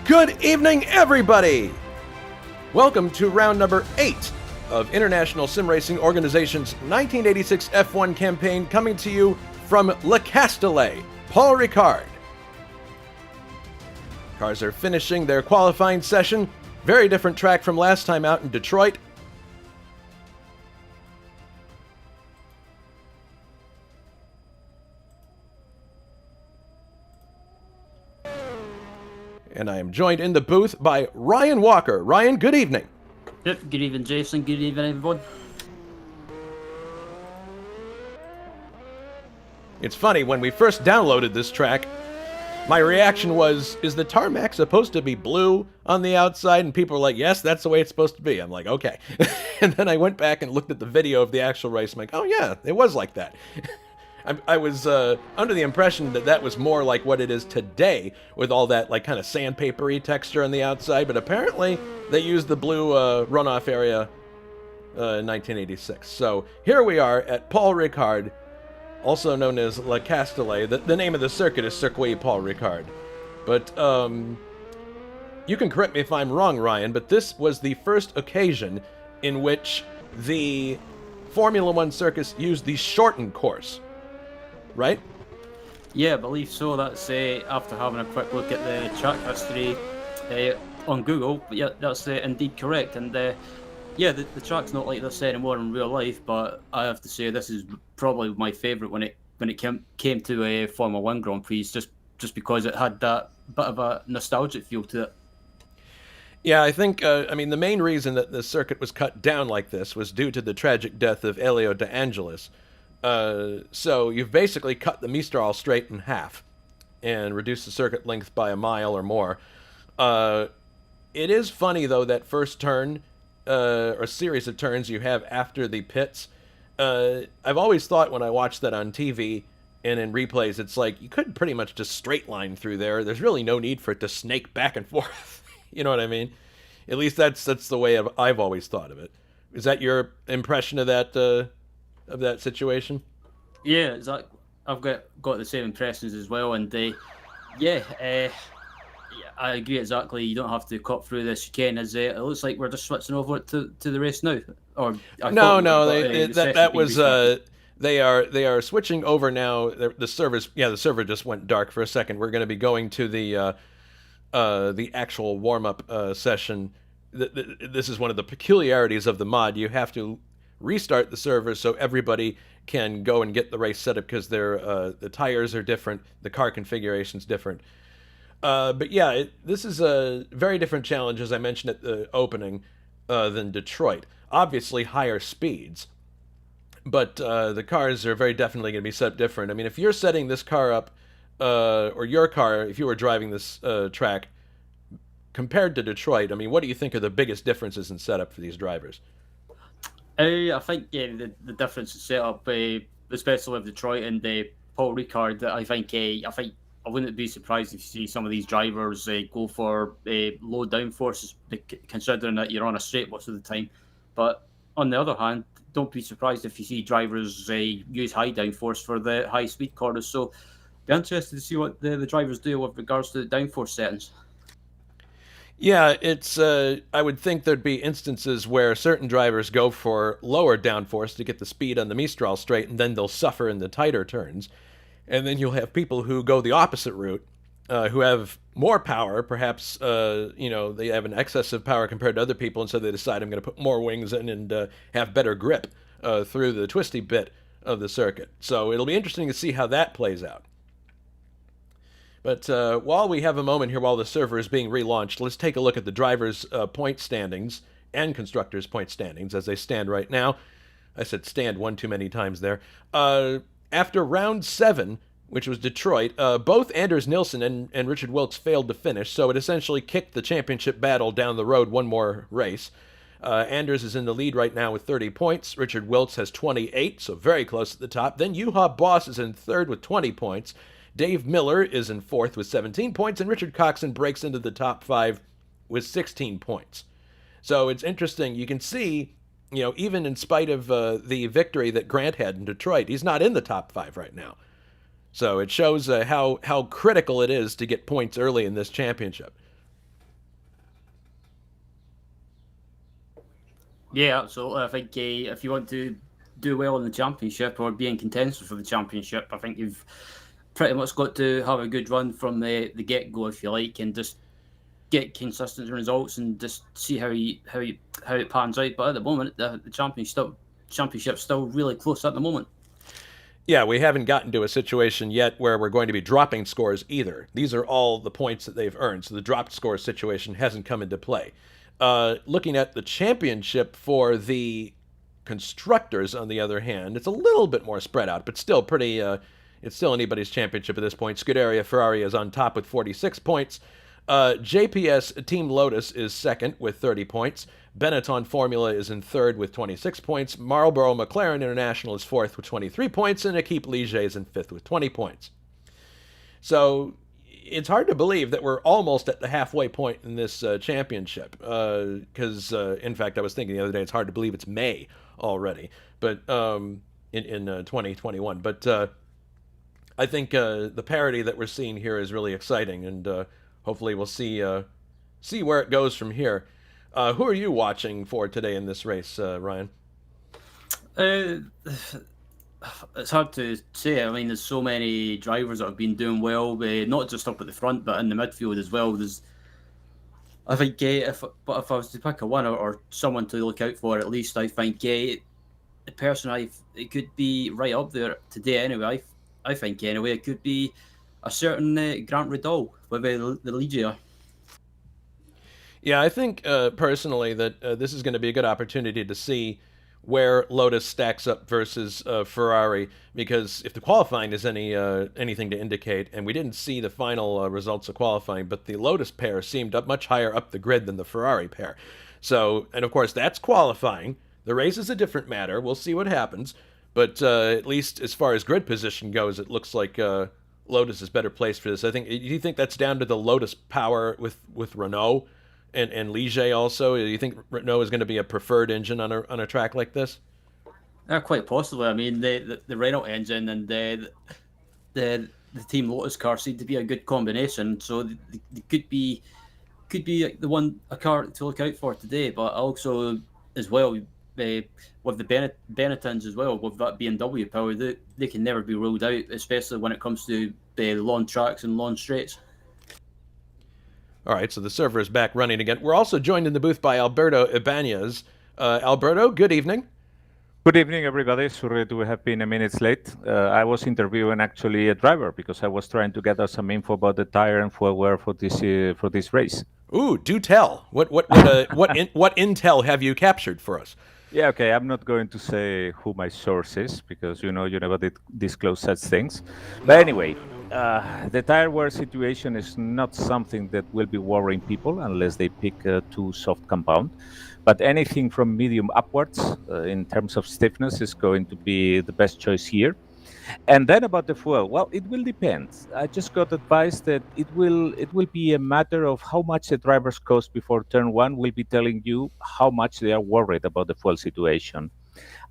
Good evening, everybody! Welcome to round number 8 of International Sim Racing Organization's 1986 F1 campaign, coming to you from Le Castellet, Paul Ricard. Cars are finishing their qualifying session. Very different track from last time out in Detroit. And I am joined in the booth by Ryan Walker. Ryan, good evening. Yep, good evening, Jason. Good evening, everyone. It's funny, when we first downloaded this track, my reaction was, is the tarmac supposed to be blue on the outside? And people were like, yes, that's the way it's supposed to be. I'm like, okay. And then I went back and looked at the video of the actual race. I'm like, oh yeah, it was like that. I was under the impression that that was more like what it is today, with all that like kind of sandpapery texture on the outside, but apparently they used the blue runoff area in 1986. So here we are at Paul Ricard, also known as Le Castellet. The name of the circuit is Circuit Paul Ricard. But you can correct me if I'm wrong, Ryan, but this was the first occasion in which the Formula One circus used the shortened course. Right? Yeah, I believe so. That's after having a quick look at the track history on Google. But yeah, that's indeed correct. And yeah, the track's not like this anymore in real life. But I have to say, this is probably my favourite when it came to a Formula One Grand Prix, just because it had that bit of a nostalgic feel to it. Yeah, I think, the main reason that the circuit was cut down like this was due to the tragic death of Elio De Angelis. So you've basically cut the Mistral straight in half and reduced the circuit length by a mile or more. It is funny, though, that first turn, or series of turns you have after the pits. I've always thought when I watched that on TV and in replays, it's like you could pretty much just straight line through there. There's really no need for it to snake back and forth. You know what I mean? At least that's the way I've always thought of it. Is that your impression of that situation? Yeah, exactly. I've got the same impressions as well, and yeah, I agree exactly. You don't have to cut through this chicane, as it looks like we're just switching over to the race now. Or no, they are switching over now. The server just went dark for a second. We're going to be going to the actual warm up session. This is one of the peculiarities of the mod. You have to restart the server so everybody can go and get the race set up, because the tires are different, the car configuration's different. But yeah, this is a very different challenge, as I mentioned at the opening, than Detroit. Obviously higher speeds, but the cars are very definitely going to be set up different. I mean, if you're setting this car up, or your car, if you were driving this track, compared to Detroit, I mean, what do you think are the biggest differences in setup for these drivers? I think the difference in setup, especially with Detroit and Paul Ricard, I think I wouldn't be surprised if you see some of these drivers go for low downforce, considering that you're on a straight most of the time. But on the other hand, don't be surprised if you see drivers use high downforce for the high speed corners. So be interested to see what the drivers do with regards to the downforce settings. Yeah, it's. I would think there'd be instances where certain drivers go for lower downforce to get the speed on the Mistral straight, and then they'll suffer in the tighter turns. And then you'll have people who go the opposite route, who have more power, perhaps, they have an excess of power compared to other people, and so they decide, I'm going to put more wings in and have better grip through the twisty bit of the circuit. So it'll be interesting to see how that plays out. But while we have a moment here, while the server is being relaunched, let's take a look at the drivers' point standings and constructors' point standings as they stand right now. I said stand one too many times there. After round 7, which was Detroit, both Anders Nilsson and Richard Wilkes failed to finish, so it essentially kicked the championship battle down the road one more race. Anders is in the lead right now with 30 points. Richard Wilkes has 28, so very close at the top. Then Juha Boss is in third with 20 points. Dave Miller is in fourth with 17 points, and Richard Coxon breaks into the top 5 with 16 points. So it's interesting. You can see, even in spite of the victory that Grant had in Detroit, he's not in the top 5 right now. So it shows how critical it is to get points early in this championship. Yeah, absolutely. I think if you want to do well in the championship or be in contention for the championship, I think you've pretty much got to have a good run from the get go, if you like, and just get consistent results and just see how it pans out. But at the moment, the championship's still really close at the moment. Yeah, we haven't gotten to a situation yet where we're going to be dropping scores either. These are all the points that they've earned, so the dropped score situation hasn't come into play. Looking at the championship for the constructors, on the other hand, it's a little bit more spread out, but still pretty. It's still anybody's championship at this point. Scuderia Ferrari is on top with 46 points. JPS Team Lotus is second with 30 points. Benetton Formula is in third with 26 points. Marlboro McLaren International is fourth with 23 points. And Equipe Ligier is in fifth with 20 points. So it's hard to believe that we're almost at the halfway point in this championship. Because, in fact, I was thinking the other day, it's hard to believe it's May already. But in 2021. But I think the parity that we're seeing here is really exciting, and hopefully we'll see where it goes from here. Who are you watching for today in this race, Ryan? Uh, it's hard to say. I mean, there's so many drivers that have been doing well, not just up at the front, but in the midfield as well. I think, if I was to pick a one or someone to look out for, at least I think the person it could be right up there today. Anyway, I think anyway it could be a certain Grant Riddle with the Ligia. Yeah, I think personally that this is going to be a good opportunity to see where Lotus stacks up versus Ferrari, because if the qualifying is anything to indicate, and we didn't see the final results of qualifying, but the Lotus pair seemed up much higher up the grid than the Ferrari pair. So, and of course that's qualifying. The race is a different matter. We'll see what happens, but at least as far as grid position goes, it looks like Lotus is better placed for this. I think. Do you think that's down to the Lotus power with Renault? And Ligier also. Do you think Renault is going to be a preferred engine on a track like this? Quite possibly. I mean, the Renault engine and the Team Lotus car seem to be a good combination. So they could be the one a car to look out for today. But also as well with the Benettons as well, with that BMW power, they can never be ruled out, especially when it comes to long tracks and long straights. All right, so the server is back running again. We're also joined in the booth by Alberto Ibañez. Alberto, good evening. Good evening, everybody. Sorry to have been a minute late. I was interviewing actually a driver because I was trying to gather some info about the tire and fuel wear for this race. Ooh, do tell. What intel have you captured for us? Yeah, okay. I'm not going to say who my source is because you never disclose such things. But anyway, the tire wear situation is not something that will be worrying people unless they pick a too soft compound. But anything from medium upwards in terms of stiffness is going to be the best choice here. And then about the fuel, well, it will depend. I just got advice that it will be a matter of how much the driver's cost before turn one will be telling you how much they are worried about the fuel situation.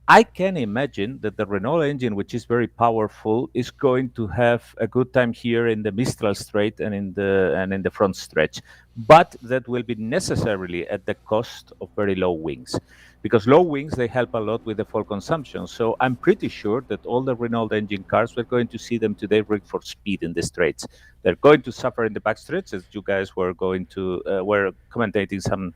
I can imagine that the Renault engine, which is very powerful, is going to have a good time here in the Mistral straight and in the front stretch, but that will be necessarily at the cost of very low wings, because low wings they help a lot with the fuel consumption. So I'm pretty sure that all the Renault engine cars, we're going to see them today rigged for speed in the straights. They're going to suffer in the back stretch, as you guys were commentating some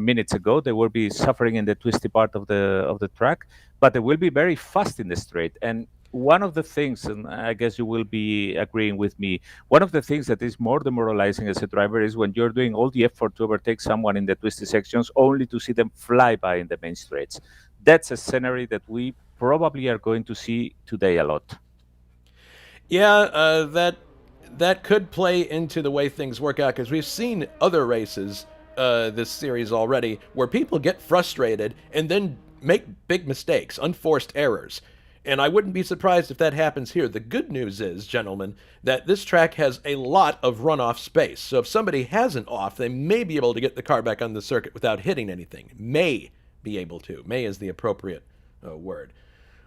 minutes ago. They will be suffering in the twisty part of the track, but they will be very fast in the straight. And one of the things, and I guess you will be agreeing with me, one of the things that is more demoralizing as a driver is when you're doing all the effort to overtake someone in the twisty sections only to see them fly by in the main straights. That's a scenario that we probably are going to see today a lot. Yeah, that could play into the way things work out, because we've seen other races this series already where people get frustrated and then make big mistakes, unforced errors. And I wouldn't be surprised if that happens here. The good news is, gentlemen, that this track has a lot of runoff space. So if somebody has an off, they may be able to get the car back on the circuit without hitting anything. May be able to. May is the appropriate word.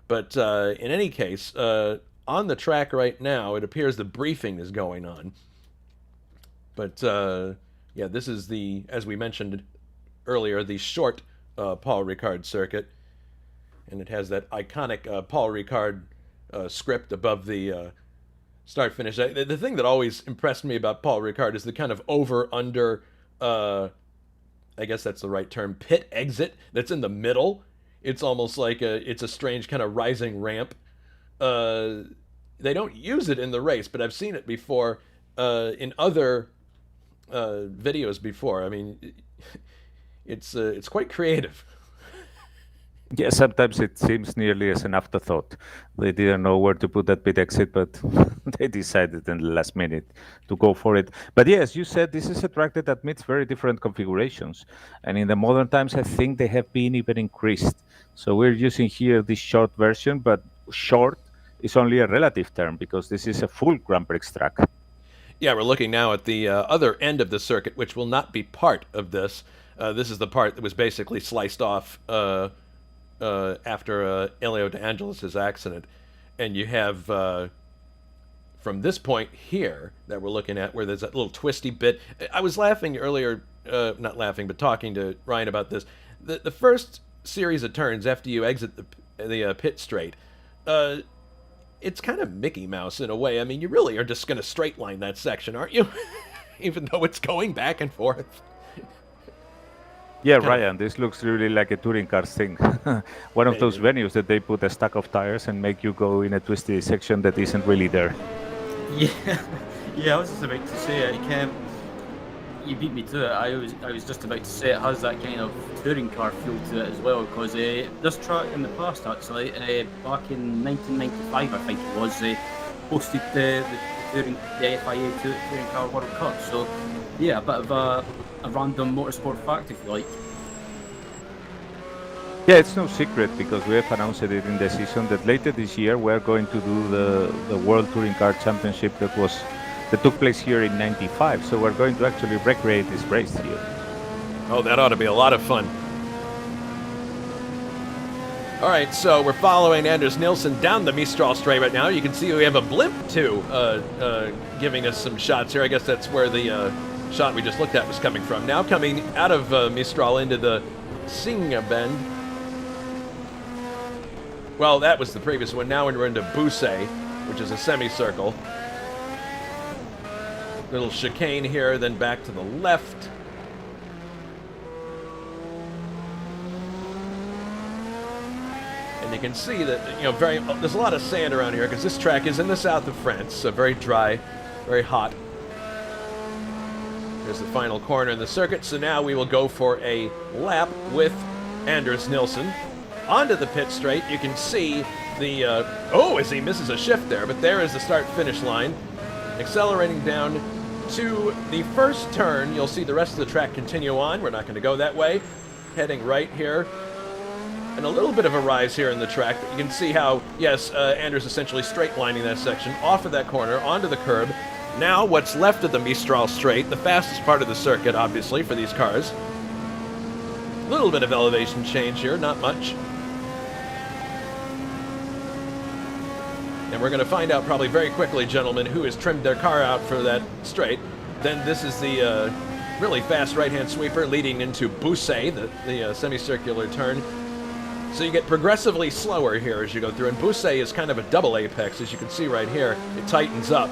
But in any case, on the track right now, it appears the briefing is going on. But yeah, this is as we mentioned earlier, the short Paul Ricard circuit, and it has that iconic Paul Ricard script above the start finish. The thing that always impressed me about Paul Ricard is the kind of over under, I guess that's the right term, pit exit that's in the middle. It's almost like it's a strange kind of rising ramp. They don't use it in the race, but I've seen it before in other videos before. I mean, it's quite creative. Yeah, sometimes it seems nearly as an afterthought. They didn't know where to put that pit exit, but they decided in the last minute to go for it. But yeah, as you said, this is a track that admits very different configurations. And in the modern times, I think they have been even increased. So we're using here this short version, but short is only a relative term because this is a full Grand Prix track. Yeah, we're looking now at the other end of the circuit, which will not be part of this. This is the part that was basically sliced off after Elio De Angelis' accident. And you have, from this point here that we're looking at, where there's that little twisty bit. I was laughing earlier, not laughing, but talking to Ryan about this. The first series of turns after you exit the pit straight, it's kind of Mickey Mouse in a way. I mean, you really are just going to straight line that section, aren't you? Even though it's going back and forth. Yeah, Ryan, this looks really like a touring car thing. One of those venues that they put a stack of tires and make you go in a twisty section that isn't really there. Yeah, I was just about to say it. You beat me to it. I was just about to say it has that kind of touring car feel to it as well, because this track in the past, actually, back in 1995, I think it was, hosted the FIA Touring Car World Cup. So, yeah, a bit of a random motorsport fact, if you like. Yeah, it's no secret because we have announced it in the season that later this year we're going to do the World Touring Car Championship that took place here in '95. So we're going to actually recreate this race here. Oh, that ought to be a lot of fun. All right, so we're following Anders Nilsson down the Mistral straight right now. You can see we have a blimp too, giving us some shots here. I guess that's where the shot we just looked at was coming from. Now coming out of Mistral into the Singa Bend. Well, that was the previous one. Now we're into Busset, which is a semicircle. Little chicane here, then back to the left. And you can see that, there's a lot of sand around here because this track is in the south of France, so very dry, very hot. Here's the final corner in the circuit, so now we will go for a lap with Anders Nilsson. Onto the pit straight, you can see the, as he misses a shift there, but there is the start-finish line. Accelerating down to the first turn, you'll see the rest of the track continue on. We're not going to go that way. Heading right here. And a little bit of a rise here in the track, but you can see how, yes, Anders essentially straight lining that section off of that corner, onto the curb. Now what's left of the Mistral straight, the fastest part of the circuit, obviously, for these cars. A little bit of elevation change here, not much. And we're going to find out probably very quickly, gentlemen, who has trimmed their car out for that straight. Then this is the really fast right-hand sweeper leading into Busset, the semicircular turn. So you get progressively slower here as you go through. And Busset is kind of a double apex, as you can see right here. It tightens up.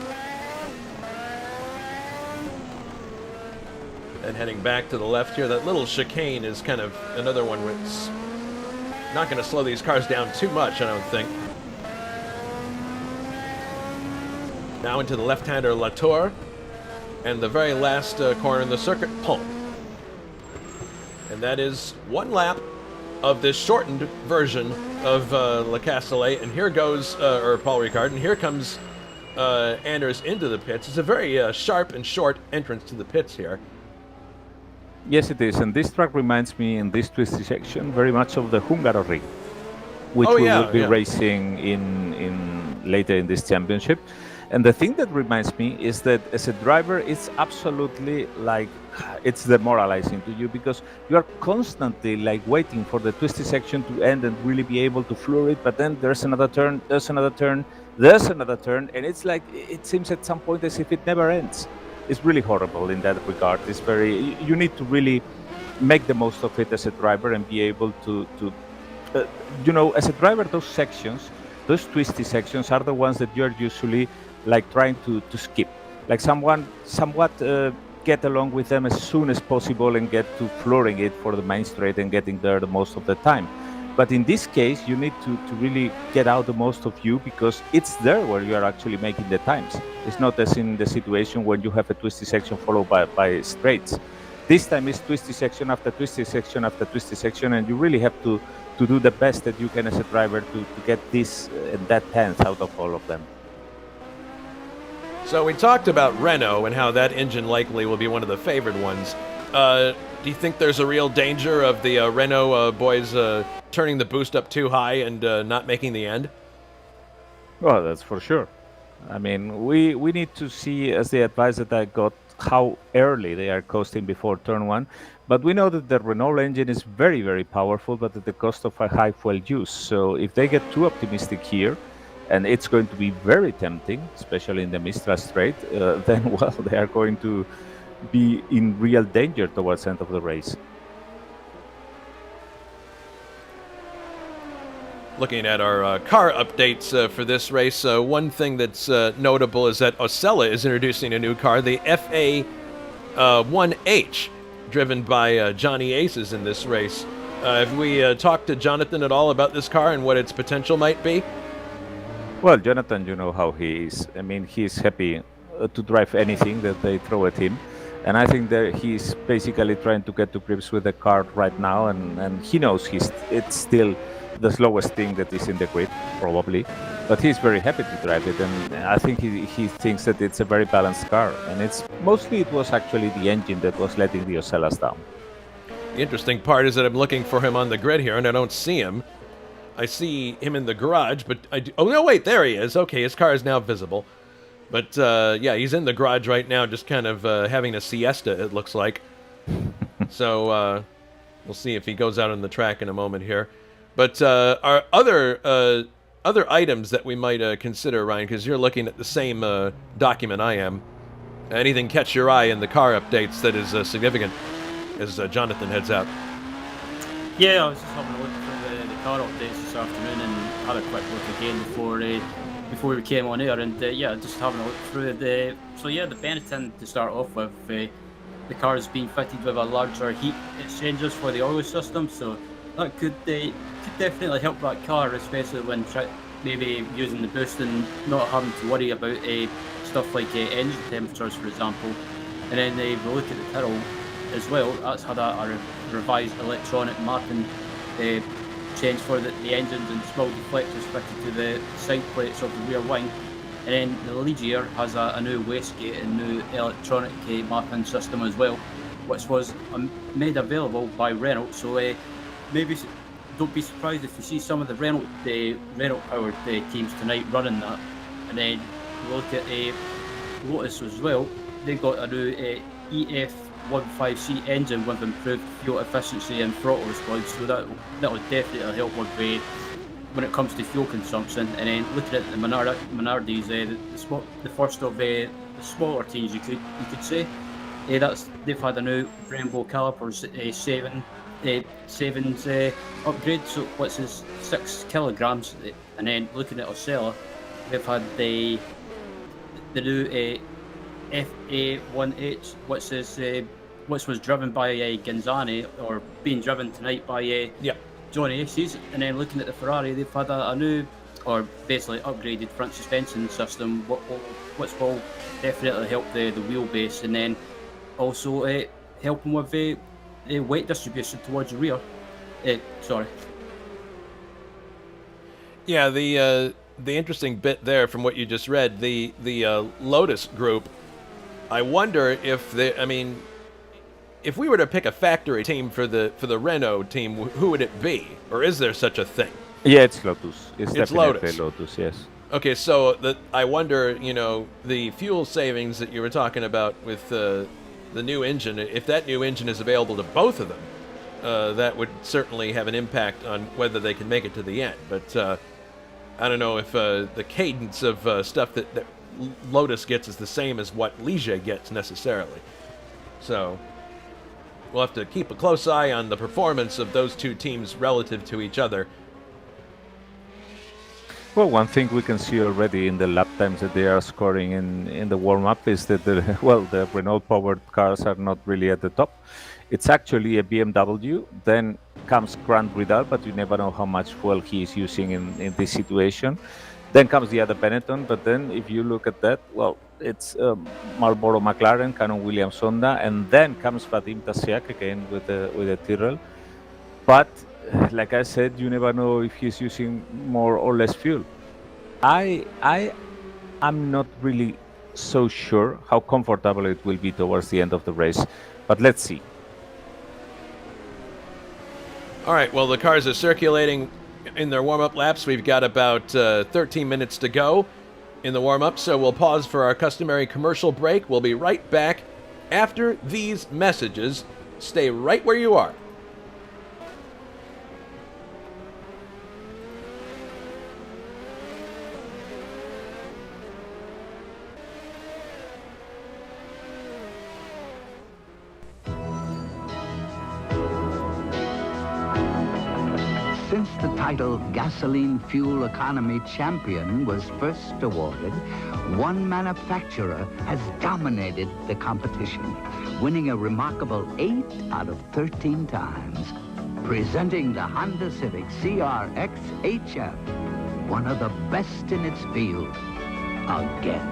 And heading back to the left here, that little chicane is kind of another one that's not going to slow these cars down too much, I don't think. Now into the left-hander Latour, and the very last corner in the circuit, Pont. And that is one lap of this shortened version of Le Castellet, and here goes, or Paul Ricard, and here comes Anders into the pits. It's a very sharp and short entrance to the pits here. Yes, it is, and this track reminds me in this twisty section very much of the Hungaroring, which we will be racing in later in this championship. And the thing that reminds me is that as a driver, it's absolutely like it's demoralizing to you because you are constantly like waiting for the twisty section to end and really be able to floor it. But then there's another turn, there's another turn, there's another turn. And it's like, it seems at some point as if it never ends. It's really horrible in that regard. It's very, you need to really make the most of it as a driver and be able to as a driver, those twisty sections are the ones that you're usually like trying to skip, like someone somewhat get along with them as soon as possible and get to flooring it for the main straight and getting there the most of the time. But in this case, you need to really get out the most of you, because it's there where you are actually making the times. It's not as in the situation when you have a twisty section followed by straights. This time it's twisty section after twisty section after twisty section, and you really have to do the best that you can as a driver to get this and that tenth out of all of them. So we talked about Renault and how that engine likely will be one of the favored ones. Do you think there's a real danger of the Renault boys turning the boost up too high and not making the end? Well, that's for sure. I mean, we need to see, as the advice that I got, how early they are coasting before turn one. But we know that the Renault engine is very, very powerful, but at the cost of a high fuel use. So if they get too optimistic here, and it's going to be very tempting, especially in the Mistral Straight, then, well, they are going to be in real danger towards the end of the race. Looking at our car updates for this race, one thing that's notable is that Osella is introducing a new car, the FA1H, driven by Johnny Aces in this race. Have we talked to Jonathan at all about this car and what its potential might be? Well, Jonathan, you know how he is. I mean, he's happy to drive anything that they throw at him. And I think that he's basically trying to get to grips with the car right now. And he knows it's still the slowest thing that is in the grid, probably. But he's very happy to drive it. And I think he thinks that it's a very balanced car. And it was actually the engine that was letting the Ocellas down. The interesting part is that I'm looking for him on the grid here, and I don't see him. I see him in the garage, but oh, no, wait, there he is. Okay, his car is now visible. But, yeah, he's in the garage right now, just kind of having a siesta, it looks like. So, we'll see if he goes out on the track in a moment here. But our other items that we might consider, Ryan, because you're looking at the same document I am. Anything catch your eye in the car updates that is significant as Jonathan heads out? Yeah, I was just having a look through the car updates this afternoon and had a quick look again before we came on air, and yeah, just having a look through the. So yeah, the Benetton to start off with, the car is being fitted with a larger heat exchangers for the oil system, so that could definitely help that car, especially when maybe using the boost and not having to worry about stuff like engine temperatures, for example. And then we look at the Tyrrell as well. That's had a revised electronic mapping change for the engines and small deflectors fitted to the side plates of the rear wing. And then the Ligier has a new wastegate and new electronic mapping system as well, which was made available by Renault. So maybe don't be surprised if you see some of the Renault powered teams tonight running that. And then look at Lotus as well. They've got a new EF15C engine with improved fuel efficiency and throttle response, so that will definitely help with when it comes to fuel consumption. And then looking at the Minardis, the first of the smaller teams, you could say, they've had a new Brembo calipers 7's upgrade, so which is 6 kilograms. And then looking at Osella, they've had the new FA1H, which was driven by Ginzani, or being driven tonight by Johnny Aces. And then looking at the Ferrari, they've had a new, or basically upgraded front suspension system, which will definitely help the wheelbase, and then also helping with the weight distribution towards the rear. Yeah, the interesting bit there from what you just read, the Lotus group. I wonder if if we were to pick a factory team for the Renault team, who would it be, or is there such a thing? Yeah, it's Lotus. It's Lotus. definitely Lotus. Yes. Okay, so I wonder, the fuel savings that you were talking about with the new engine, if that new engine is available to both of them, that would certainly have an impact on whether they can make it to the end. But I don't know if the cadence of stuff that Lotus gets is the same as what Ligier gets necessarily. So we'll have to keep a close eye on the performance of those two teams relative to each other. Well, one thing we can see already in the lap times that they are scoring in the warm-up is that the Renault-powered cars are not really at the top. It's actually a BMW, then comes Grant Ridal, but you never know how much fuel he is using in this situation. Then comes the other Benetton, but then if you look at that, well, it's Marlboro McLaren, Canon Williams Honda, and then comes Vadim Tasiak again with the Tyrrell. But like I said, you never know if he's using more or less fuel. I am not really so sure how comfortable it will be towards the end of the race, but let's see. All right, well, the cars are circulating in their warm-up laps. We've got about 13 minutes to go in the warm-up, so we'll pause for our customary commercial break. We'll be right back after these messages. Stay right where you are. Since the title Gasoline Fuel Economy Champion was first awarded, one manufacturer has dominated the competition, winning a remarkable 8 out of 13 times. Presenting the Honda Civic CRX HF, one of the best in its field, again.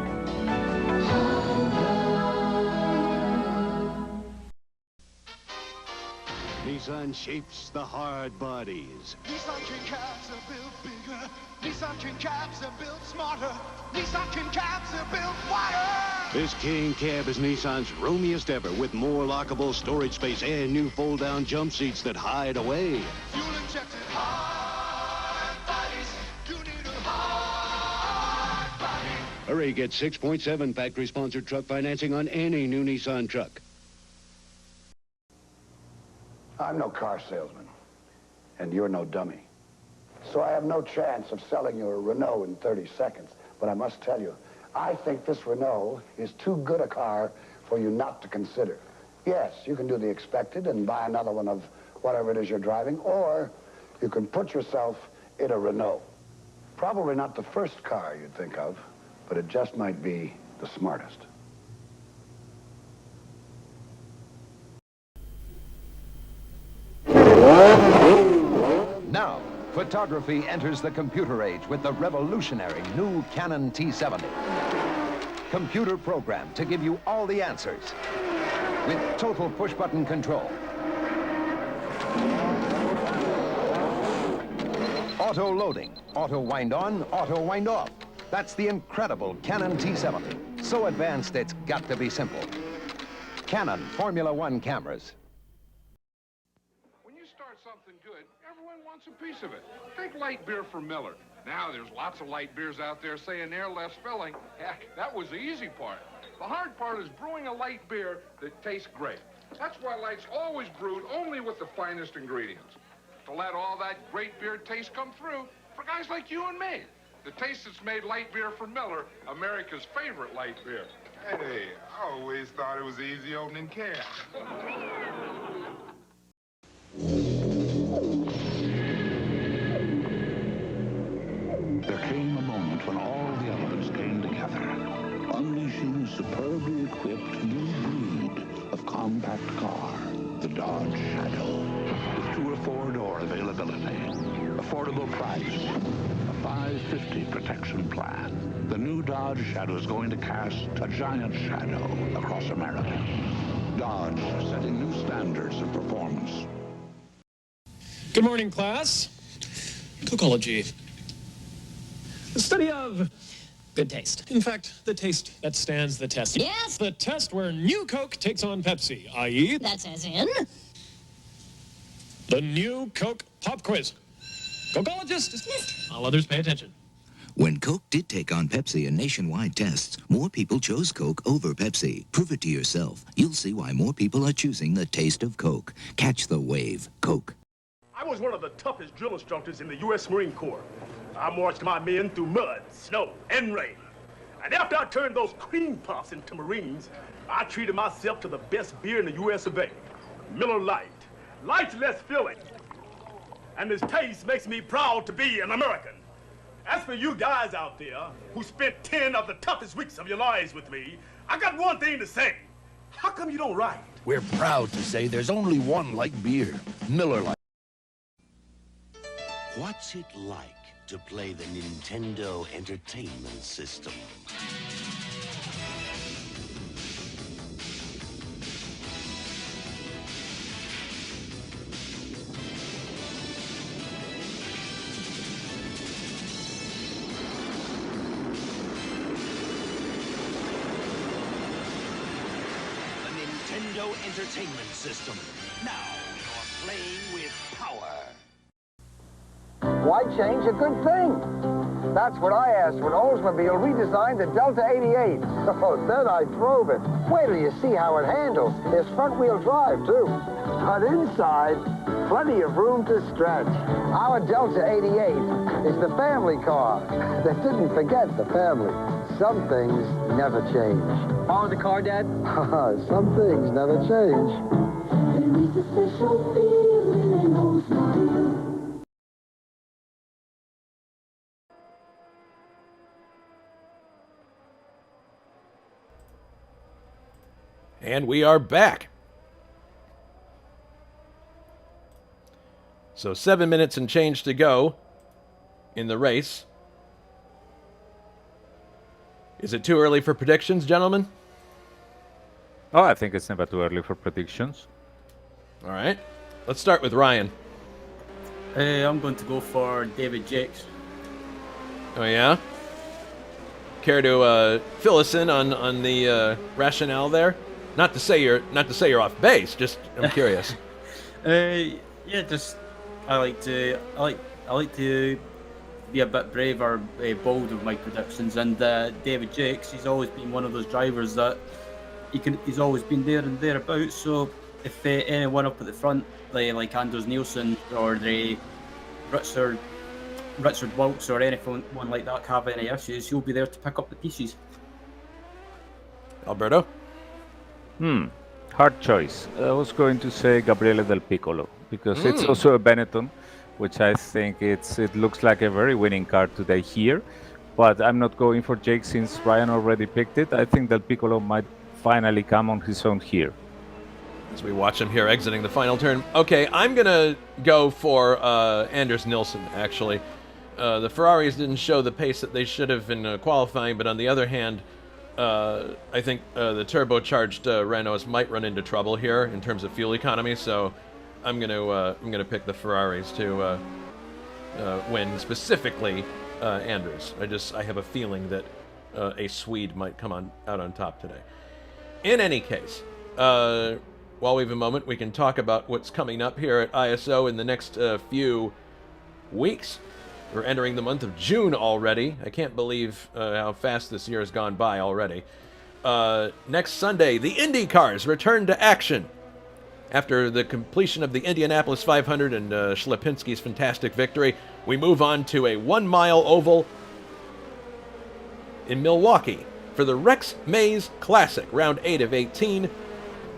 Nissan shapes the hard bodies. Nissan King cabs are built bigger. Nissan King cabs are built smarter. Nissan King cabs are built wider. This King cab is Nissan's roomiest ever, with more lockable storage space and new fold-down jump seats that hide away. Fuel-injected hard bodies. You need a hard body. Hurry, get 6.7 factory-sponsored truck financing on any new Nissan truck. I'm no car salesman, and you're no dummy. So I have no chance of selling you a Renault in 30 seconds. But I must tell you, I think this Renault is too good a car for you not to consider. Yes, you can do the expected and buy another one of whatever it is you're driving, or you can put yourself in a Renault. Probably not the first car you'd think of, but it just might be the smartest. Now, photography enters the computer age with the revolutionary new Canon T70. Computer programmed to give you all the answers with total push-button control. Auto loading, auto wind on, auto wind off. That's the incredible Canon T70. So advanced, it's got to be simple. Canon Formula One cameras. Something good, everyone wants a piece of it. Take light beer from Miller. Now there's lots of light beers out there saying they're less filling. Heck, that was the easy part. The hard part is brewing a light beer that tastes great. That's why Light's always brewed only with the finest ingredients. To let all that great beer taste come through for guys like you and me. The taste that's made light beer from Miller America's favorite light beer. Hey, I always thought it was an easy opening can. There came a moment when all the elements came together, unleashing a superbly equipped new breed of compact car, the Dodge Shadow. With 2 or 4-door availability, affordable price, a $550 protection plan, the new Dodge Shadow is going to cast a giant shadow across America. Dodge setting new standards of performance. Good morning, class. Cookologgy. The study of good taste. In fact, the taste that stands the test. Yes. The test where new Coke takes on Pepsi, i.e. That's as in? The new Coke Pop Quiz. Cokologist dismissed. All others pay attention. When Coke did take on Pepsi in nationwide tests, more people chose Coke over Pepsi. Prove it to yourself. You'll see why more people are choosing the taste of Coke. Catch the wave. Coke. I was one of the toughest drill instructors in the U.S. Marine Corps. I marched my men through mud, snow, and rain. And after I turned those cream puffs into Marines, I treated myself to the best beer in the U.S. of A. Miller Lite. Light's less filling. And this taste makes me proud to be an American. As for you guys out there who spent 10 of the toughest weeks of your lives with me, I got one thing to say. How come you don't ride? We're proud to say there's only one light beer, Miller Lite. What's it like to play the Nintendo Entertainment System? Nintendo Entertainment System. Now you're playing with power. Why change a good thing? That's what I asked when Oldsmobile redesigned the Delta 88. Oh, then I drove it. Wait till you see how it handles. There's front-wheel drive, too. But inside, plenty of room to stretch. Our Delta 88 is the family car that didn't forget the family. Some things never change. Borrow the car, Dad? Some things never change. There is a special feeling in Oldsmobile. And we are back. So 7 minutes and change to go in the race. Is it too early for predictions, gentlemen? Oh, I think it's never too early for predictions. All right. Let's start with Ryan. I'm going to go for David Jakes. Oh, yeah? Care to fill us in on the rationale there? Not to say you're off base. Just I'm curious. Yeah, just I like to be a bit brave or bold with my predictions. And David Jakes, he's always been one of those drivers that he's always been there and thereabouts. So if anyone up at the front, like Anders Nielsen or the Richard Wilkes or anyone like that have any issues, he'll be there to pick up the pieces. Alberto? Hard choice. I was going to say Gabriele Del Piccolo because it's also a Benetton, which I think it looks like a very winning car today here. But I'm not going for Jake since Ryan already picked it. I think Del Piccolo might finally come on his own here. As we watch him here exiting the final turn. Okay, I'm going to go for Anders Nielsen, actually. The Ferraris didn't show the pace that they should have in qualifying, but on the other hand, I think the turbocharged Renaults might run into trouble here in terms of fuel economy, so I'm gonna pick the Ferraris to win, specifically Anders. I have a feeling that a Swede might come out on top today. In any case, while we have a moment, we can talk about what's coming up here at ISO in the next few weeks. We're entering the month of June already. I can't believe how fast this year has gone by already. Next Sunday, the Indy cars return to action. After the completion of the Indianapolis 500 and Schlepinski's fantastic victory, we move on to a 1-mile oval in Milwaukee for the Rex Mays Classic, round 8 of 18.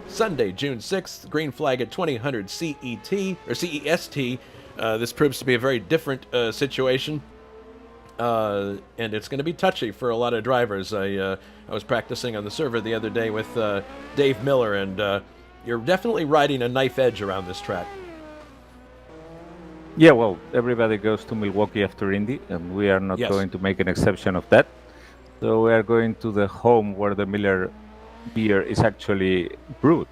Sunday, June 6th, green flag at 2000 CET, or CEST. This proves to be a very different situation, and it's going to be touchy for a lot of drivers. I was practicing on the server the other day with Dave Miller, and you're definitely riding a knife edge around this track. Yeah, well, everybody goes to Milwaukee after Indy, and we are not going to make an exception of that. So we are going to the home where the Miller beer is actually brewed.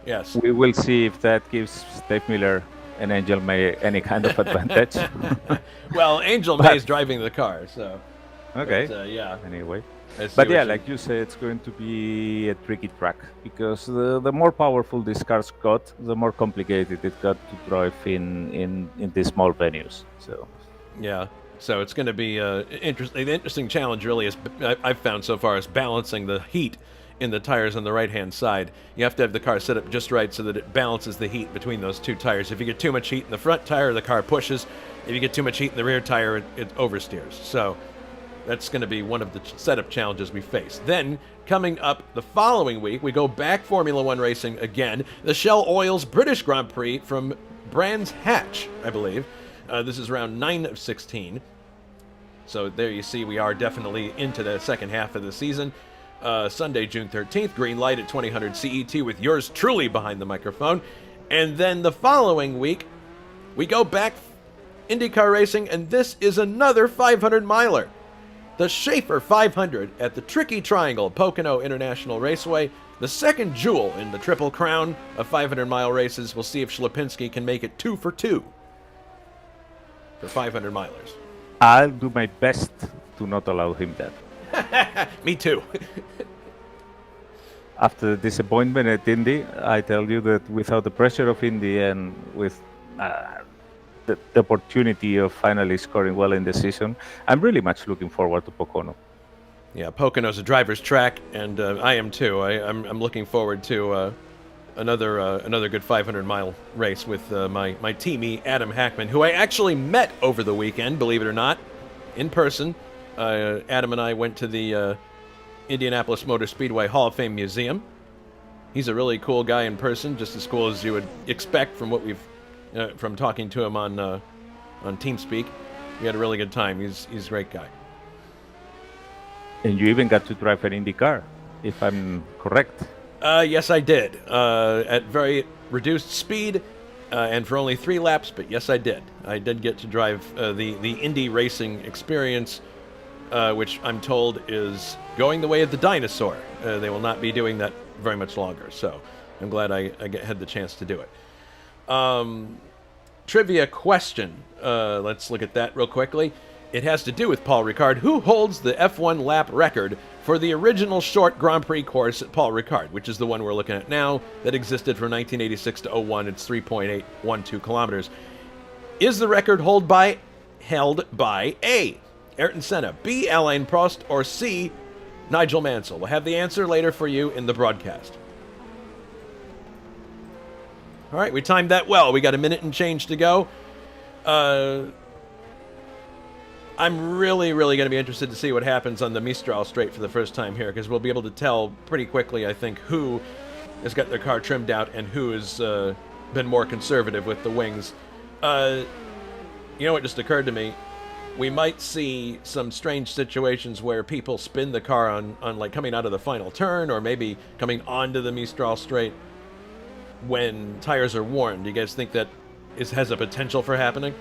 Yes. We will see if that gives Dave Miller and Angel May any kind of advantage. Well, Angel May is driving the car, so. Okay. But, yeah. Anyway. But yeah, like you say, it's going to be a tricky track because the more powerful these cars got, the more complicated it got to drive in these small venues. So. Yeah. So it's going to be interesting. The interesting challenge really is I've found so far is balancing the heat in the tires on the right-hand side. You have to have the car set up just right so that it balances the heat between those two tires. If you get too much heat in the front tire, the car pushes. If you get too much heat in the rear tire, it oversteers. So that's going to be one of the setup challenges we face. Then Coming up the following week, we go back Formula One racing again. The Shell Oil's British Grand Prix from Brands Hatch, I believe. This is round 9 of 16. So there you see we are definitely into the second half of the season. Sunday, June 13th, green light at 2000 CET with yours truly behind the microphone. And then the following week, we go back IndyCar racing, and this is another 500-miler. The Schaefer 500 at the Tricky Triangle, Pocono International Raceway. The second jewel in the Triple Crown of 500-mile races. We'll see if Schlapinski can make it 2 for 2 for 500 milers. I'll do my best to not allow him that. Me too. After the disappointment at Indy, I tell you that without the pressure of Indy and with the opportunity of finally scoring well in the season, I'm really much looking forward to Pocono. Yeah, Pocono's a driver's track, and I am too. I'm looking forward to another good 500-mile race with my teammate Adam Hackman, who I actually met over the weekend, believe it or not, in person. Adam and I went to the Indianapolis Motor Speedway Hall of Fame Museum. He's a really cool guy in person, just as cool as you would expect from what we've from talking to him on TeamSpeak. We had a really good time. He's a great guy. And you even got to drive an Indy car, if I'm correct. Yes, I did. At very reduced speed and for only 3 laps, but yes, I did. I did get to drive the Indy racing experience, which I'm told is going the way of the dinosaur. They will not be doing that very much longer, so I'm glad I had the chance to do it. Trivia question. Let's look at that real quickly. It has to do with Paul Ricard. Who holds the F1 lap record for the original short Grand Prix course at Paul Ricard, which is the one we're looking at now, that existed from 1986 to 01. It's 3.812 kilometers. Is the record held by A, Ayrton Senna, B, Alain Prost, or C, Nigel Mansell? We'll have the answer later for you in the broadcast. All right, we timed that well. We got a minute and change to go. I'm really going to be interested to see what happens on the Mistral Straight for the first time here, because we'll be able to tell pretty quickly, I think, who has got their car trimmed out and who has been more conservative with the wings. You know what just occurred to me? We might see some strange situations where people spin the car on like coming out of the final turn, or maybe coming onto the Mistral Straight when tires are worn. Do you guys think that has a potential for happening?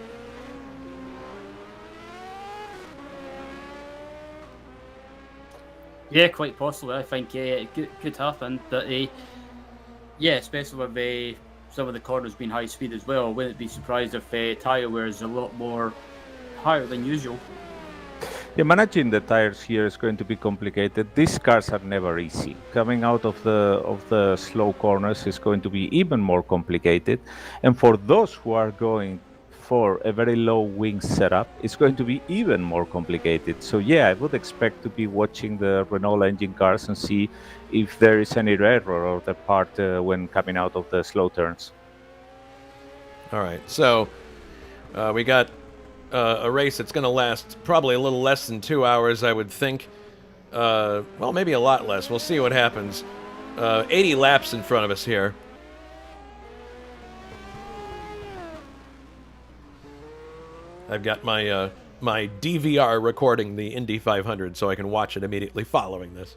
Yeah, quite possibly. I think it could happen. But yeah, especially with some of the corners being high speed as well. I wouldn't be surprised if tyre wear is a lot more higher than usual. Yeah, managing the tires here is going to be complicated. These cars are never easy. Coming out of the slow corners is going to be even more complicated. And for those who are going for a very low wing setup, it's going to be even more complicated. So yeah, I would expect to be watching the Renault engine cars and see if there is any error of the part when coming out of the slow turns. All right, so we got a race that's going to last probably a little less than 2 hours, I would think. Well, maybe a lot less. We'll see what happens. 80 laps in front of us here. I've got my my DVR recording the Indy 500, so I can watch it immediately following this.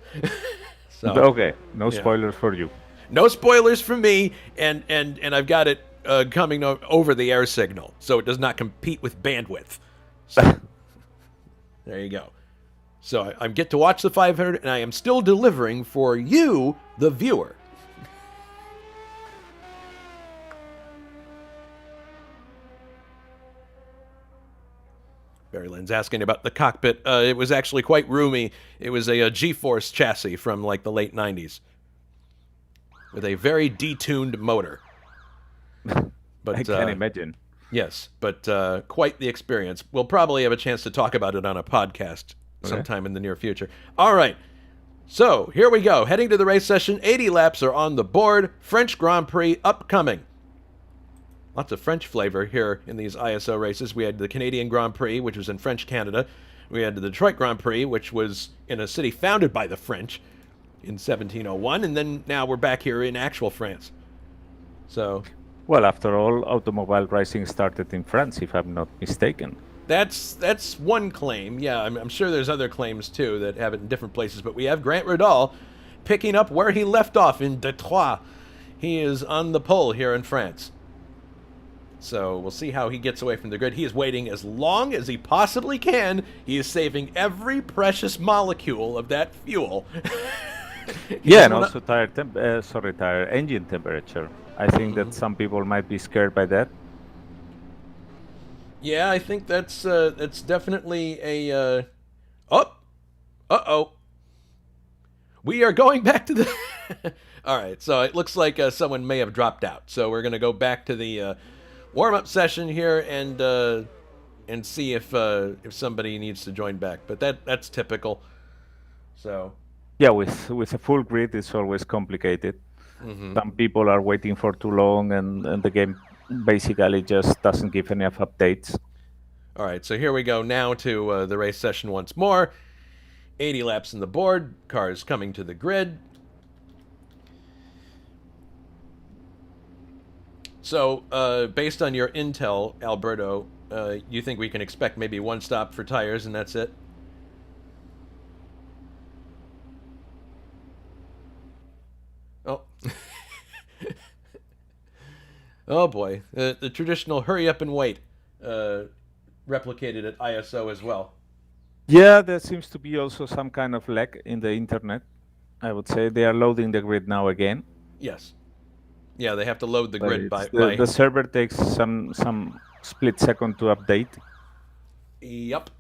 So, okay, no spoilers for you. No spoilers for me, and I've got it coming over the air signal, so it does not compete with bandwidth. So, there you go. So I get to watch the 500, and I am still delivering for you, the viewer. Barry Lynn's asking about the cockpit. It was actually quite roomy. It was a G-Force chassis from like the late 90s with a very detuned motor. But I can imagine. Yes, but quite the experience. We'll probably have a chance to talk about it on a podcast sometime in the near future. All right, so here we go. Heading to the race session. 80 laps are on the board. French Grand Prix upcoming. Lots of French flavor here in these ISO races. We had the Canadian Grand Prix, which was in French Canada. We had the Detroit Grand Prix, which was in a city founded by the French. in 1701, and then now we're back here in actual France. So, well, after all, automobile racing started in France, if I'm not mistaken. That's one claim. Yeah, I'm sure there's other claims too that have it in different places. But we have Grant Ridal picking up where he left off in Detroit. He is on the pole here in France. So we'll see how he gets away from the grid. He is waiting as long as he possibly can. He is saving every precious molecule of that fuel. Yeah, and also tire engine temperature. I think that some people might be scared by that. Yeah, I think that's definitely a uh-oh. We are going back to the all right, so it looks like someone may have dropped out. So we're going to go back to the warm-up session here and see if somebody needs to join back. But that's typical. So yeah, with a full grid it's always complicated. Some people are waiting for too long and the game basically just doesn't give enough updates. All right, so here we go now to the race session once more. 80 laps in the board, cars coming to the grid. So, based on your intel, Alberto, you think we can expect maybe one stop for tires and that's it? Oh. Oh boy, the traditional hurry up and wait replicated at ISO as well. Yeah, there seems to be also some kind of lag in the internet. I would say they are loading the grid now again. Yes. Yeah, they have to load the But grid by the server takes some split second to update. Yep.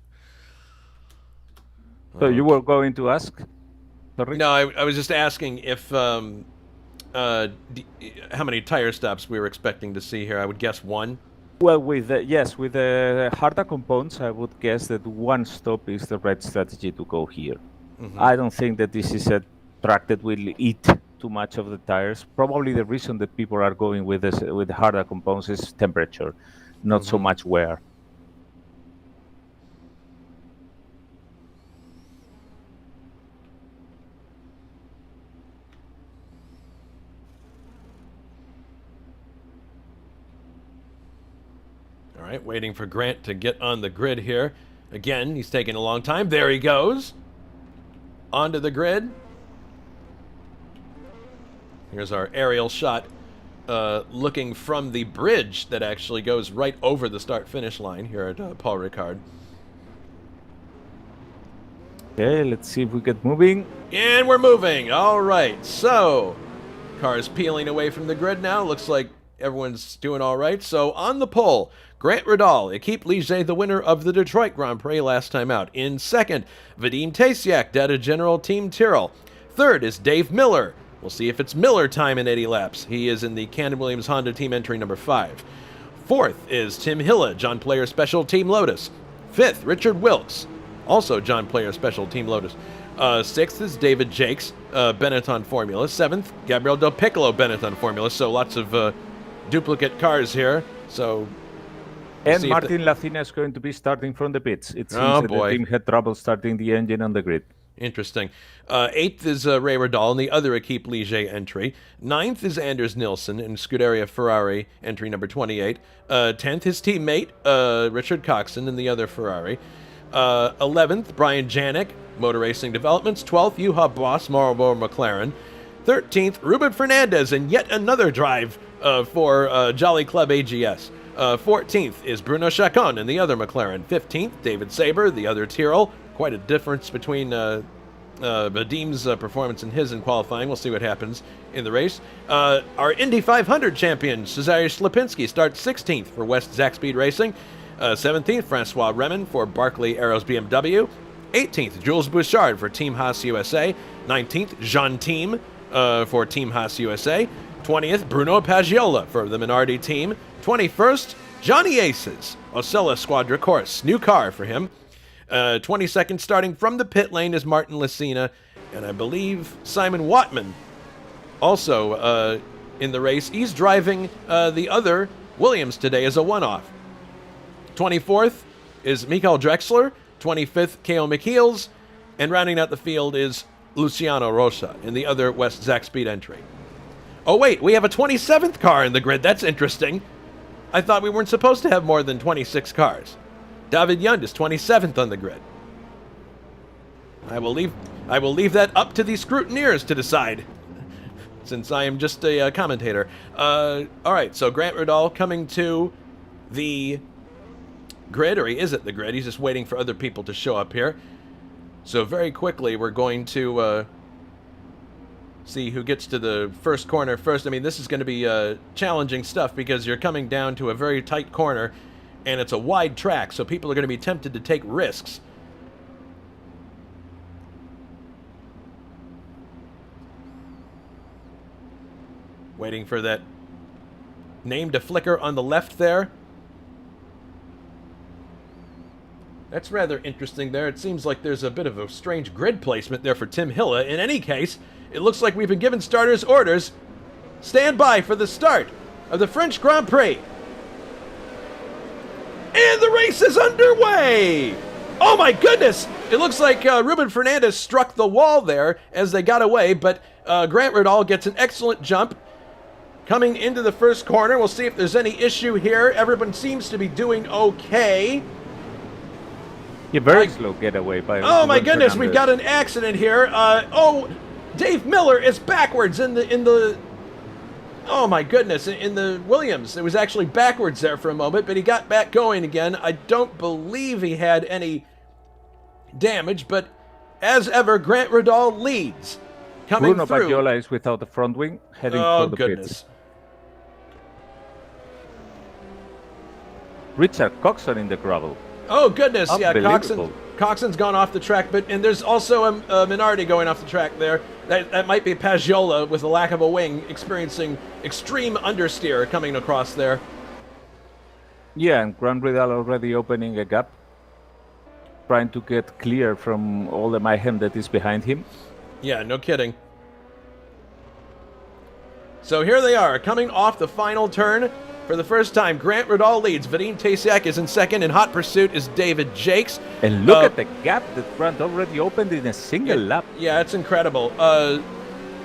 So you were going to ask? Sorry? No, I was just asking if how many tire stops we were expecting to see here. I would guess one. Well, with the harder components, I would guess that one stop is the right strategy to go here. I don't think that this is a track that will eat too much of the tires. Probably the reason that people are going with harder components is temperature, not so much wear. All right, waiting for Grant to get on the grid here. Again, he's taking a long time. There he goes. Onto the grid. Here's our aerial shot looking from the bridge that actually goes right over the start-finish line here at Paul Ricard. Okay, let's see if we get moving. And we're moving. All right, so cars peeling away from the grid now. Looks like everyone's doing all right. So on the pole, Grant Ridal, Equipe Ligier, the winner of the Detroit Grand Prix last time out. In second, Vadim Tasiak, Data General Team Tyrrell. Third is Dave Miller. We'll see if it's Miller time in 80 laps. He is in the Cannon Williams Honda team entry number 5. Fourth is Tim Hilla, John Player Special Team Lotus. Fifth, Richard Wilkes, also John Player Special Team Lotus. Sixth is David Jakes, Benetton Formula. Seventh, Gabriel Del Piccolo, Benetton Formula. So lots of duplicate cars here. So and Martin Lacina is going to be starting from the pits. It seems that the team had trouble starting the engine on the grid. Interesting. Eighth is Ray Ridal in the other Equipe Ligier entry. Ninth is Anders Nilsson in Scuderia Ferrari entry number 28. 10th, his teammate, Richard Coxon in the other Ferrari. 11th, Brian Janik, Motor Racing Developments. 12th, Juha Boss, Marlboro McLaren. 13th, Ruben Fernandez in yet another drive for Jolly Club AGS. 14th is Bruno Chacon in the other McLaren. 15th, David Saber, the other Tyrrell. Quite a difference between Vadim's performance and his in qualifying. We'll see what happens in the race. Our Indy 500 champion, Cezary Slipinski, starts 16th for West Zaxpeed Racing. 17th, Francois Remin for Barclay Aeros BMW. 18th, Jules Bouchard for Team Haas USA. 19th, Jean Team for Team Haas USA. 20th, Bruno Paggiola for the Minardi team. 21st, Johnny Aces, Ocella Squadra Course. New car for him. 22nd, starting from the pit lane, is Martin Lacina. And I believe Simon Watman also in the race. He's driving the other Williams today as a one-off. 24th is Mikael Drexler. 25th, K.O. McKeels. And rounding out the field is Luciano Rosa in the other West Zach Speed entry. Oh wait, we have a 27th car in the grid. That's interesting. I thought we weren't supposed to have more than 26 cars. David Yund is 27th on the grid. I will leave that up to the scrutineers to decide, since I am just a commentator. All right, so Grant Riddall coming to the grid, or he is at the grid. He's just waiting for other people to show up here. So very quickly, we're going to see who gets to the first corner first. I mean, this is going to be challenging stuff because you're coming down to a very tight corner, and it's a wide track, so people are going to be tempted to take risks. Waiting for that name to flicker on the left there. That's rather interesting there. It seems like there's a bit of a strange grid placement there for Tim Hilla. In any case, it looks like we've been given starters' orders. Stand by for the start of the French Grand Prix. And the race is underway! Oh my goodness! It looks like Ruben Fernandez struck the wall there as they got away, but Grant Riddall gets an excellent jump. Coming into the first corner, we'll see if there's any issue here. Everyone seems to be doing okay. Yeah, very slow getaway by. Oh my goodness, we've got an accident here. Dave Miller is backwards in the. Oh my goodness, in the Williams. It was actually backwards there for a moment, but he got back going again. I don't believe he had any damage, but as ever, Grant Riddall leads. Coming Bruno through. Bagiola is without the front wing, heading for the pits. Richard Coxon in the gravel. Oh goodness, yeah, Unbelievable. Coxon's gone off the track, and there's also a Minardi going off the track there. That might be Pagiola with a lack of a wing, experiencing extreme understeer coming across there. Yeah, and Grant Riddall already opening a gap, trying to get clear from all the mayhem that is behind him. Yeah, no kidding. So here they are, coming off the final turn. For the first time, Grant Riddall leads. Vadim Tasiak is in second. In hot pursuit is David Jakes. And look at the gap that Grant already opened in a single lap. Yeah, it's incredible.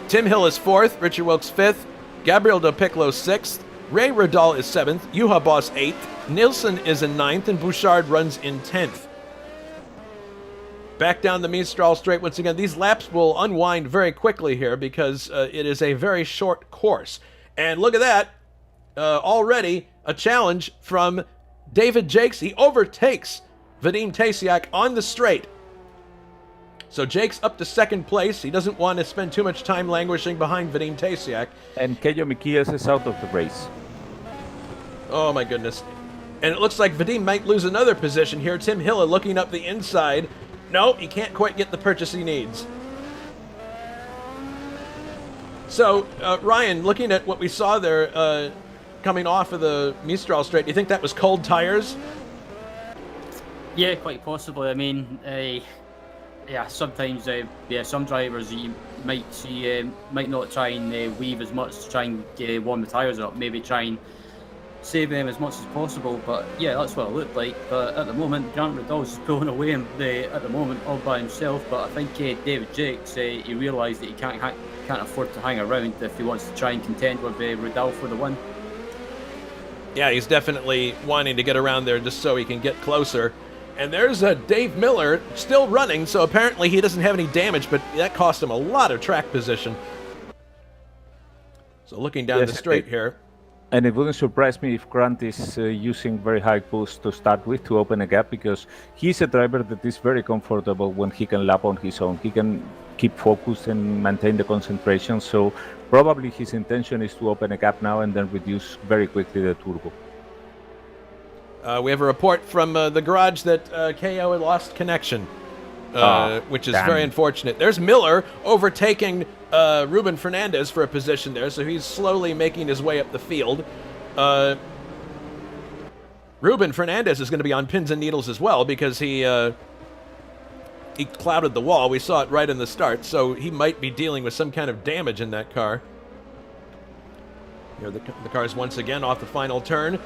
Tim Hill is fourth. Richard Wilkes fifth. Gabriel Del Piccolo sixth. Ray Riddall is seventh. Juha Boss eighth. Nilsson is in ninth. And Bouchard runs in 10th. Back down the Mistral Straight once again. These laps will unwind very quickly here because it is a very short course. And look at that. Already a challenge from David Jakes. He overtakes Vadim Tasiak on the straight. So Jakes up to second place. He doesn't want to spend too much time languishing behind Vadim Tasiak. And Kello Mikias is out of the race. Oh my goodness. And it looks like Vadim might lose another position here. Tim Hilla looking up the inside. No, he can't quite get the purchase he needs. So, Ryan, looking at what we saw there coming off of the Mistral Straight, do you think that was cold tires? Yeah, quite possibly. I mean, yeah, sometimes, some drivers you might see might not try and weave as much to try and warm the tires up. Maybe try and save them as much as possible. But yeah, that's what it looked like. But at the moment, Grant Riddall's just pulling away at the moment all by himself. But I think David Jakes, he realised that he can't afford to hang around if he wants to try and contend with Riddall for the win. Yeah, he's definitely wanting to get around there just so he can get closer. And there's Dave Miller still running, so apparently he doesn't have any damage, but that cost him a lot of track position. So looking down the straight here. And it wouldn't surprise me if Grant is using very high boost to start with to open a gap, because he's a driver that is very comfortable when he can lap on his own. He can keep focused and maintain the concentration. So probably his intention is to open a gap now and then reduce very quickly the turbo. We have a report from the garage that KO had lost connection, which is very unfortunate. There's Miller overtaking Ruben Fernandez for a position there, so he's slowly making his way up the field. Ruben Fernandez is going to be on pins and needles as well because he clouded the wall. We saw it right in the start, so he might be dealing with some kind of damage in that car. Here the car's once again off the final turn.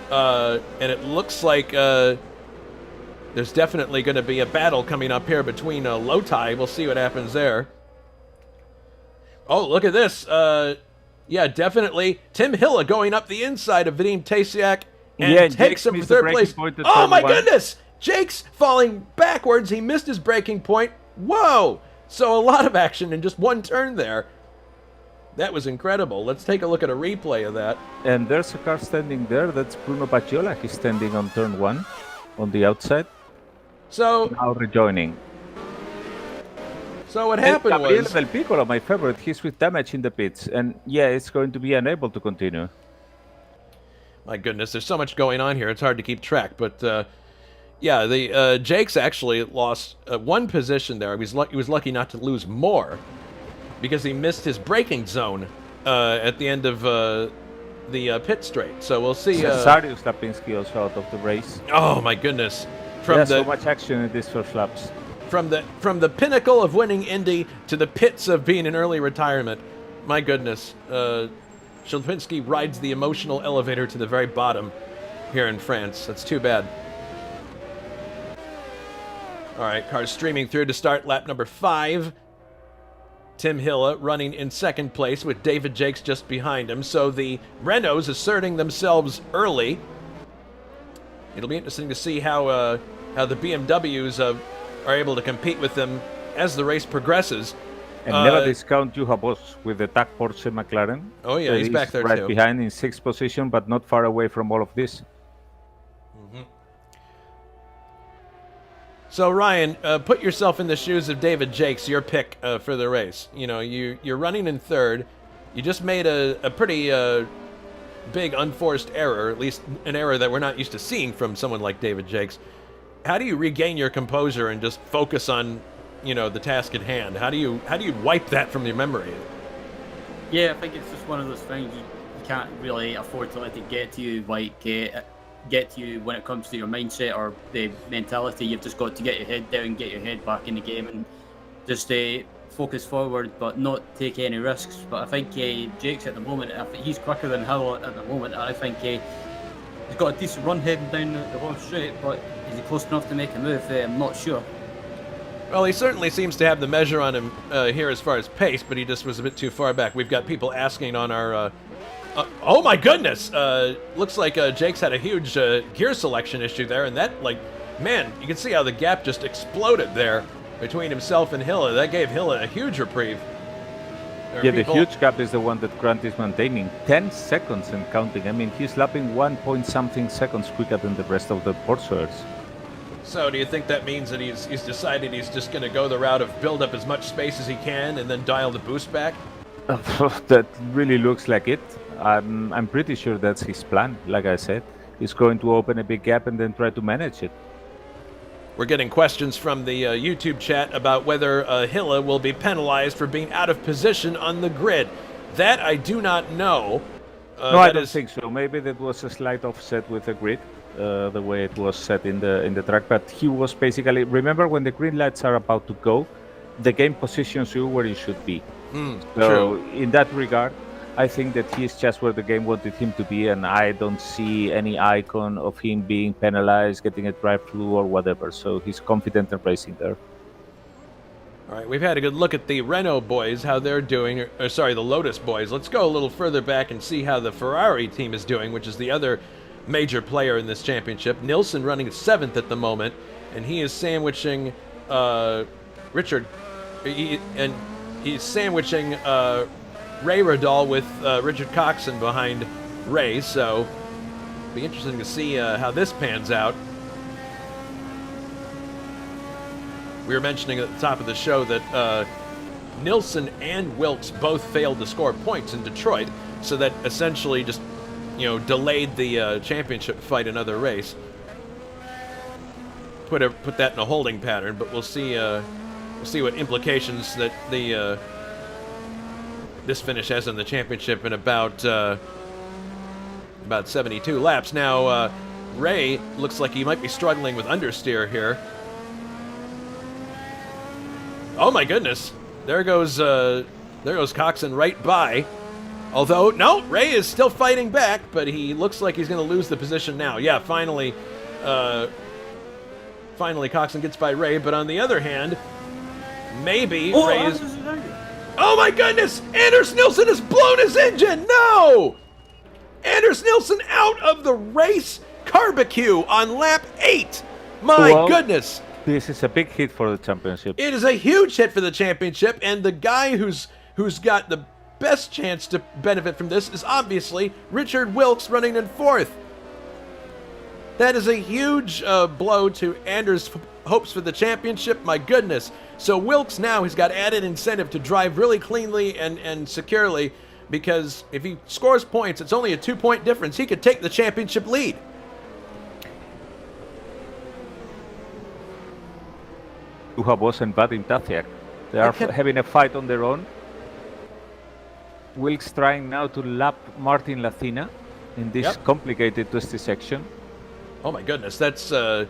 And it looks like there's definitely going to be a battle coming up here between Lotai. We'll see what happens there. Oh, look at this. Yeah, definitely. Tim Hilla going up the inside of Vadim Tasiak and takes him for third place. Oh, my goodness! Jake's falling backwards. He missed his braking point. Whoa! So a lot of action in just one turn there. That was incredible. Let's take a look at a replay of that. And there's a car standing there. That's Bruno Baggiola. He's standing on turn 1 on the outside. So now rejoining. So what happened Gabriele was... Del Piccolo, my favorite, he's with damage in the pits. And yeah, it's going to be unable to continue. My goodness, there's so much going on here. It's hard to keep track. But yeah, the Jakes actually lost one position there. He was lucky not to lose more because he missed his braking zone at the end of the pit straight. So we'll see. Sarius Lapinski also out of the race. Oh my goodness! So much action in these first laps. From the pinnacle of winning Indy to the pits of being in early retirement. My goodness. Shelpinski rides the emotional elevator to the very bottom here in France. That's too bad. All right, cars streaming through to start lap number 5. Tim Hilla running in second place with David Jakes just behind him. So the Renaults asserting themselves early. It'll be interesting to see how the BMWs are able to compete with them as the race progresses. And never discount Juha Boss with the TAC Porsche McLaren. Oh yeah, he's back there right too. Right behind in 6th position, but not far away from all of this. Mm-hmm. So Ryan, put yourself in the shoes of David Jakes, your pick for the race. You know, you're running in third. You just made a pretty big unforced error, at least an error that we're not used to seeing from someone like David Jakes. How do you regain your composure and just focus on, you know, the task at hand? How do you wipe that from your memory? Yeah, I think it's just one of those things you can't really afford to let it get to you, like get to you when it comes to your mindset or the mentality. You've just got to get your head down, get your head back in the game, and just focus forward, but not take any risks. But I think Jake's at the moment, I think he's quicker than Hill at the moment, and I think he's got a decent run heading down the home straight, but is he close enough to make a move? I'm not sure. Well, he certainly seems to have the measure on him here as far as pace, but he just was a bit too far back. We've got people asking on our... oh my goodness! Looks like Jake's had a huge gear selection issue there, and that, like, man, you can see how the gap just exploded there between himself and Hilla. That gave Hilla a huge reprieve. Yeah, the huge gap is the one that Grant is maintaining. 10 seconds and counting. I mean, he's lapping 1 point something seconds quicker than the rest of the Porsches. So do you think that means that he's decided he's just going to go the route of build up as much space as he can and then dial the boost back? That really looks like it. I'm pretty sure that's his plan. Like I said, he's going to open a big gap and then try to manage it. We're getting questions from the YouTube chat about whether Hilla will be penalized for being out of position on the grid. That I do not know. No, I don't think so. Maybe that was a slight offset with the grid, the way it was set in the track. But he was basically, remember when the green lights are about to go, the game positions you where you should be. So in that regard, I think that he's just where the game wanted him to be, and I don't see any icon of him being penalized, getting a drive-through or whatever. So he's confident in racing there. All right, we've had a good look at the Renault boys, how they're doing, or sorry, the Lotus boys. Let's go a little further back and see how the Ferrari team is doing, which is the other major player in this championship. Nilsson running 7th at the moment, and he is sandwiching Richard, and he's sandwiching Ray Radal with Richard Coxon behind Ray, so it'll be interesting to see how this pans out. We were mentioning at the top of the show that Nilsson and Wilkes both failed to score points in Detroit, so that essentially just, you know, delayed the championship fight another race. Put that in a holding pattern, but we'll see what implications that the this finish has on the championship in about 72 laps. Now Ray looks like he might be struggling with understeer here. Oh my goodness! There goes Coxon right by. Although no, Ray is still fighting back, but he looks like he's going to lose the position now. Yeah, finally Coxon gets by Ray. But on the other hand, maybe Ray is. Oh my goodness! Anders Nilsson has blown his engine! No! Anders Nilsson out of the race barbecue on lap 8! My goodness! This is a big hit for the championship. It is a huge hit for the championship, and the guy who's got the best chance to benefit from this is obviously Richard Wilkes running in 4th. That is a huge blow to Anders' hopes for the championship. My goodness. So Wilkes now has got added incentive to drive really cleanly and securely, because if he scores points, it's only a 2-point difference. He could take the championship lead. Juha wasn't bad in Tasiak. They are having a fight on their own. Wilkes trying now to lap Martin Lacina in this complicated twisty section. Oh my goodness, that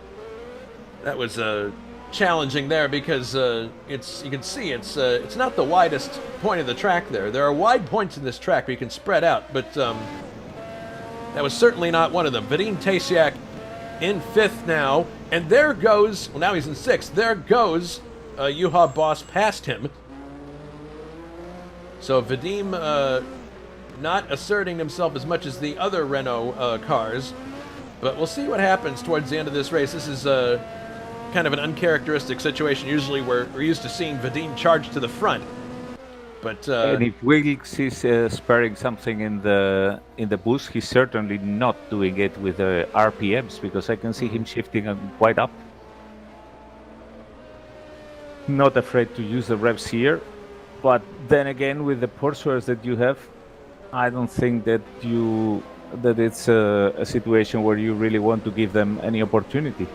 was challenging there, because you can see it's not the widest point of the track there. There are wide points in this track where you can spread out, but that was certainly not one of them. Vadim Tasiak in 5th now, and there goes, well, now he's in 6th. There goes Juha Boss past him. So Vadim not asserting himself as much as the other Renault cars, but we'll see what happens towards the end of this race. This is kind of an uncharacteristic situation. Usually we're used to seeing Vadim charge to the front. But and if Wilkes is sparing something in the boost, he's certainly not doing it with the RPMs, because I can see him shifting quite up. Not afraid to use the revs here, but then again, with the pursuers that you have, I don't think that it's a situation where you really want to give them any opportunity.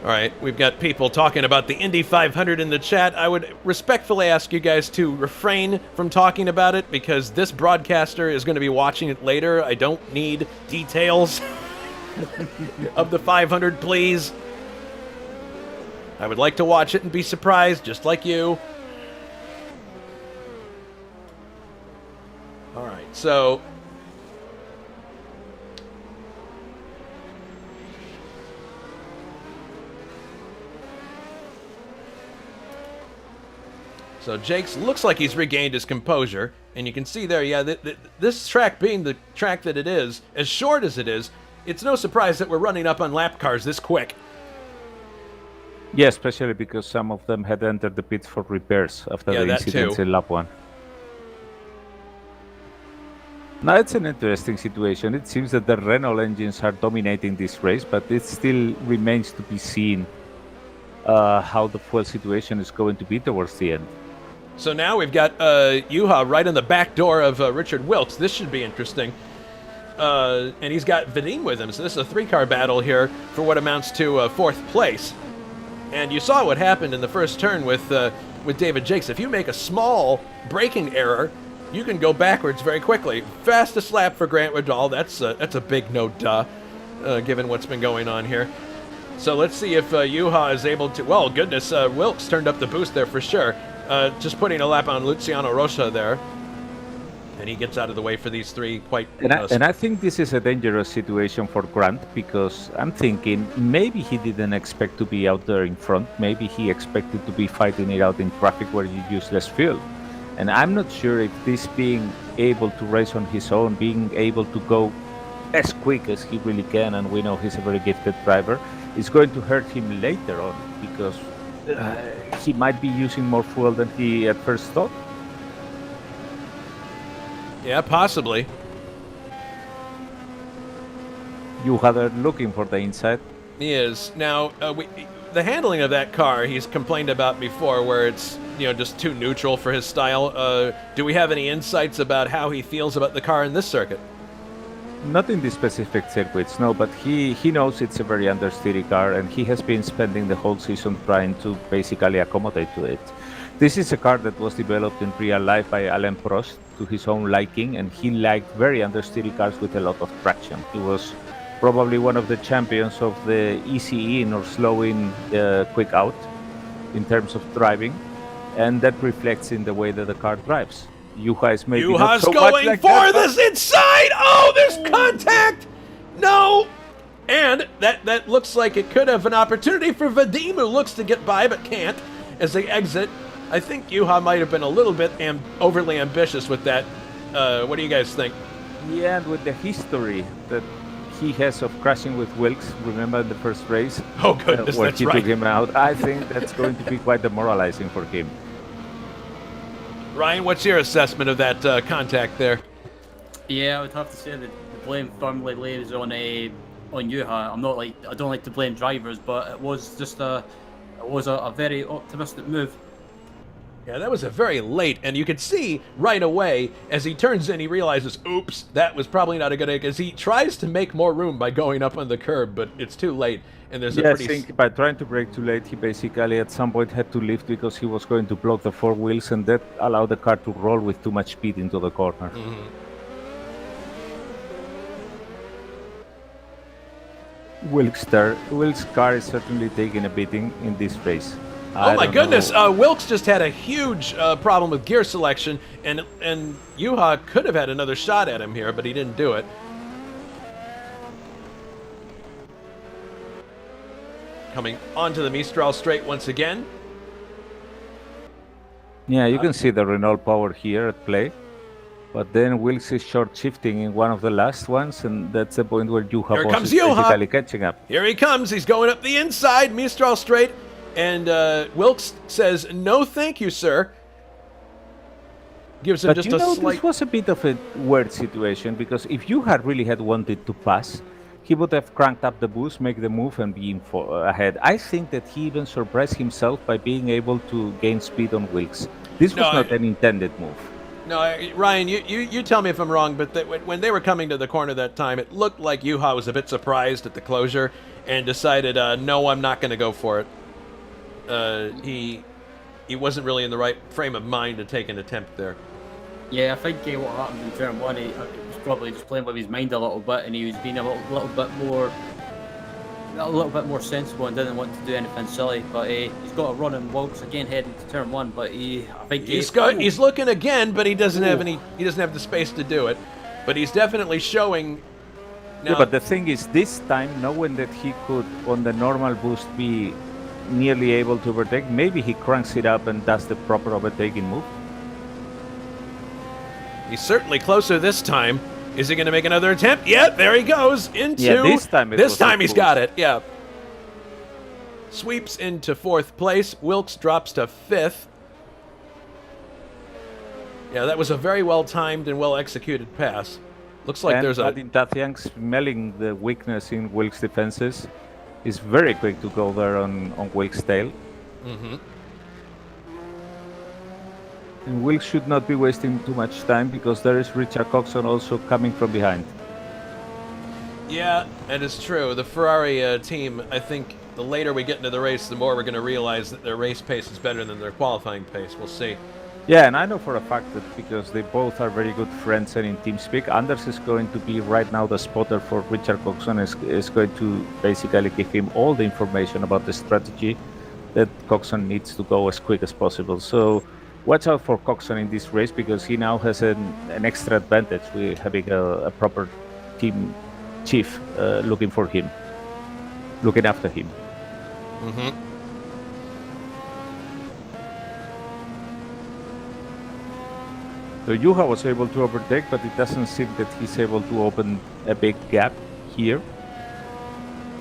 All right, we've got people talking about the Indy 500 in the chat. I would respectfully ask you guys to refrain from talking about it, because this broadcaster is going to be watching it later. I don't need details of the 500, please. I would like to watch it and be surprised, just like you. All right, so Jakes looks like he's regained his composure, and you can see there, yeah, this track being the track that it is, as short as it is, it's no surprise that we're running up on lap cars this quick. Yeah, especially because some of them had entered the pits for repairs after the incidents in lap 1. Now it's an interesting situation. It seems that the Renault engines are dominating this race, but it still remains to be seen how the fuel situation is going to be towards the end. So now we've got Juha right on the back door of Richard Wilkes. This should be interesting. And he's got Vadim with him, so this is a 3-car battle here for what amounts to 4th place. And you saw what happened in the first turn with David Jakes. If you make a small braking error, you can go backwards very quickly. Fastest lap for Grant Riddall. That's a big no duh, given what's been going on here. So let's see if Juha is able to... Well, goodness, Wilkes turned up the boost there for sure. Just putting a lap on Luciano Rocha there. And he gets out of the way for these 3 quite... And I think this is a dangerous situation for Grant, because I'm thinking maybe he didn't expect to be out there in front. Maybe he expected to be fighting it out in traffic where you use less fuel. And I'm not sure if this being able to race on his own, being able to go as quick as he really can, and we know he's a very gifted driver, is going to hurt him later on, because he might be using more fuel than he at first thought. Yeah, possibly. Juha there looking for the inside. He is. Now, the handling of that car he's complained about before, where it's just too neutral for his style. Do we have any insights about how he feels about the car in this circuit? Not in the specific circuits, no, but he knows it's a very understeery car, and he has been spending the whole season trying to basically accommodate to it. This is a car that was developed in real life by Alain Prost to his own liking, and he liked very understeery cars with a lot of traction. He was probably one of the champions of the easy in or slow in quick out in terms of driving, and that reflects in the way that the car drives. Juha is maybe not so going much like for that, this inside. Oh, there's contact. No, and that looks like it could have an opportunity for Vadim, who looks to get by but can't. as they exit. I think Juha might have been a little bit overly ambitious with that. What do you guys think? Yeah, and with the history that he has of crashing with Wilkes, remember the first race? Oh, goodness, where that's he right. took him out. I think that's going to be quite demoralizing for him. Ryan, what's your assessment of that contact there? Yeah, I would have to say that the blame firmly lays on Juha. I don't like to blame drivers, but it was just a very optimistic move. Yeah, that was a very late, and you could see right away as he turns in, he realizes, oops, that was probably not a good idea, because he tries to make more room by going up on the curb, but it's too late, and there's a pretty... I think by trying to brake too late, he basically at some point had to lift because he was going to block the four wheels, and that allowed the car to roll with too much speed into the corner. Wilkes' car is certainly taking a beating in this race. Oh my goodness! Wilkes just had a huge problem with gear selection, and Juha could have had another shot at him here, but he didn't do it. Coming onto the Mistral straight once again. Yeah, you can see the Renault power here at play, but then Wilkes is short shifting in one of the last ones, and that's the point where Juha is basically catching up. Here he comes! He's going up the inside, Mistral straight. And Wilkes says, "No, thank you, sir." Gives him just a slight... This was a bit of a weird situation, because if you had really had wanted to pass, he would have cranked up the boost, make the move, and be ahead. I think that he even surprised himself by being able to gain speed on Wilkes. This was not an intended move. No, Ryan, you tell me if I'm wrong, but when they were coming to the corner that time, it looked like Juha was a bit surprised at the closure and decided, no, I'm not going to go for it. He wasn't really in the right frame of mind to take an attempt there. Yeah, I think what happened in turn one, he was probably just playing with his mind a little bit, and he was being a little bit more sensible and didn't want to do anything silly. But he's got a run in Wilkes again heading to turn one. But I think he's looking again, but he doesn't have the space to do it. But he's definitely showing. Now, yeah, but the thing is, this time, knowing that he could on the normal boost be nearly able to overtake, maybe he cranks it up and does the proper overtaking move. He's certainly closer this time. Is he going to make another attempt? Yeah, there he goes into. Yeah, this time he's got it. Yeah. Sweeps into fourth place. Wilkes drops to fifth. Yeah, that was a very well timed and well executed pass. Looks like there's a. Tatiang smelling the weakness in Wilkes' defenses. Is very quick to go there on Wilkes' tail. And Wilkes should not be wasting too much time, because there is Richard Coxon also coming from behind. Yeah, that is true. The Ferrari team, I think the later we get into the race, the more we're going to realize that their race pace is better than their qualifying pace. We'll see. Yeah, and I know for a fact that because they both are very good friends and in TeamSpeak, Anders is going to be right now the spotter for Richard Coxon, is going to basically give him all the information about the strategy that Coxon needs to go as quick as possible. So watch out for Coxon in this race, because he now has an extra advantage with having a proper team chief looking after him. So Juha was able to overtake, but it doesn't seem that he's able to open a big gap here.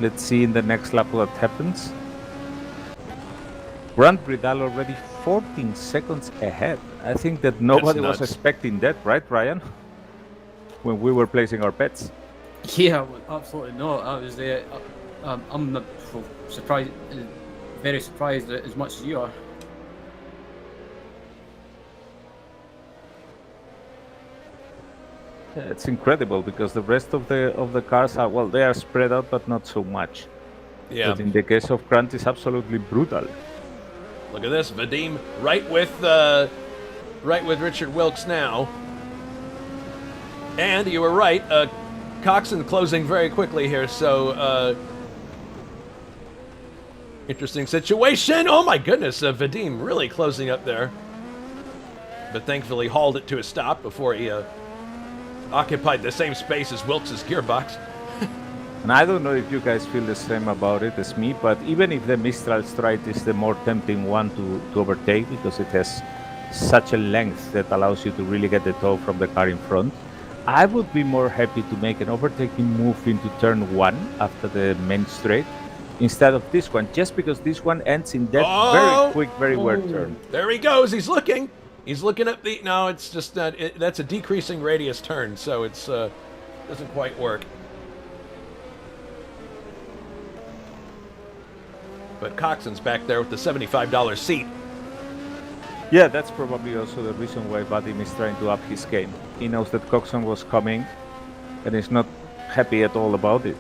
Let's see in the next lap what happens. Grant Bridal already 14 seconds ahead. I think that nobody was expecting that, right, Ryan? When we were placing our bets. Yeah, absolutely not. I was I'm not surprised, very surprised as much as you are. Yeah, it's incredible, because the rest of the cars are, well, they are spread out, but not so much. Yeah. But in the case of Grant, it's absolutely brutal. Look at this, Vadim right with Richard Wilkes now. And you were right, Coxon closing very quickly here, so interesting situation. Oh my goodness, Vadim really closing up there. But thankfully hauled it to a stop before he occupied the same space as Wilkes' gearbox. And I don't know if you guys feel the same about it as me, but even if the Mistral straight is the more tempting one to overtake because it has such a length that allows you to really get the toe from the car in front, I would be more happy to make an overtaking move into turn 1 after the main straight instead of this one, just because this one ends in that very quick, very weird turn. There he goes. He's looking. He's looking at the... No, it's just not... that's a decreasing radius turn, so it's doesn't quite work. But Coxon's back there with the $75 seat. Yeah, that's probably also the reason why Vadim is trying to up his game. He knows that Coxon was coming and is not happy at all about it,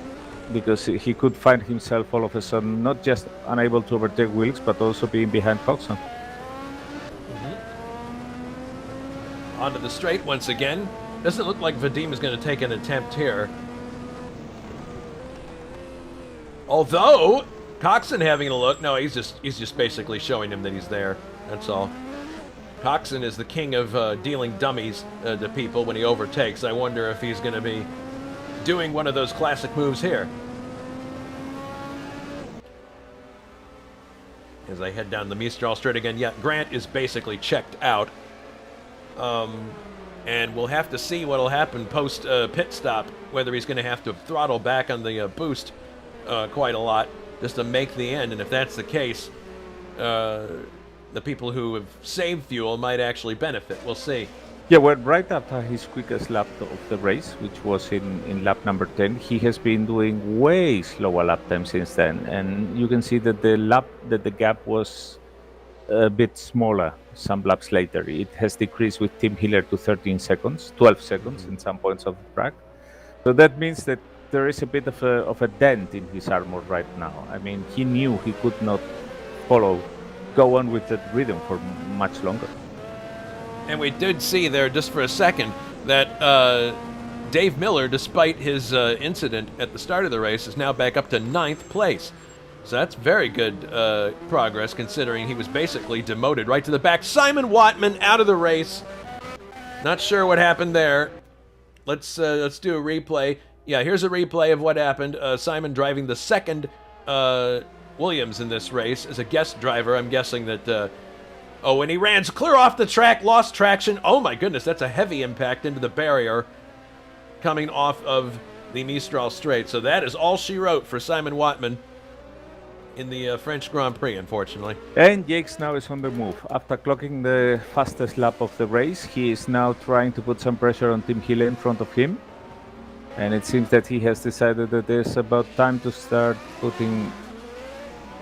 because he could find himself all of a sudden not just unable to overtake Wilkes, but also being behind Coxon. Onto the straight once again. Doesn't look like Vadim is going to take an attempt here. Although Coxon having a look, no, he's just basically showing him that he's there. That's all. Coxon is the king of dealing dummies to people when he overtakes. I wonder if he's going to be doing one of those classic moves here. As I head down the Mistral Straight again, yeah, Grant is basically checked out. And we'll have to see what'll happen post pit stop, whether he's going to have to throttle back on the boost quite a lot just to make the end. And if that's the case, the people who have saved fuel might actually benefit. We'll see. Yeah, well, right after his quickest lap of the race, which was in lap number 10, he has been doing way slower lap time since then. And you can see that the gap was a bit smaller some laps later. It has decreased with Tim Hiller to 13 seconds, 12 seconds in some points of the track. So that means that there is a bit of a dent in his armor right now. I mean, he knew he could not go on with that rhythm for much longer. And we did see there, just for a second, that Dave Miller, despite his incident at the start of the race, is now back up to 9th place. So that's very good progress, considering he was basically demoted right to the back. Simon Wattman out of the race. Not sure what happened there. Let's do a replay. Yeah, here's a replay of what happened. Simon driving the second Williams in this race as a guest driver. I'm guessing that... oh, and he ran clear off the track, lost traction. Oh my goodness, that's a heavy impact into the barrier coming off of the Mistral Straight. So that is all she wrote for Simon Wattman in the French Grand Prix, unfortunately. And Jakes now is on the move. After clocking the fastest lap of the race, he is now trying to put some pressure on Tim Hille in front of him. And it seems that he has decided that there's about time to start putting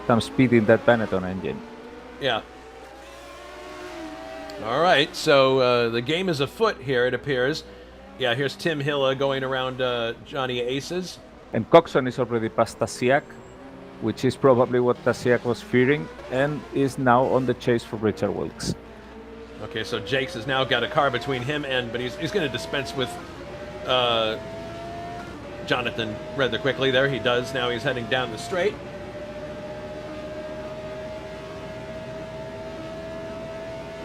some speed in that Benetton engine. Yeah. All right, so the game is afoot here, it appears. Yeah, here's Tim Hille going around Johnny Aces. And Coxon is already past Tasiak, which is probably what Tasiak was fearing, and is now on the chase for Richard Wilkes. Okay, so Jakes has now got a car between him and, but he's going to dispense with Jonathan rather quickly there. He does. Now he's heading down the straight.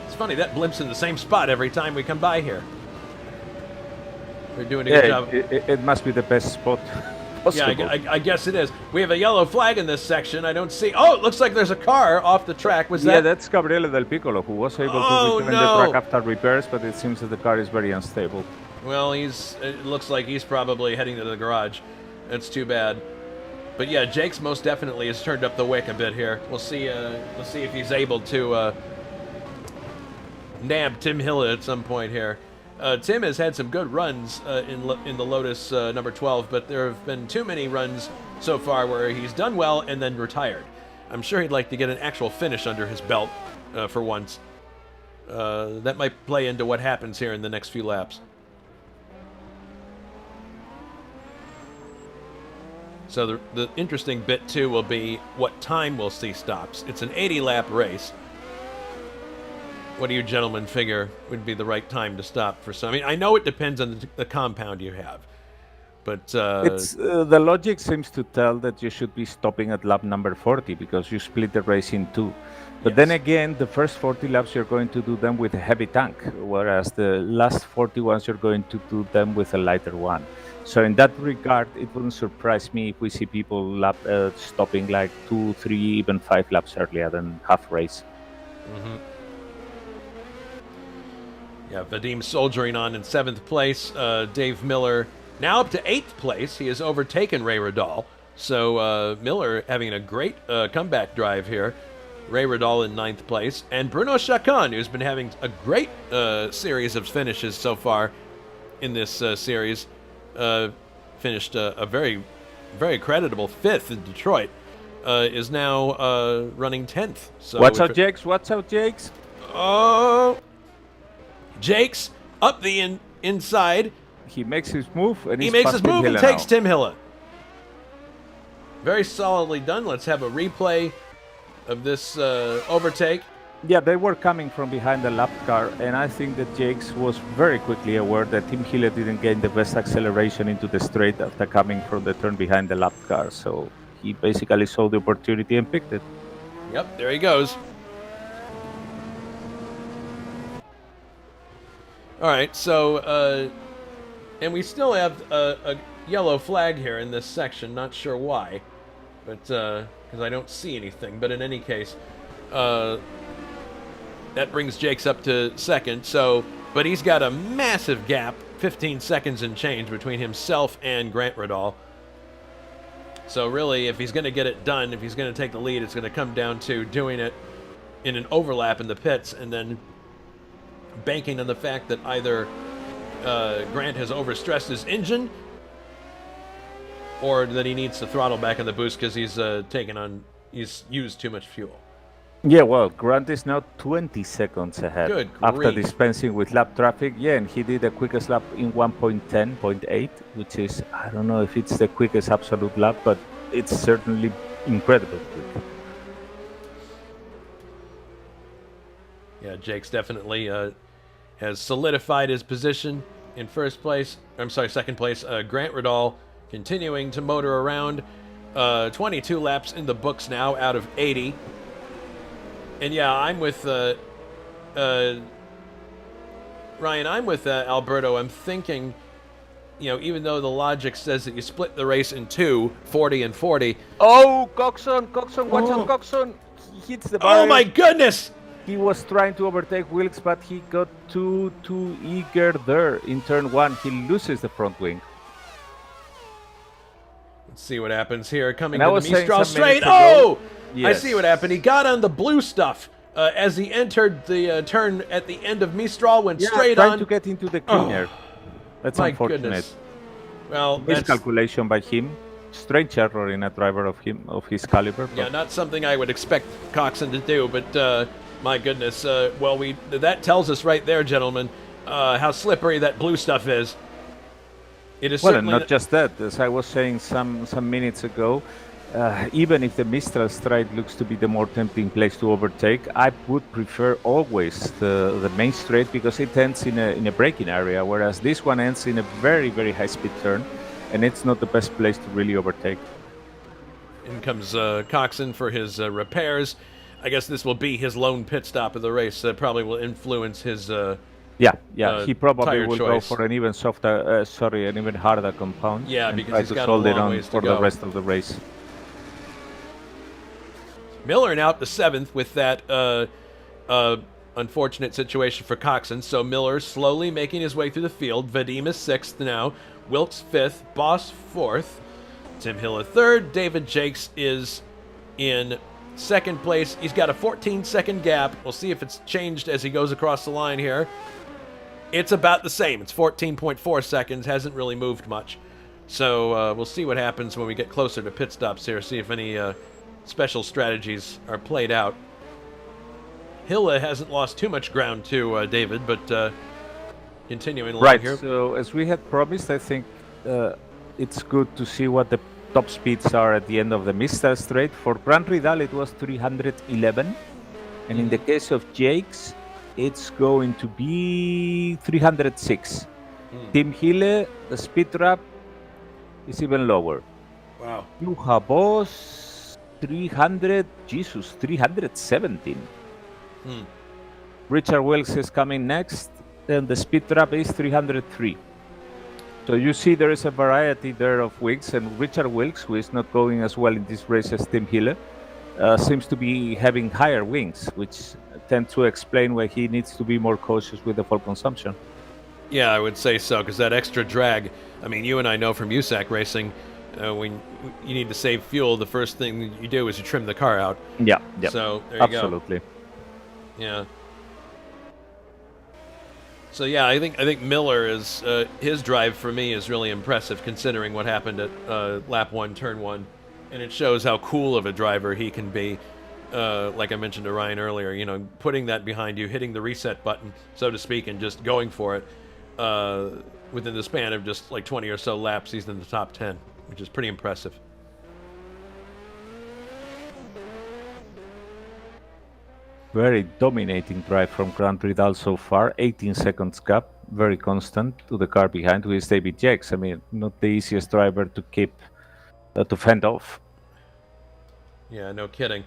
It's funny, that blimps in the same spot every time we come by here. They're doing a good job. It must be the best spot possible. Yeah, I guess it is. We have a yellow flag in this section. I don't see... Oh, it looks like there's a car off the track. Was that... Yeah, that's Gabriele Del Piccolo, who was able to return the track after repairs, but it seems that the car is very unstable. Well, it looks like he's probably heading to the garage. That's too bad. But yeah, Jakes most definitely has turned up the wick a bit here. We'll see if he's able to nab Tim Hille at some point here. Tim has had some good runs in the Lotus number 12, but there have been too many runs so far where he's done well and then retired. I'm sure he'd like to get an actual finish under his belt for once. That might play into what happens here in the next few laps. So the interesting bit, too, will be what time we'll see stops. It's an 80-lap race. What do you gentlemen figure would be the right time to stop for some? I mean, I know it depends on the compound you have. But it's the logic seems to tell that you should be stopping at lap number 40 because you split the race in two. But then again, the first 40 laps you're going to do them with a heavy tank, whereas the last 40 ones you're going to do them with a lighter one. So in that regard, it wouldn't surprise me if we see people stopping like 2, 3, even 5 laps earlier than half race. Mm-hmm. Yeah, Vadim soldiering on in 7th place. Dave Miller now up to 8th place. He has overtaken Ray Radal. So Miller having a great comeback drive here. Ray Radal in 9th place. And Bruno Chacon, who's been having a great series of finishes so far in this series, finished a very, very creditable 5th in Detroit, is now running 10th. So Watch out, Jakes. Watch out, Jakes. Oh, Jakes up the inside. He makes his move, and he makes his move and takes Tim Hille. Very solidly done. Let's have a replay of this overtake. Yeah, they were coming from behind the lap car, and I think that Jakes was very quickly aware that Tim Hille didn't gain the best acceleration into the straight after coming from the turn behind the lap car. So he basically saw the opportunity and picked it. Yep, there he goes. All right, so, and we still have a yellow flag here in this section. Not sure why, but, because I don't see anything. But in any case, that brings Jakes up to 2nd. So, but he's got a massive gap, 15 seconds and change between himself and Grant Radal. So really, if he's going to get it done, if he's going to take the lead, it's going to come down to doing it in an overlap in the pits and then banking on the fact that either Grant has overstressed his engine or that he needs to throttle back on the boost because he's used too much fuel. Yeah, well, Grant is now 20 seconds ahead. Good after grief. dispensing with lap traffic. Yeah, and he did the quickest lap in 1.10.8, which is, I don't know if it's the quickest absolute lap, but it's certainly incredibly quick. Yeah, Jakes definitely has solidified his position in 2nd place. Grant Radal continuing to motor around. 22 laps in the books now out of 80. And yeah, I'm with Ryan. I'm with Alberto. I'm thinking, even though the logic says that you split the race in two, 40 and 40. Oh, Coxon, watch out, Coxon. He hits the bar. Oh my goodness! He was trying to overtake Wilkes, but he got too eager there in turn 1. He loses the front wing. Let's see what happens here. Coming and to the Mistral straight. Oh! Yes. I see what happened. He got on the blue stuff as he entered the turn at the end of Mistral, went straight trying on. to get into the cleaner. That's my unfortunate. Goodness. Well, miscalculation by him. Strange error in a driver of his caliber. Yeah, not something I would expect Coxon to do, but my goodness. That tells us right there, gentlemen, how slippery that blue stuff is. It is well, and not just that. As I was saying some minutes ago, even if the Mistral straight looks to be the more tempting place to overtake, I would prefer always the main straight because it ends in a braking area, whereas this one ends in a very, very high-speed turn, and it's not the best place to really overtake. In comes Coxon for his repairs. I guess this will be his lone pit stop of the race. That probably will influence his. He probably will choice. go for an even an even harder compound. Yeah, and because try he's to got a hold it long on ways to for go. the rest of the race. Miller now up to 7th with that unfortunate situation for Coxon. So Miller slowly making his way through the field. Vadim is 6th now. Wilkes 5th. Boss 4th. Tim Hille 3rd. David Jakes is in 2nd place. He's got a 14-second gap. We'll see if it's changed as he goes across the line here. It's about the same. It's 14.4 seconds. Hasn't really moved much. So we'll see what happens when we get closer to pit stops here. See if any special strategies are played out. Hille hasn't lost too much ground to David, but continuing along here. So as we had promised, I think it's good to see what the top speeds are at the end of the Mistral straight. For Grant Radal, it was 311. And in the case of Jakes, it's going to be 306. Tim Hille, the speed trap, It's even lower. Wow. You have us 317. Hmm. Richard Wilkes is coming next, and the speed trap is 303. So you see there is a variety there of wings, and Richard Wilkes, who is not going as well in this race as Tim Hiller, seems to be having higher wings, which tend to explain why he needs to be more cautious with the fuel consumption. Yeah, I would say so, because that extra drag, I mean, you and I know from USAC racing, when you need to save fuel, the first thing you do is you trim the car out. Yeah. So, there you go. Absolutely. Yeah. So yeah, I think Miller is his drive for me is really impressive considering what happened at lap 1, turn 1, and it shows how cool of a driver he can be. Like I mentioned to Ryan earlier, you know, putting that behind you, hitting the reset button, so to speak, and just going for it within the span of just like 20 or so laps. He's in the top 10, which is pretty impressive. Very dominating drive from Grant Ridal so far. 18 seconds gap, very constant to the car behind, who is David Jakes. I mean, not the easiest driver to keep, to fend off. Yeah, no kidding.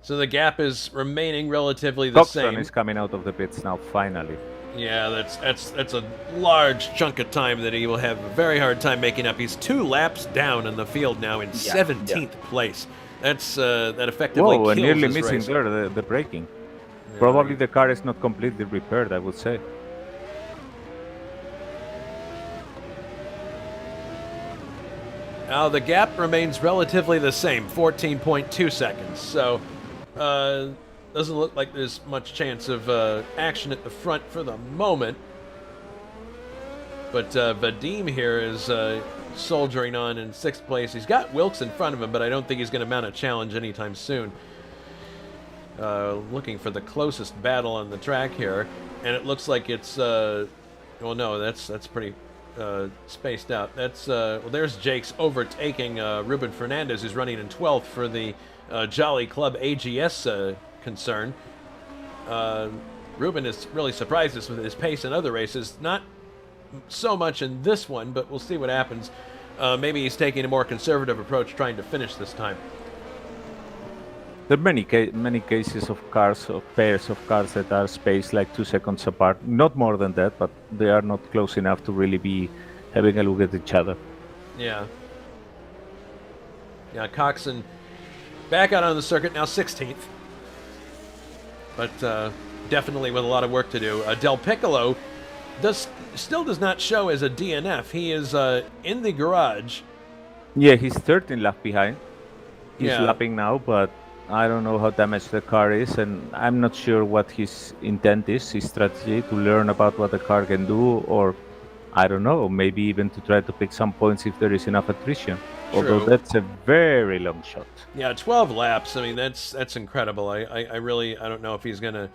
So the gap is remaining relatively the Coxon same. is coming out of the pits now, finally. Yeah, that's a large chunk of time that he will have a very hard time making up. He's 2 laps down in the field now in 17th place. That's that effectively kills and nearly his missing race. there the braking. Yeah, Probably the car is not completely repaired, I would say. Now the gap remains relatively the same, 14.2 seconds. So doesn't look like there's much chance of action at the front for the moment. But Vadim here is soldiering on in 6th place. He's got Wilkes in front of him, but I don't think he's going to mount a challenge anytime soon. Looking for the closest battle on the track here, and it looks like it's well, no, that's pretty spaced out. That's well, there's Jake's overtaking Ruben Fernandez, who's running in 12th for the Jolly Club AGS concern. Ruben has really surprised us with his pace in other races. Not so much in this one, but we'll see what happens. Maybe he's taking a more conservative approach, trying to finish this time. There are many cases of cars, of pairs of cars that are spaced like 2 seconds apart. Not more than that, but they are not close enough to really be having a look at each other. Yeah. Yeah, Coxon back out on the circuit, now 16th. But definitely with a lot of work to do. Del Piccolo still does not show as a DNF. He is in the garage. Yeah, he's 13 laps behind. He's Yeah. lapping now, but I don't know how damaged the car is, and I'm not sure what his intent is, his strategy to learn about what the car can do, or I don't know, maybe even to try to pick some points if there is enough attrition. Although True. that's a very long shot. Yeah, 12 laps. I mean, that's incredible. I really, I don't know if he's gonna.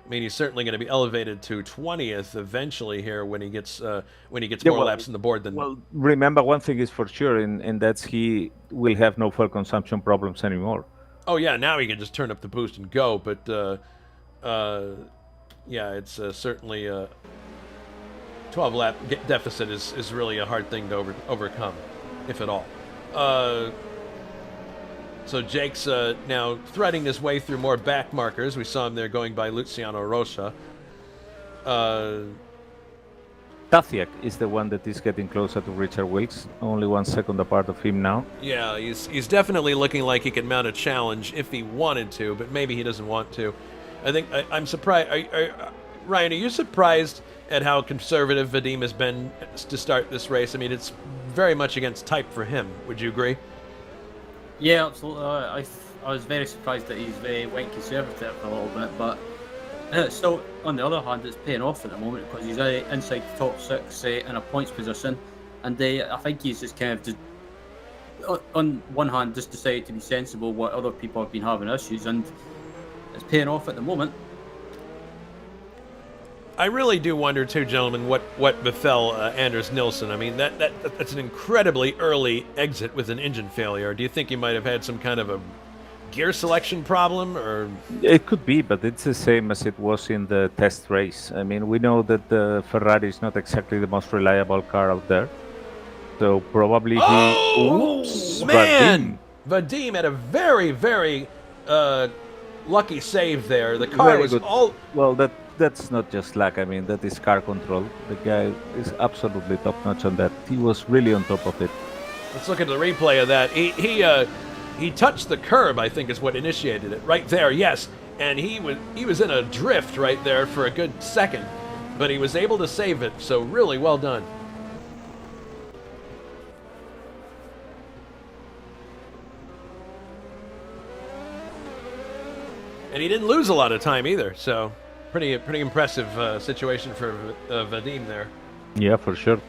I mean, he's certainly going to be elevated to 20th eventually here when he gets more laps on the board than. Well, remember one thing is for sure, and that's he will have no fuel consumption problems anymore. Oh yeah, now he can just turn up the boost and go. But yeah, it's certainly 12 lap deficit is really a hard thing to overcome, if at all. So Jake's now threading his way through more back markers. We saw him there going by Luciano Rocha. Tasiak is the one that is getting closer to Richard Wilkes, only 1 second apart of him now. Yeah, he's definitely looking like he could mount a challenge if he wanted to, but maybe he doesn't want to. I think I'm surprised. Ryan, are you surprised at how conservative Vadim has been to start this race? I mean, it's very much against type for him. Would you agree? Yeah, absolutely. I was very surprised that he's went conservative for a little bit, but still, on the other hand, it's paying off at the moment because he's inside the top 6 in a points position, and I think he's just kind of just, on one hand, just decided to be sensible what other people have been having issues, and it's paying off at the moment. I really do wonder, too, gentlemen, what befell Anders Nilsson. I mean, that's an incredibly early exit with an engine failure. Do you think he might have had some kind of a gear selection problem, or It could be, but it's the same as it was in the test race. I mean, we know that the Ferrari is not exactly the most reliable car out there. So probably Oops, man! Vadim had a very, very lucky save there. The car Very was good. all... Well, that's not just luck. I mean, that is car control. The guy is absolutely top-notch on that. He was really on top of it. Let's look at the replay of that. He touched the curb, I think is what initiated it. Right there, yes. And he was in a drift right there for a good second. But he was able to save it, so really well done. And he didn't lose a lot of time either, so pretty impressive situation for Vadim there. Yeah, for sure.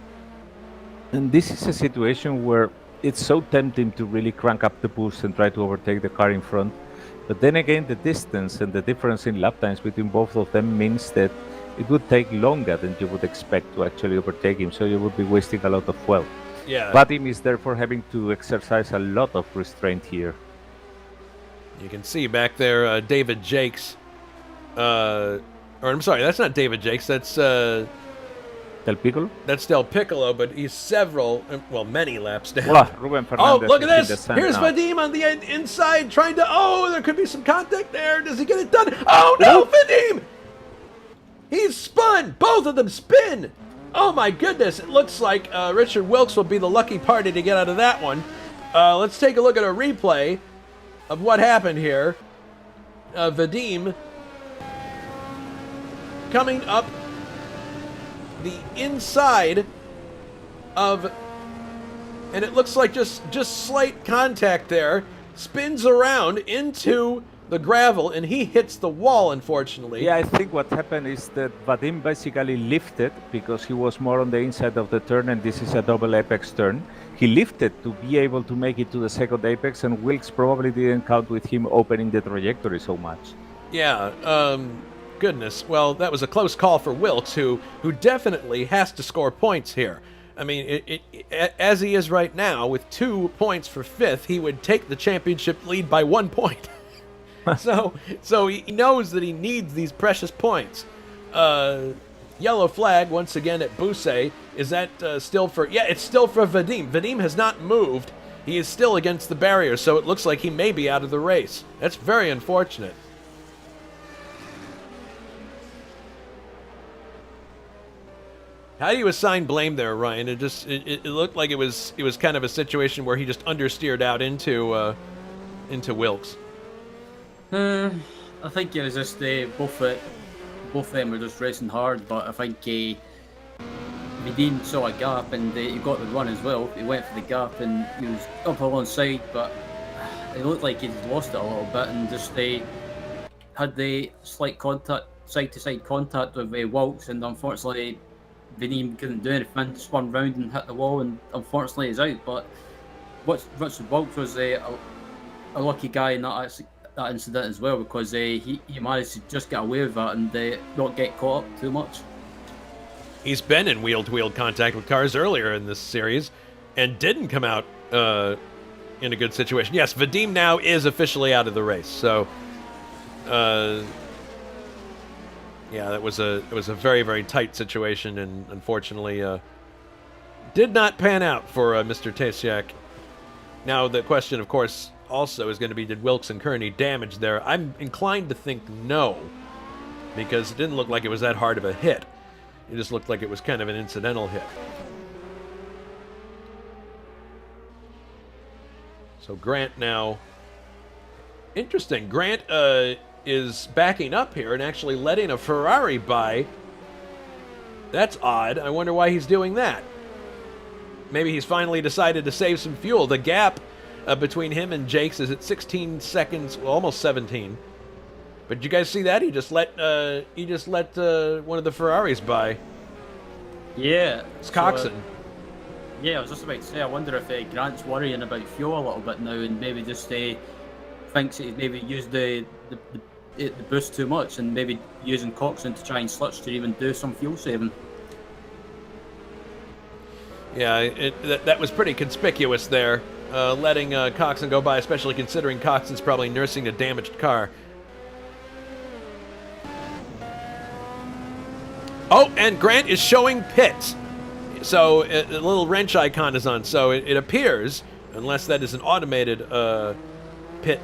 And this is a situation where it's so tempting to really crank up the boost and try to overtake the car in front. But then again, the distance and the difference in lap times between both of them means that it would take longer than you would expect to actually overtake him, so you would be wasting a lot of fuel. Yeah. Vadim is therefore having to exercise a lot of restraint here. You can see back there David Jakes. Or I'm sorry, that's not David Jakes, that's... Del Piccolo? That's Del Piccolo, but he's many laps down. Ruben Oh, Fernandez look at is in this! the Here's sun now. Vadim on the inside trying to... Oh, there could be some contact there. Does he get it done? Oh, no, Vadim! He's spun! Both of them spin! Oh, my goodness. It looks like Richard Wilkes will be the lucky party to get out of that one. Let's take a look at a replay of what happened here. Vadim coming up the inside of, and it looks like just slight contact there, spins around into the gravel, and he hits the wall, unfortunately. Yeah, I think what happened is that Vadim basically lifted because he was more on the inside of the turn, and this is a double apex turn. He lifted to be able to make it to the second apex, and Wilkes probably didn't count with him opening the trajectory so much. Yeah, goodness. Well, that was a close call for Wilkes, who definitely has to score points here. I mean, as he is right now, with 2 points for fifth, he would take the championship lead by 1 point. So he knows that he needs these precious points. Yellow flag once again at Busset. Is that still for... Yeah, it's still for Vadim. Vadim has not moved. He is still against the barrier, so it looks like he may be out of the race. That's very unfortunate. How do you assign blame there, Ryan? It looked like it was kind of a situation where he just understeered out into Wilkes. I think it was just both of them were just racing hard, but I think Vadim saw a gap and he got the run as well. He went for the gap and he was up alongside, but it looked like he'd lost it a little bit and just had the slight contact, side-to-side contact with Wilkes, and unfortunately Vadim couldn't do anything, spun round and hit the wall, and unfortunately he's out. But Richard Wilkes was a lucky guy in that incident as well, because he managed to just get away with that and not get caught up too much. He's been in wheel-to-wheel contact with cars earlier in this series and didn't come out in a good situation. Yes, Vadim now is officially out of the race, so yeah, it was a very, very tight situation, and unfortunately did not pan out for Mr. Tesiak. Now the question, of course, also is going to be, did Wilkes incur any damage there? I'm inclined to think no, because it didn't look like it was that hard of a hit. It just looked like it was kind of an incidental hit. So Grant now... Interesting. Grant is backing up here and actually letting a Ferrari by. That's odd. I wonder why he's doing that. Maybe he's finally decided to save some fuel. The gap between him and Jakes is at 16 seconds, well, almost 17. But did you guys see that? He just let one of the Ferraris by. Yeah, it's Coxon. Yeah, I was just about to say, I wonder if Grant's worrying about fuel a little bit now, and maybe just thinks that he's maybe used the boost too much, and maybe using Coxon to try and slipstream and do some fuel saving. Yeah, that was pretty conspicuous there. letting Coxon go by, especially considering Coxon's probably nursing a damaged car. Oh, and Grant is showing pits. So a little wrench icon is on. So it appears, unless that is an automated pit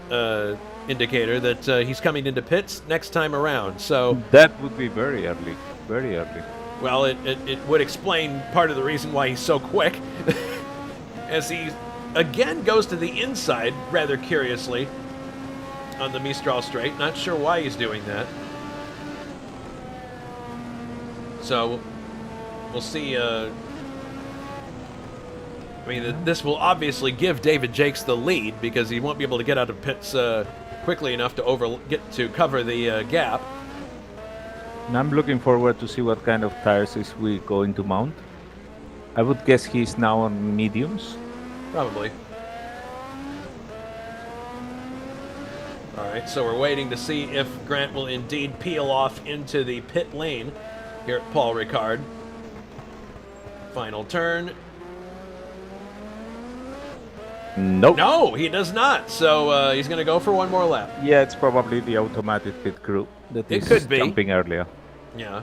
indicator, that he's coming into pits next time around. So that would be very early. Very early. Well, it would explain part of the reason why he's so quick. As he again goes to the inside, rather curiously, on the Mistral straight. Not sure why he's doing that. So we'll see. I mean, this will obviously give David Jakes the lead because he won't be able to get out of pits quickly enough to cover the gap. And I'm looking forward to see what kind of tires is we going to mount. I would guess he's now on mediums. Probably. All right, so we're waiting to see if Grant will indeed peel off into the pit lane here at Paul Ricard. Final turn. Nope. No, he does not. So he's going to go for one more lap. Yeah, it's probably the automatic pit crew that It is could be. jumping earlier. Yeah.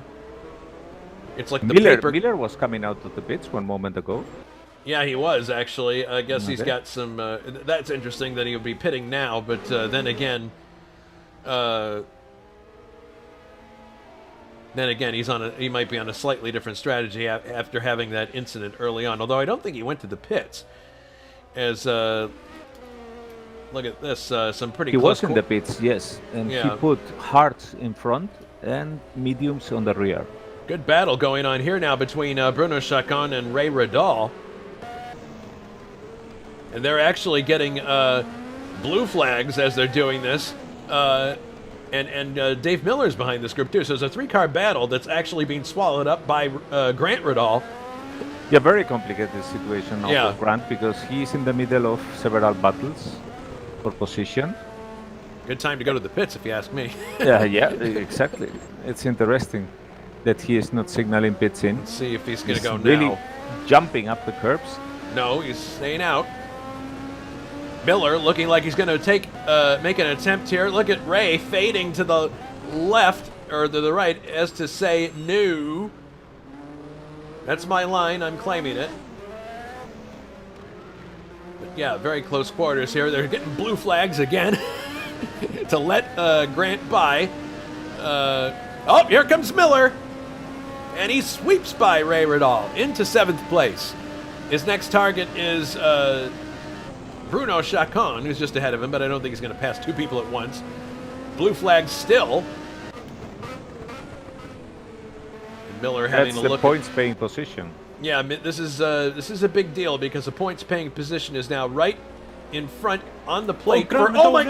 It's like the Miller, paper. Miller was coming out of the pits one moment ago. Yeah, he was, actually. I guess he's Okay. got some... that's interesting that he would be pitting now, but then again... then again, he might be on a slightly different strategy after having that incident early on. Although I don't think he went to the pits. As look at this, some pretty. He close was in the pits, yes, and Yeah. he put hards in front and mediums on the rear. Good battle going on here now between Bruno Chacon and Ray Radal. And they're actually getting blue flags as they're doing this. And Dave Miller's behind this group too. So it's a three-car battle that's actually being swallowed up by Grant Radal. Yeah, very complicated situation now Yeah. for Grant because he's in the middle of several battles for position. Good time to go to the pits, if you ask me. yeah, exactly. It's interesting that he is not signaling pits in. Let's see if he's going to go really now. Jumping up the curbs. No, he's staying out. Miller looking like he's going to make an attempt here. Look at Ray fading to the left, or to the right, as to say, no. That's my line. I'm claiming it. But yeah, very close quarters here. They're getting blue flags again to let Grant by. Oh, here comes Miller. And he sweeps by Ray Radal into 7th place. His next target is Bruno Chacon, who's just ahead of him, but I don't think he's going to pass two people at once. Blue flag still. And Miller having That's a the look. points-paying position. Yeah, this is a big deal because the points-paying position is now right in front on the plate for. Oh my!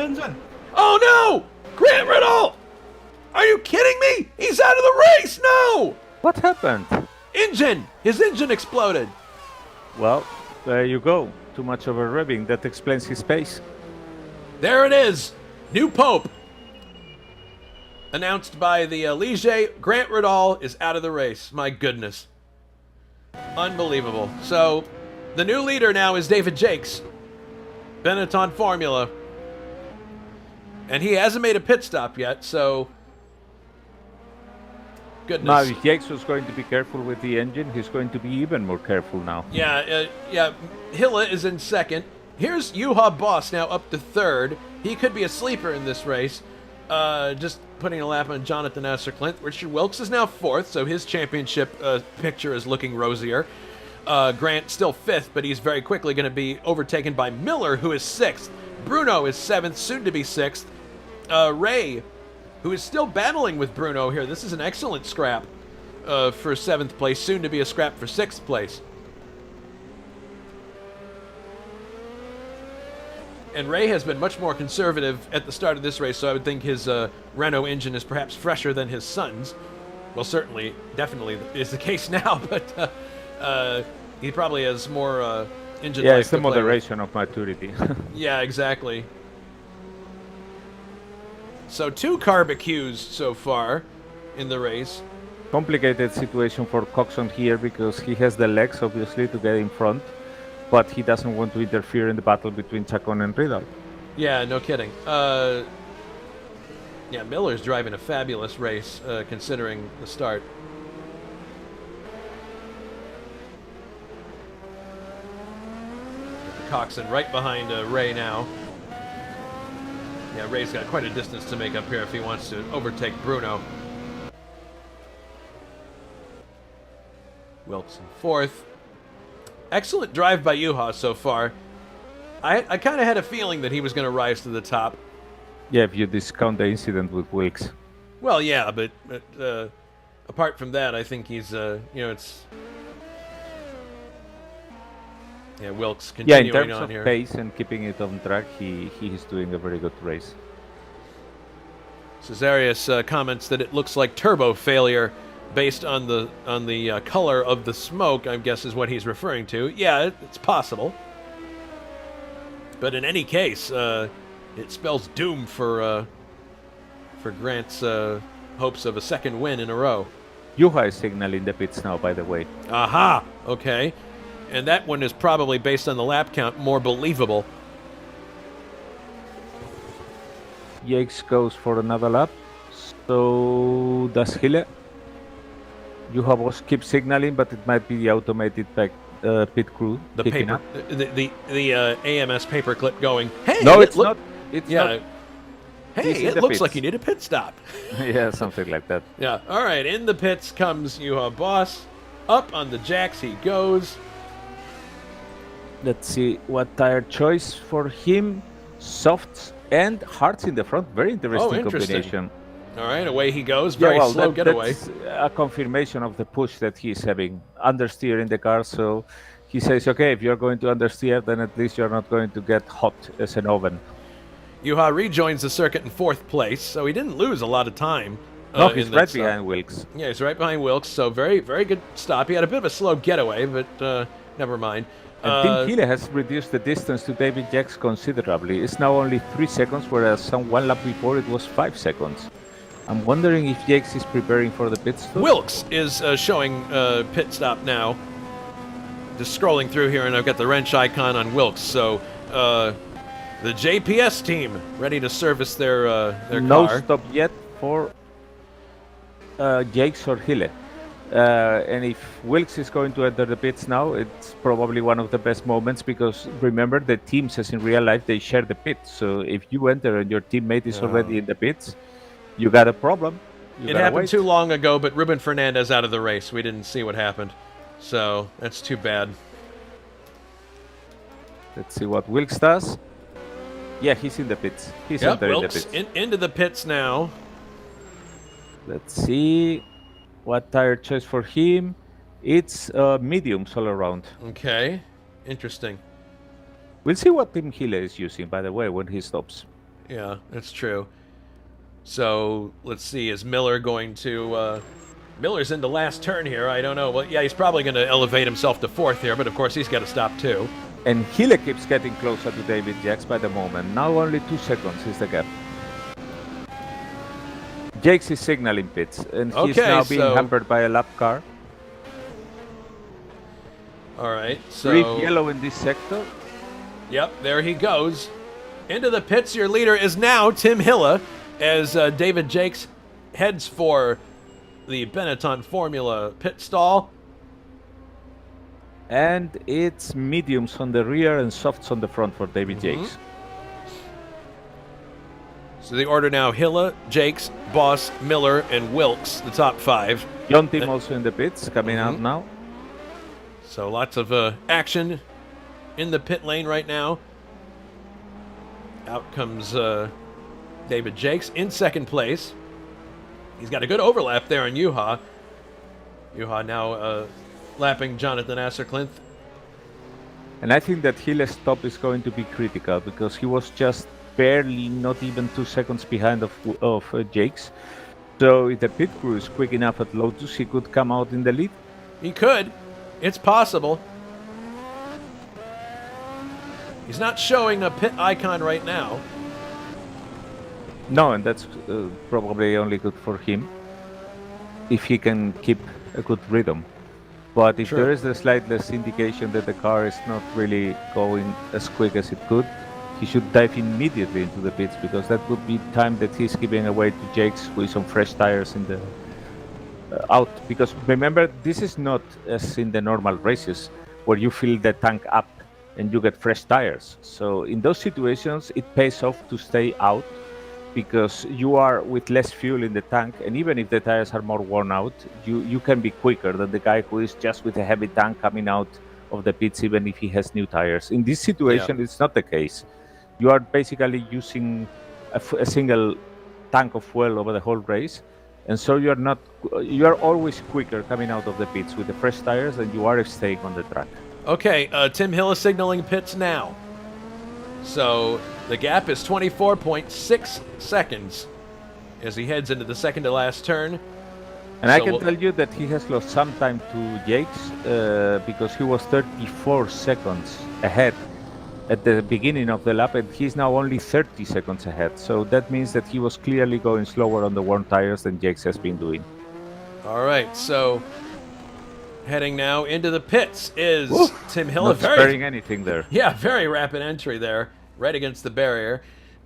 Oh no! Grant Radal! Are you kidding me? He's out of the race! No! What happened? Engine! His engine exploded. Well, there you go. Too much over revving. That explains his pace. There it is. New Pope. Announced by the Ligier. Grant Radal is out of the race. My goodness. Unbelievable. So, the new leader now is David Jakes. Benetton Formula. And he hasn't made a pit stop yet, so... Goodness. Now, if Jakes was going to be careful with the engine, he's going to be even more careful now. Yeah, Hilla is in 2nd. Here's Juha Boss now up to 3rd. He could be a sleeper in this race. Just putting a lap on Jonathan Esserklint. Richard Wilkes is now 4th, so his championship picture is looking rosier. Grant still 5th, but he's very quickly going to be overtaken by Miller, who is 6th. Bruno is 7th, soon to be 6th. Ray, who is still battling with Bruno here. This is an excellent scrap for 7th place, soon to be a scrap for 6th place. And Ray has been much more conservative at the start of this race, so I would think his Renault engine is perhaps fresher than his son's. Well, certainly, definitely is the case now, but he probably has more engine life. Yeah, it's the to play with. moderation of maturity. Yeah, exactly. So 2 barbecues so far in the race. Complicated situation for Coxon here because he has the legs, obviously, to get in front. but he doesn't want to interfere in the battle between Chacon and Riddle. Yeah, no kidding. Yeah, Miller's driving a fabulous race, considering the start. Coxon right behind Ray now. Yeah, Ray's got quite a distance to make up here if he wants to overtake Bruno. Wilkes in fourth. Excellent drive by Juha so far. I kind of had a feeling that he was going to rise to the top. Yeah, if you discount the incident with Wilkes. Well, yeah, but apart from that, I think he's, it's... Yeah, Wilkes continuing in terms on of here. pace and keeping it on track, he is doing a very good race. Cesarius comments that it looks like turbo failure based on the color of the smoke, I guess is what he's referring to. Yeah, it's possible. But in any case, it spells doom for Grant's hopes of a second win in a row. Juha is signaling the pits now, by the way. Aha! Okay. And that one is probably, based on the lap count, more believable. Jakes goes for another lap. So does Hille. Juha was keep signaling, but it might be the automated pit crew. The paper, the AMS paperclip going. Hey, no, it's not. It's yeah. not. Hey, it looks like you need a pit stop. Yeah, something like that. Yeah. All right. In the pits comes Juha Boss. Up on the jacks he goes. Let's see what tire choice for him. Softs and hards in the front. Very interesting combination. All right, away he goes. Very slow getaway. That's a confirmation of the push that he's having. Understeer in the car, so he says, okay, if you're going to understeer, then at least you're not going to get hot as an oven. Juha rejoins the circuit in fourth place, so he didn't lose a lot of time. No, he's right behind Wilkes. Yeah, he's right behind Wilkes, so very, very good stop. He had a bit of a slow getaway, but never mind. And Tim Hille has reduced the distance to David Jakes considerably. It's now only 3 seconds, whereas one lap before it was 5 seconds. I'm wondering if Jakes is preparing for the pit stop. Wilkes is showing pit stop now. Just scrolling through here, and I've got the wrench icon on Wilkes. So the JPS team ready to service their car. No stop yet for Jakes or Hille. And if Wilkes is going to enter the pits now, it's probably one of the best moments because remember the teams, as in real life, they share the pits. So if you enter and your teammate is already in the pits, you got a problem. It happened too long ago, but Ruben Fernandez out of the race. We didn't see what happened. So that's too bad. Let's see what Wilkes does. Yeah, he's in the pits. He's entering the pits. Into the pits now. Let's see what tire choice for him. It's mediums all around. Okay, interesting. We'll see what Tim Hille is using, by the way, when he stops. Yeah, that's true. So let's see, is Miller going to... Miller's in the last turn here, I don't know. Well, yeah, he's probably going to elevate himself to fourth here, but of course he's got to stop too. And Hille keeps getting closer to David Jakes by the moment. Now only 2 seconds is the gap. Jakes is signaling pits, and he's now being hampered by a lap car. All right, so... Brief yellow in this sector. Yep, there he goes. Into the pits, your leader is now Tim Hille, as David Jakes heads for the Benetton Formula pit stall. And it's mediums on the rear and softs on the front for David Jakes. So the order now, Hille, Jakes, Boss, Miller, and Wilkes, the top 5. John Tim also in the pits, coming out now. So lots of action in the pit lane right now. Out comes David Jakes in second place. He's got a good overlap there on Juha. Juha now lapping Jonathan Asserclinth. And I think that Hille's stop is going to be critical because he was just barely, not even 2 seconds behind of Jakes. So if the pit crew is quick enough at Lotus, he could come out in the lead. He could. It's possible. He's not showing a pit icon right now. No, and that's probably only good for him if he can keep a good rhythm. But if True. there is the slightest indication that the car is not really going as quick as it could, he should dive immediately into the pits, because that would be time that he's giving away to Jakes with some fresh tires in the out. Because remember, this is not as in the normal races where you fill the tank up and you get fresh tires. So in those situations, it pays off to stay out, because you are with less fuel in the tank, and even if the tires are more worn out, you can be quicker than the guy who is just with a heavy tank coming out of the pits, even if he has new tires. In this situation, it's not the case. You are basically using a single tank of fuel over the whole race, and so you are always quicker coming out of the pits with the fresh tires than you are staying on the track. Okay, Tim Hill is signaling pits now. So the gap is 24.6 seconds as he heads into the second to last turn. And I can tell you that he has lost some time to Jakes because he was 34 seconds ahead at the beginning of the lap, and he's now only 30 seconds ahead. So that means that he was clearly going slower on the worn tires than Jakes has been doing. All right, so heading now into the pits is Tim Hill. Not sparing anything there. Yeah, very rapid entry there, right against the barrier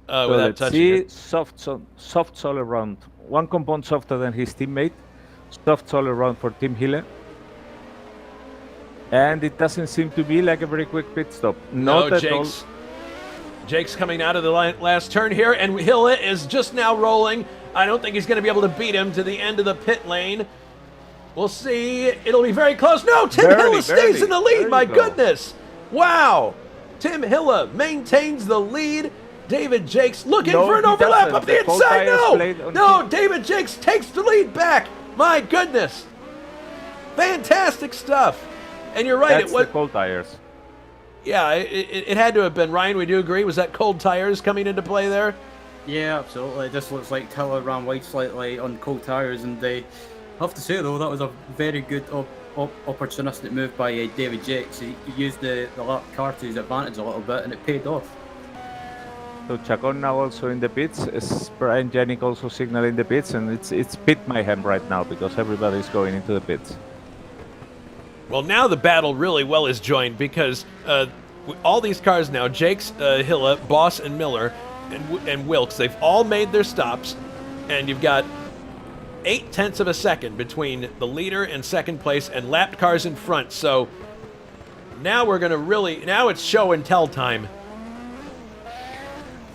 So without let's touching see, it. softs all around. One compound softer than his teammate. Softs all around for Tim Hille. And it doesn't seem to be like a very quick pit stop. Not at all. Jake's coming out of the last turn here, and Hill is just now rolling. I don't think he's going to be able to beat him to the end of the pit lane. We'll see. It'll be very close. No, Tim Hille stays in the lead. My goodness. Wow. Tim Hille maintains the lead. David Jakes looking for an overlap up the inside. No, David Jakes takes the lead back. My goodness. Fantastic stuff. And you're right. That's the cold tires. Yeah, it had to have been. Ryan, would you agree? Was that cold tires coming into play there? Yeah, absolutely. This looks like Tiller ran wide slightly on cold tires, and I have to say though, that was a very good opportunistic move by David Jakes. He used the lap car to his advantage a little bit, and it paid off. So Chacon now also in the pits, as Brian Janik also signaling the pits, and it's pit mayhem right now because everybody's going into the pits. Well, now the battle really well is joined because all these cars now, Jakes, Hille, Boss, and Miller, and Wilkes, they've all made their stops, and you've got 0.8 of a second between the leader and second place and lapped cars in front. So now we're going to now it's show and tell time.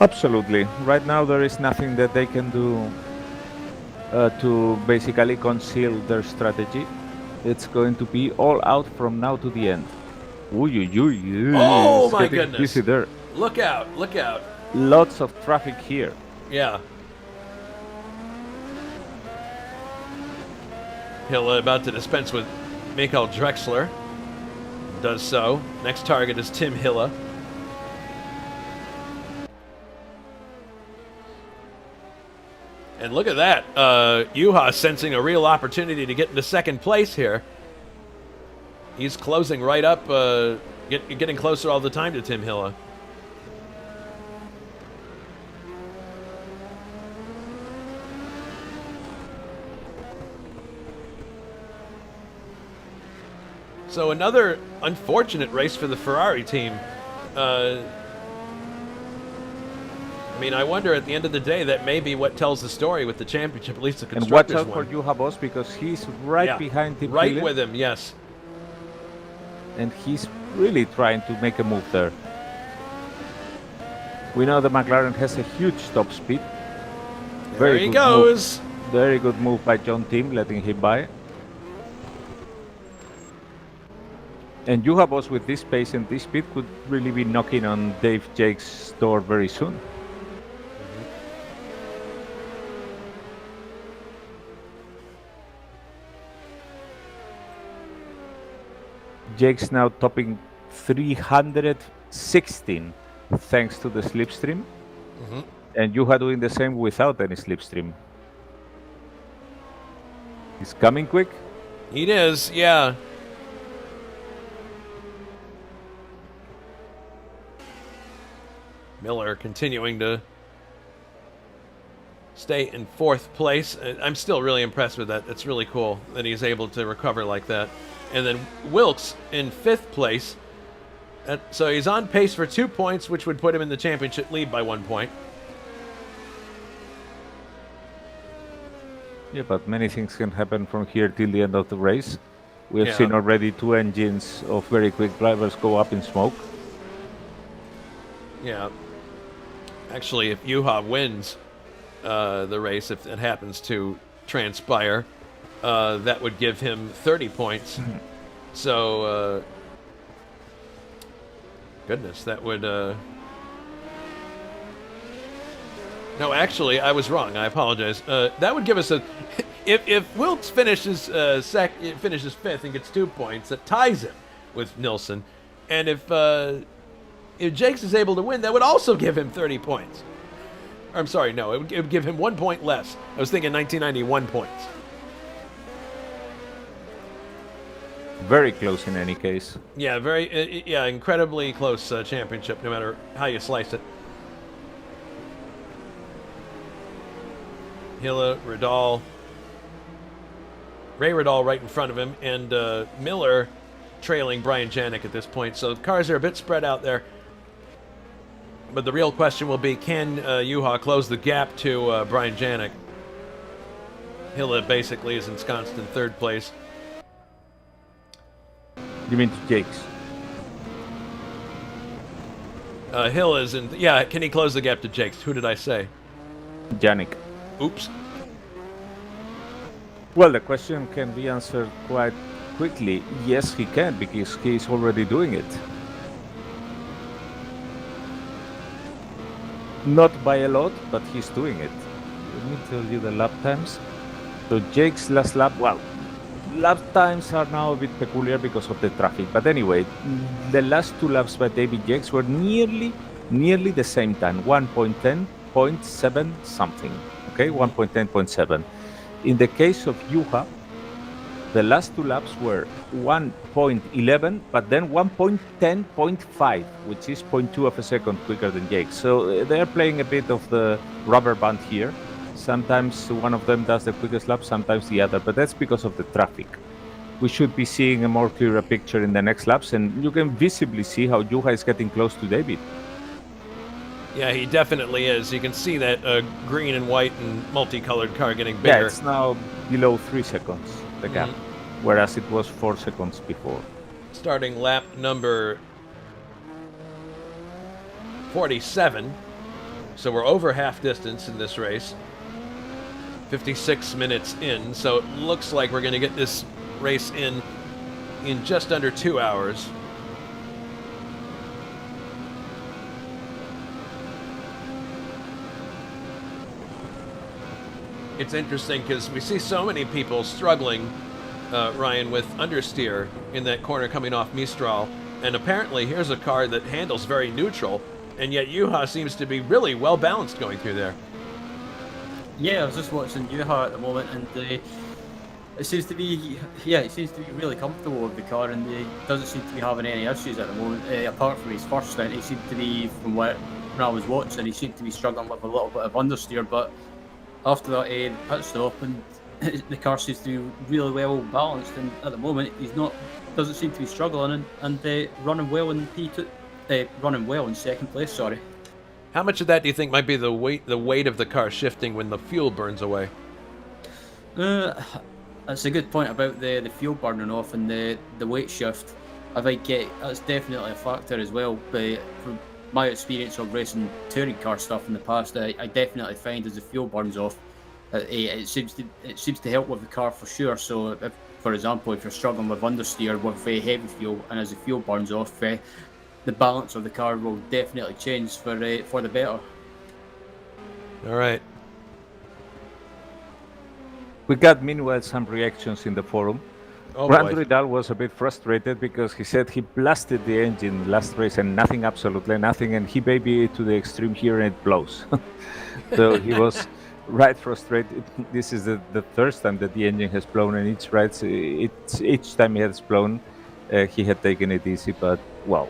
Absolutely. Right now there is nothing that they can do to basically conceal their strategy. It's going to be all out from now to the end. Oh my goodness. Busy there. Look out, look out. Lots of traffic here. Yeah. Hille about to dispense with Michael Drexler. Does so. Next target is Tim Hille. And look at that. Juha sensing a real opportunity to get into second place here. He's closing right up, getting closer all the time to Tim Hille. So another unfortunate race for the Ferrari team. I mean, I wonder at the end of the day that may be what tells the story with the championship, at least the constructors And watch out for Juha Boss because he's right behind Tim Right Hille. with him, yes. And he's really trying to make a move there. We know the McLaren has a huge top speed. There he goes. Very good move by John Tim, letting him by. And Juha Boss with this pace and this speed could really be knocking on Dave Jakes' door very soon. Jake's now topping 316 thanks to the slipstream. And Juha doing the same without any slipstream. He's coming quick. It is, yeah. Miller continuing to stay in fourth place. I'm still really impressed with that. It's really cool that he's able to recover like that. And then Wilkes in 5th place. So he's on pace for 2 points, which would put him in the championship lead by 1 point. Yeah, but many things can happen from here till the end of the race. We have Yeah. seen already 2 engines of very quick drivers go up in smoke. Yeah. Actually, if Juha wins the race, if it happens to transpire, that would give him 30 points. So, goodness, that would... No, actually, I was wrong. I apologize. That would give us a... If Wilkes finishes finishes 5th and gets 2 points, that ties him with Nilsson. And if Jakes is able to win, that would also give him 30 points. I'm sorry, no, it would give him 1 point less. I was thinking 1991 points. Very close in any case. Yeah, incredibly close championship, no matter how you slice it. Hille, Ray Riddall right in front of him, and Miller trailing Brian Janik at this point. So the cars are a bit spread out there. But the real question will be, can Juha close the gap to Brian Janik? Hille basically is ensconced in 3rd place. You mean to Jakes? Hille is in... Yeah, can he close the gap to Jakes? Who did I say? Janik. Oops. Well, the question can be answered quite quickly. Yes, he can, because he's already doing it. Not by a lot, but he's doing it. Let me tell you the lap times. So Jake's last lap, well, lap times are now a bit peculiar because of the traffic. But anyway, the last 2 laps by David Jakes were nearly the same time, 1.10.7 something. Okay, 1.10.7. In the case of Juha, the last 2 laps were 1.11, but then 1.10.5, which is 0.2 of a second quicker than Jake. So they're playing a bit of the rubber band here. Sometimes one of them does the quickest lap, sometimes the other, but that's because of the traffic. We should be seeing a more clearer picture in the next laps, and you can visibly see how Juha is getting close to David. Yeah, he definitely is. You can see that green and white and multicolored car getting bigger. Yeah, it's now below 3 seconds, the gap, whereas it was 4 seconds before. Starting lap number 47. So we're over half distance in this race. 56 minutes in, so it looks like we're going to get this race in just under 2 hours. It's interesting because we see so many people struggling, Ryan, with understeer in that corner coming off Mistral. And apparently here's a car that handles very neutral, and yet Juha seems to be really well balanced going through there. Yeah, I was just watching Juha at the moment, and it seems to be, he seems to be really comfortable with the car, and he doesn't seem to be having any issues at the moment. Apart from his first stint, he seemed to be, from when I was watching, he seemed to be struggling with a little bit of understeer, but after that, pit stop, and the car seems to be really well balanced, and at the moment doesn't seem to be struggling and running well in running well in 2nd place. Sorry. How much of that do you think might be the weight of the car shifting when the fuel burns away? That's a good point about the fuel burning off and the weight shift. I think that's definitely a factor as well. But from my experience of racing touring car stuff in the past, I definitely find as the fuel burns off, it seems to help with the car for sure. So, for example, if you're struggling with understeer with very heavy fuel, and as the fuel burns off, the balance of the car will definitely change for the better. All right. We got meanwhile some reactions in the forum. Oh, Riddall was a bit frustrated because he said he blasted the engine last race and nothing, absolutely nothing, and he baby it to the extreme here and it blows. So he was right frustrated. This is the 3rd time that the engine has blown, and each time he has blown, he had taken it easy, but well,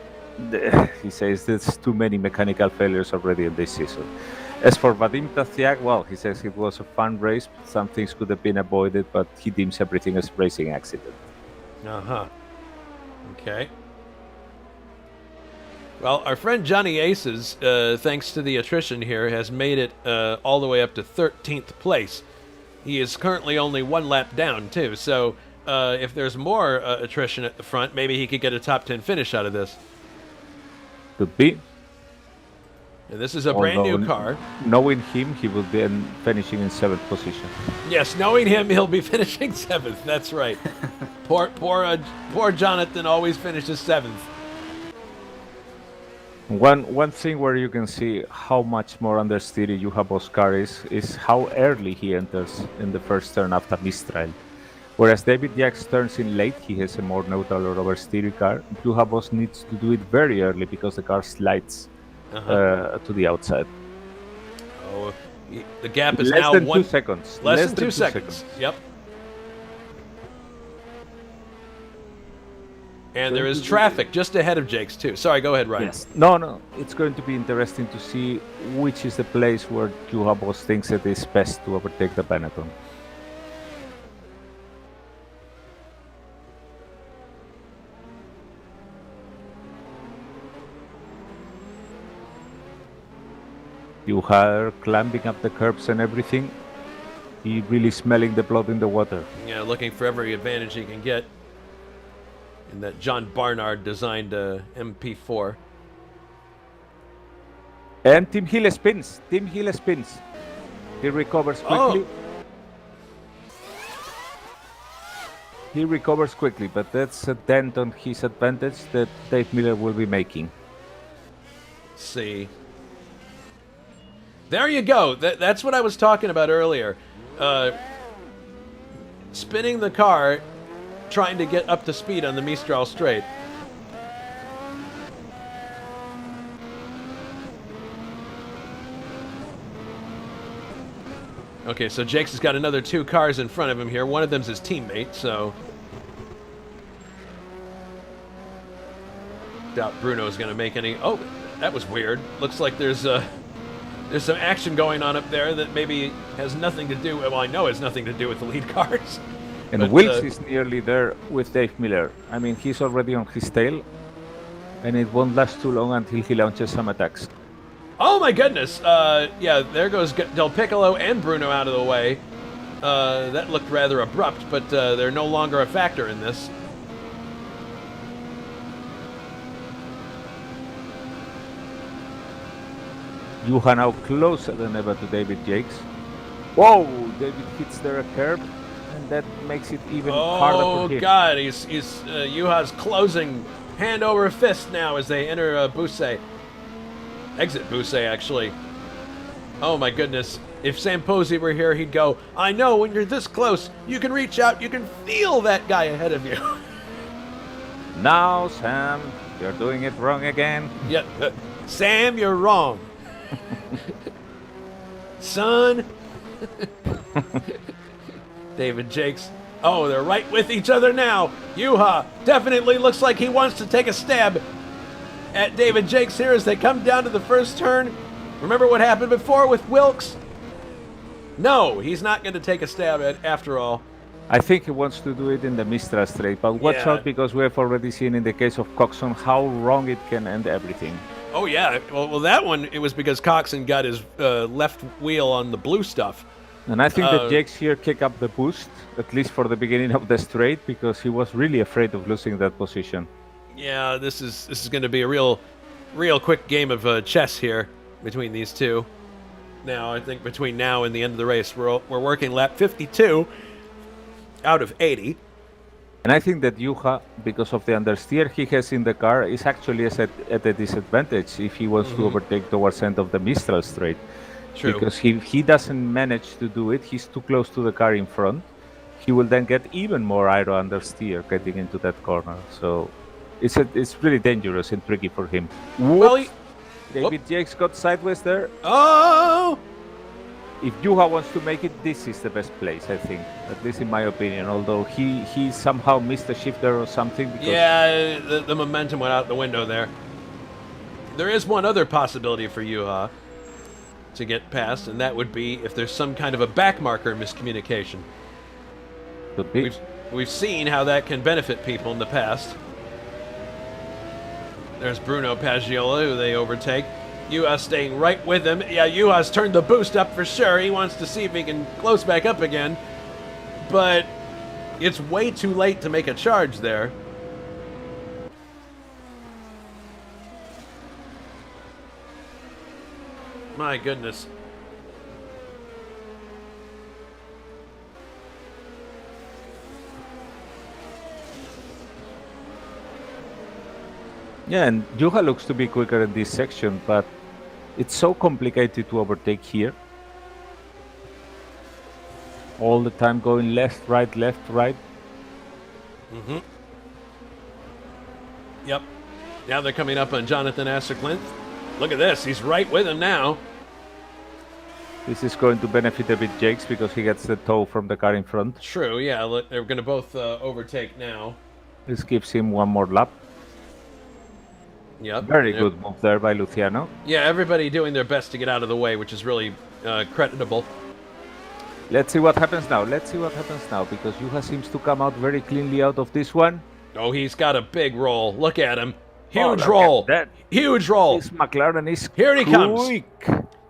he says there's too many mechanical failures already in this season. As for Vadim Tasiak, well, he says it was a fun race. Some things could have been avoided, but he deems everything as racing accident. Uh-huh. Okay. Well, our friend Johnny Aces, thanks to the attrition here, has made it all the way up to 13th place. He is currently only one lap down, too, so if there's more attrition at the front, maybe he could get a top 10 finish out of this. Could be. And this is a brand new car. Knowing him, he will be finishing in 7th position. Yes, knowing him, he'll be finishing 7th. That's right. poor Jonathan always finishes 7th. One thing where you can see how much more understeery Juha's car is how early he enters in the first turn after Mistral. Whereas David Jacks turns in late, he has a more neutral or oversteery car. Juha needs to do it very early because the car slides to the outside. Oh, the gap is less now than 2 seconds. Less than 2 seconds. Yep. And there is traffic just ahead of Jake's too. Sorry, go ahead, Ryan. Yes. No. It's going to be interesting to see which is the place where Juha thinks it is best to overtake the Benetton. Juha climbing up the curbs and everything. He really smelling the blood in the water. Yeah, looking for every advantage he can get in that John Barnard designed MP4. And Tim Hill spins. He recovers quickly. He recovers quickly, but that's a dent on his advantage that Dave Miller will be making. Let's see. There you go. That's what I was talking about earlier. Spinning the car, trying to get up to speed on the Mistral straight. Okay, so Jake's has got another 2 cars in front of him here. One of them's his teammate, so doubt Bruno's going to make any. Oh, that was weird. Looks like there's some action going on up there that maybe has nothing to do. Well, I know it has nothing to do with the lead cars. And but, Wilkes is nearly there with Dave Miller. I mean, he's already on his tail, and it won't last too long until he launches some attacks. Oh my goodness! Yeah, there goes Del Piccolo and Bruno out of the way. That looked rather abrupt, but they're no longer a factor in this. Juha now closer than ever to David Jakes. Whoa! David hits their curb, and that makes it even harder for him. Oh God! He's Juha's closing hand over fist now as they enter Busset. Exit Busset, actually. Oh my goodness. If Sam Posey were here, he'd go, I know when you're this close, you can reach out, you can feel that guy ahead of you. Now, Sam, you're doing it wrong again. Yeah, Sam, you're wrong. Son. David Jakes. Oh, they're right with each other now. Juha definitely looks like he wants to take a stab at David Jakes here as they come down to the first turn. Remember what happened before with Wilkes? No, he's not going to take a stab at after all. I think he wants to do it in the Mistral straight, but watch out because we have already seen in the case of Coxon how wrong it can end everything. Oh yeah, well that one, it was because Coxon got his left wheel on the blue stuff. And I think that Jakes here kick up the boost, at least for the beginning of the straight, because he was really afraid of losing that position. Yeah, this is going to be a real quick game of chess here between these two. Now, I think between now and the end of the race, we're working lap 52 out of 80. And I think that Juha, because of the understeer he has in the car, is actually at a disadvantage if he wants to overtake towards the end of the Mistral straight. True. Because if he doesn't manage to do it, he's too close to the car in front. He will then get even more aero understeer getting into that corner. So it's really dangerous and tricky for him. Well, David Jakes got sideways there. Oh! If Juha wants to make it, this is the best place, I think. At least in my opinion. Although he somehow missed a shifter or something. Yeah, the momentum went out the window there. There is one other possibility for Juha to get past, and that would be if there's some kind of a backmarker miscommunication. Could be. we've seen how that can benefit people in the past. There's Bruno Paggiola, who they overtake. Juha staying right with him. Yeah, Juha's turned the boost up for sure. He wants to see if he can close back up again. But it's way too late to make a charge there. My goodness. Yeah, and Juha looks to be quicker in this section, but it's so complicated to overtake here. All the time going left, right, left, right. Mm-hmm. Yep. Now they're coming up on Jonathan Asser-Klint. Look at this. He's right with him now. This is going to benefit a bit Jakes because he gets the tow from the car in front. True, yeah. Look, they're going to both overtake now. This gives him one more lap. Yep. Very good move there by Luciano. Yeah, everybody doing their best to get out of the way, which is really creditable. Let's see what happens now. Let's see what happens now, because Juha seems to come out very cleanly out of this one. Oh, he's got a big roll. Look at him. Huge look roll. at that. Huge roll. This McLaren is Here he quick. comes.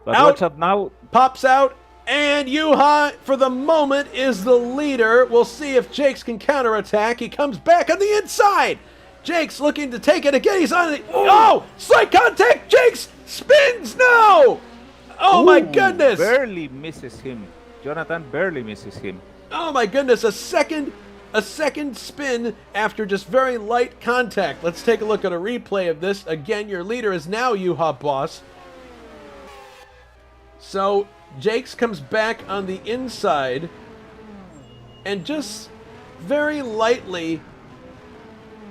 But Out. watch out now. Pops out. And Juha, for the moment, is the leader. We'll see if Jakes can counterattack. He comes back on the inside. Jakes looking to take it again. He's on the... Oh! Slight contact! Jakes spins! No! Oh, my goodness! Barely misses him. Jonathan barely misses him. Oh, my goodness. A second spin after just very light contact. Let's take a look at a replay of this. Again, your leader is now Juha Boss. So, Jakes comes back on the inside and just very lightly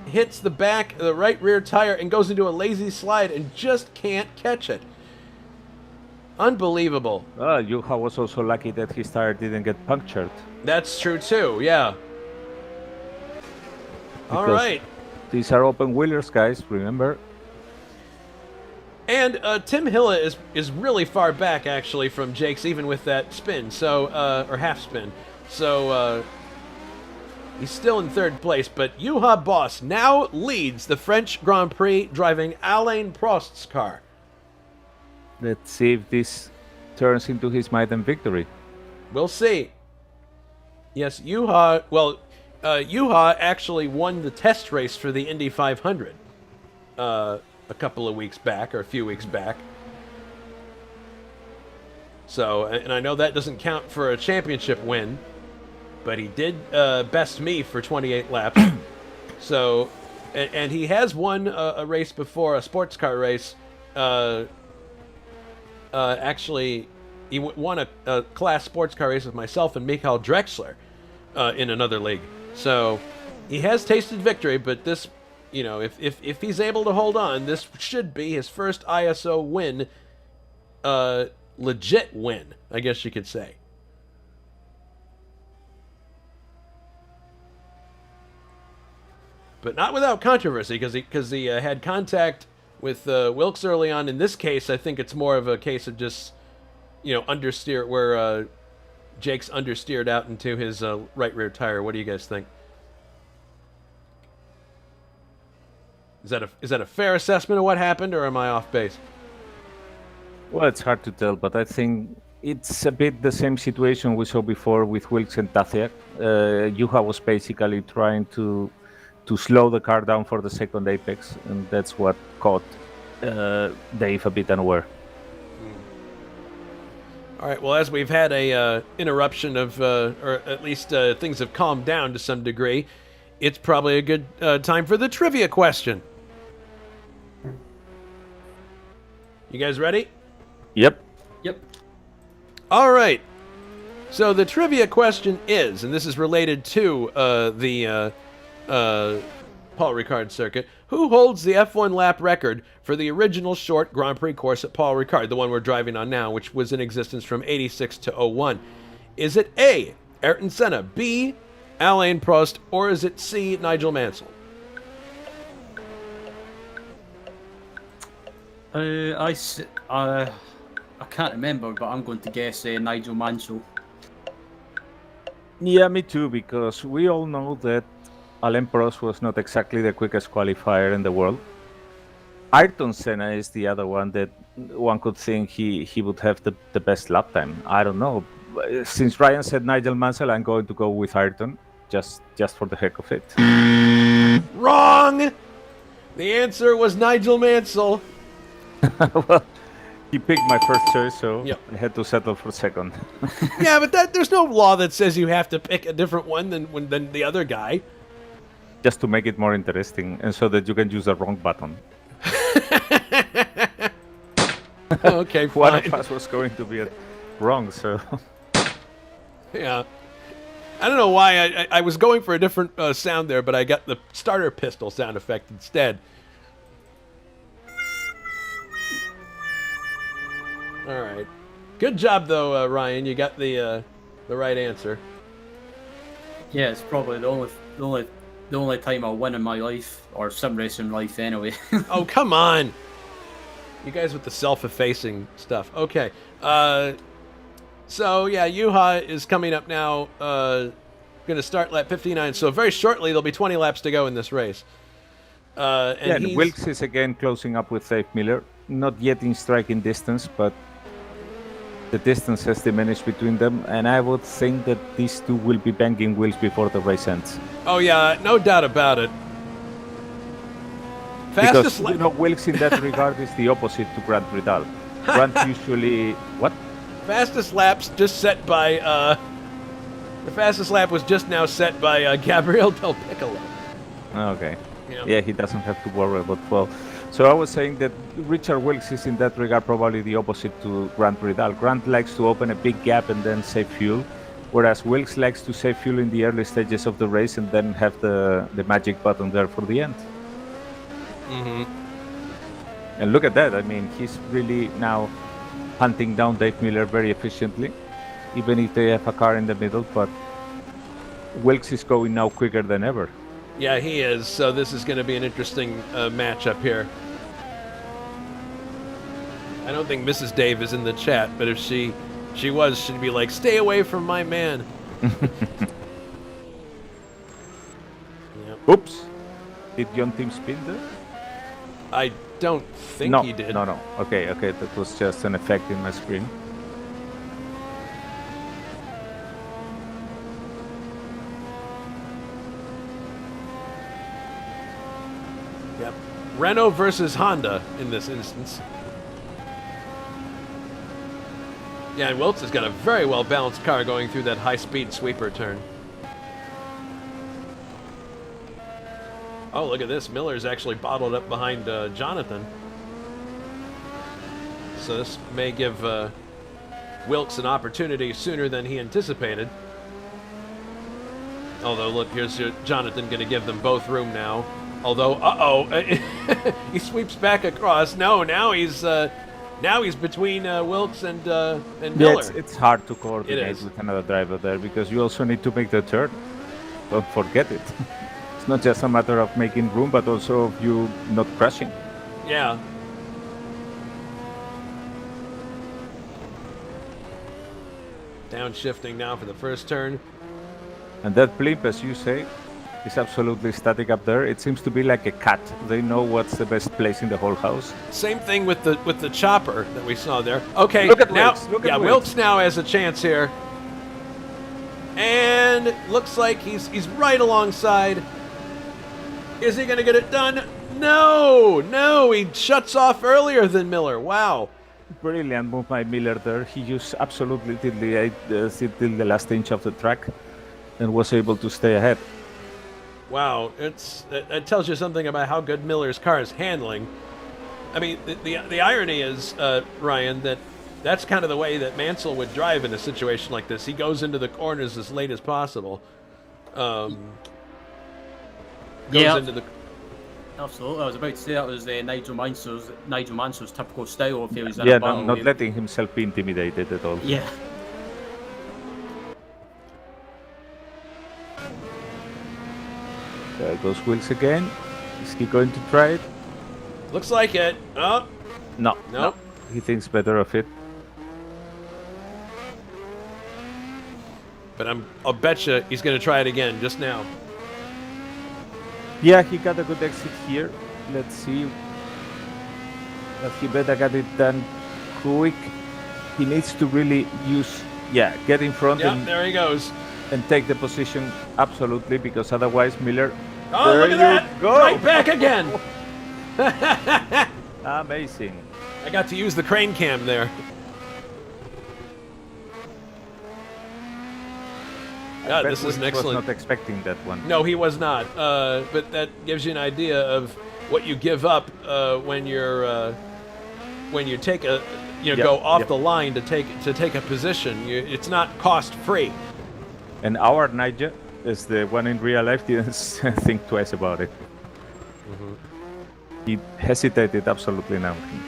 hits the back of the right rear tire and goes into a lazy slide and just can't catch it. Unbelievable. Well, Juha was also lucky that his tire didn't get punctured. That's true too, yeah. All right. These are open wheelers, guys, remember? And Tim Hilla is really far back, actually, from Jakes, even with that spin, so or half spin. So he's still in third place, but Juha Boss now leads the French Grand Prix, driving Alain Prost's car. Let's see if this turns into his maiden victory. We'll see. Yes, Juha. Well, Juha actually won the test race for the Indy 500 a couple of weeks back, or a few weeks back. So, and I know that doesn't count for a championship win, but he did best me for 28 laps. So, and he has won a race before, a sports car race. Actually, he won a class sports car race with myself and Michael Drexler in another league. So he has tasted victory, but this, you know, if he's able to hold on, this should be his first ISO win, legit win, I guess you could say. But not without controversy, because he had contact with Wilkes early on. In this case, I think it's more of a case of just, you know, understeer, where Jake's understeered out into his right rear tire. What do you guys think? Is that a fair assessment of what happened, or am I off base? Well, it's hard to tell, but I think it's a bit the same situation we saw before with Wilkes and Tasiak. Juha was basically trying to slow the car down for the second apex, and that's what caught Dave a bit unaware. All right, well, as we've had a interruption of, or at least things have calmed down to some degree, it's probably a good time for the trivia question. You guys ready? Yep. Yep. All right. So the trivia question is, and this is related to the Paul Ricard circuit, who holds the F1 lap record for the original short Grand Prix course at Paul Ricard, the one we're driving on now, which was in existence from 86 to 01? Is it A, Ayrton Senna, B, Alain Prost, or is it C, Nigel Mansell? I can't remember, but I'm going to guess Nigel Mansell. Yeah, me too, because we all know that Alain Prost was not exactly the quickest qualifier in the world. Ayrton Senna is the other one that one could think he would have the best lap time. I don't know. Since Ryan said Nigel Mansell, I'm going to go with Ayrton, just for the heck of it. Wrong! The answer was Nigel Mansell. Well, he picked my first choice, so Yep. I had to settle for second. Yeah, but there's no law that says you have to pick a different one than the other guy. Just to make it more interesting, and so that you can use the wrong button. Okay, fine. One of us was going to be wrong, so... Yeah. I don't know why I was going for a different sound there, but I got the starter pistol sound effect instead. All right. Good job, though, Ryan. You got the right answer. Yeah, it's probably the only time I'll win in my life, or sim racing life anyway. Oh, come on. You guys with the self-effacing stuff. Okay. So, yeah, Yuha is coming up now. Going to start lap 59. So very shortly, there'll be 20 laps to go in this race. And Wilkes is again closing up with Dave Miller. Not yet in striking distance, but the distance has diminished between them. And I would think that these two will be banging wheels before the race ends. Oh, yeah, no doubt about it. Because, Wilkes in that regard is the opposite to Grant Bridal. Grant usually... What? Fastest laps just set by... the fastest lap was just now set by Gabriel Del Piccolo. Okay. Yeah. Yeah, he doesn't have to worry about 12. So I was saying that Richard Wilkes is in that regard probably the opposite to Grant Bridal. Grant likes to open a big gap and then save fuel, whereas Wilkes likes to save fuel in the early stages of the race and then have the magic button there for the end. Mm-hmm. And look at that. I mean, he's really now hunting down Dave Miller very efficiently, even if they have a car in the middle, but Wilkes is going now quicker than ever. Yeah, he is. So this is going to be an interesting matchup here. I don't think Mrs. Dave is in the chat, but if she was, she'd be like, "Stay away from my man." Yep. Oops. Did John Tim spin there? I don't think no, he did. No. Okay, that was just an effect in my screen. Yep. Renault versus Honda in this instance. Yeah, and Wilkes has got a very well-balanced car going through that high-speed sweeper turn. Oh, look at this. Miller's actually bottled up behind Jonathan. So this may give Wilkes an opportunity sooner than he anticipated. Although, look, here's Jonathan going to give them both room now. Although, he sweeps back across. No, now he's between Wilkes and Miller. Yeah, it's hard to coordinate with another driver there because you also need to make the turn. Don't forget it. It's not just a matter of making room, but also of you not crashing. Yeah. Downshifting now for the first turn. And that blimp, as you say, is absolutely static up there. It seems to be like a cat. They know what's the best place in the whole house. Same thing with the chopper that we saw there. Okay, look at now Wilkes. Look at Wilkes now has a chance here. And looks like he's right alongside. Is he going to get it done? No, he shuts off earlier than Miller. Wow. Brilliant move by Miller there. He used absolutely till the last inch of the track and was able to stay ahead. Wow, it tells you something about how good Miller's car is handling. I mean, the irony is, Ryan, that's kind of the way that Mansell would drive in a situation like this. He goes into the corners as late as possible. Absolutely. I was about to say that was Nigel Mansell's typical style if he was in a battle. Not letting himself be intimidated at all. Yeah. There goes Wilkes again. Is he going to try it? Looks like it. Oh. No. He thinks better of it. But I'll bet you he's going to try it again just now. Yeah, he got a good exit here. Let's see. But he better get it done quick. He needs to really get in front Yep, there he goes. and take the position absolutely, because otherwise Miller. Oh, look at that! Go. Right back again. Amazing. I got to use the crane cam there. God, this is an excellent. Was not expecting that one. No, he was not. But that gives you an idea of what you give up when you take a go off the line to take a position. It's not cost free. And our Nigel is the one in real life didn't think twice about it. Mm-hmm. He hesitated absolutely nothing.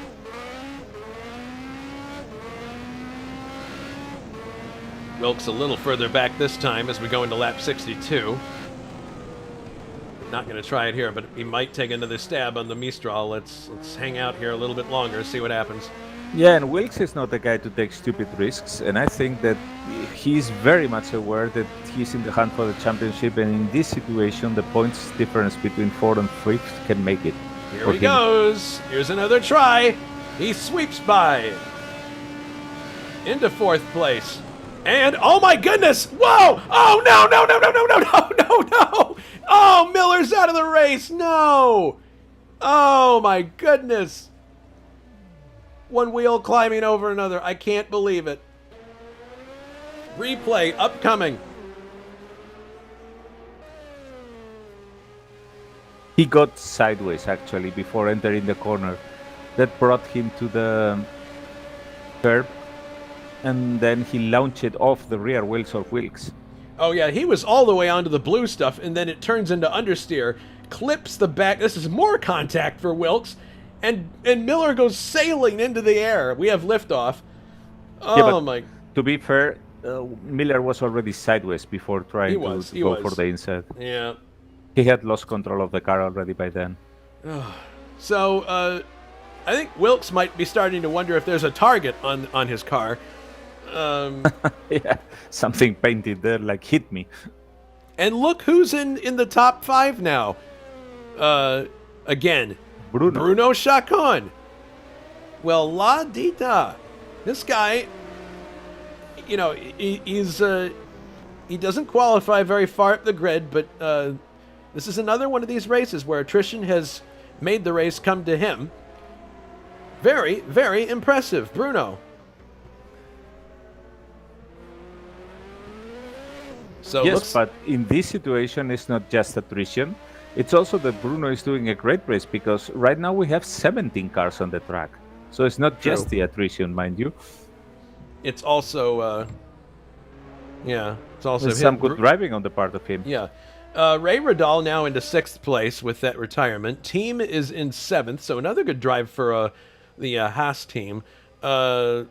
Wilkes a little further back this time as we go into lap 62. Not going to try it here, but he might take another stab on the Mistral. Let's hang out here a little bit longer, see what happens. Yeah, and Wilkes is not the guy to take stupid risks, and I think that he's very much aware that he's in the hunt for the championship, and in this situation, the points difference between 4th and 5th can make it. Here he goes. Here's another try. He sweeps by into 4th place. And, oh my goodness! Whoa! Oh, no, no, no, no, no, no, no, no, no! Oh, Miller's out of the race! No! Oh my goodness! One wheel climbing over another. I can't believe it. Replay upcoming. He got sideways, actually, before entering the corner. That brought him to the curb. And then he launched it off the rear wheels of Wilkes. Oh yeah, he was all the way onto the blue stuff, and then it turns into understeer, clips the back. This is more contact for Wilkes, and Miller goes sailing into the air. We have liftoff. Oh my! To be fair, Miller was already sideways before trying to go for the inside. Yeah. He had lost control of the car already by then. So I think Wilkes might be starting to wonder if there's a target on his car. Yeah, something painted there like hit me. And look who's in the top 5 now. Again, Bruno Chacon. Well, la dita. This guy, he doesn't qualify very far up the grid, but this is another one of these races where attrition has made the race come to him. Very, very impressive, Bruno. So yes, but in this situation, it's not just attrition. It's also that Bruno is doing a great race, because right now we have 17 cars on the track. So it's not just the attrition, mind you. It's also, it's also some good driving on the part of him. Yeah. Ray Radal now into 6th place with that retirement. Team is in 7th, so another good drive for the Haas team. Janik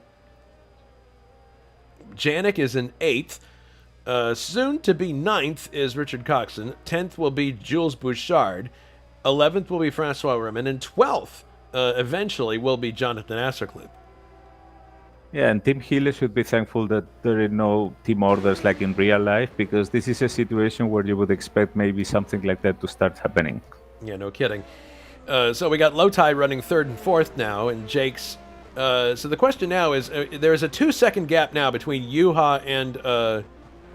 is in 8th. Soon to be 9th is Richard Coxon. 10th will be Jules Bouchard. 11th will be Francois Remin. And 12th, eventually, will be Jonathan Assercliff. Yeah, and Tim Healy should be thankful that there are no team orders like in real life, because this is a situation where you would expect maybe something like that to start happening. Yeah, no kidding. So we got Lotai running 3rd and 4th now, and Jake's... so the question now is, there is a 2-second gap now between Yuha and...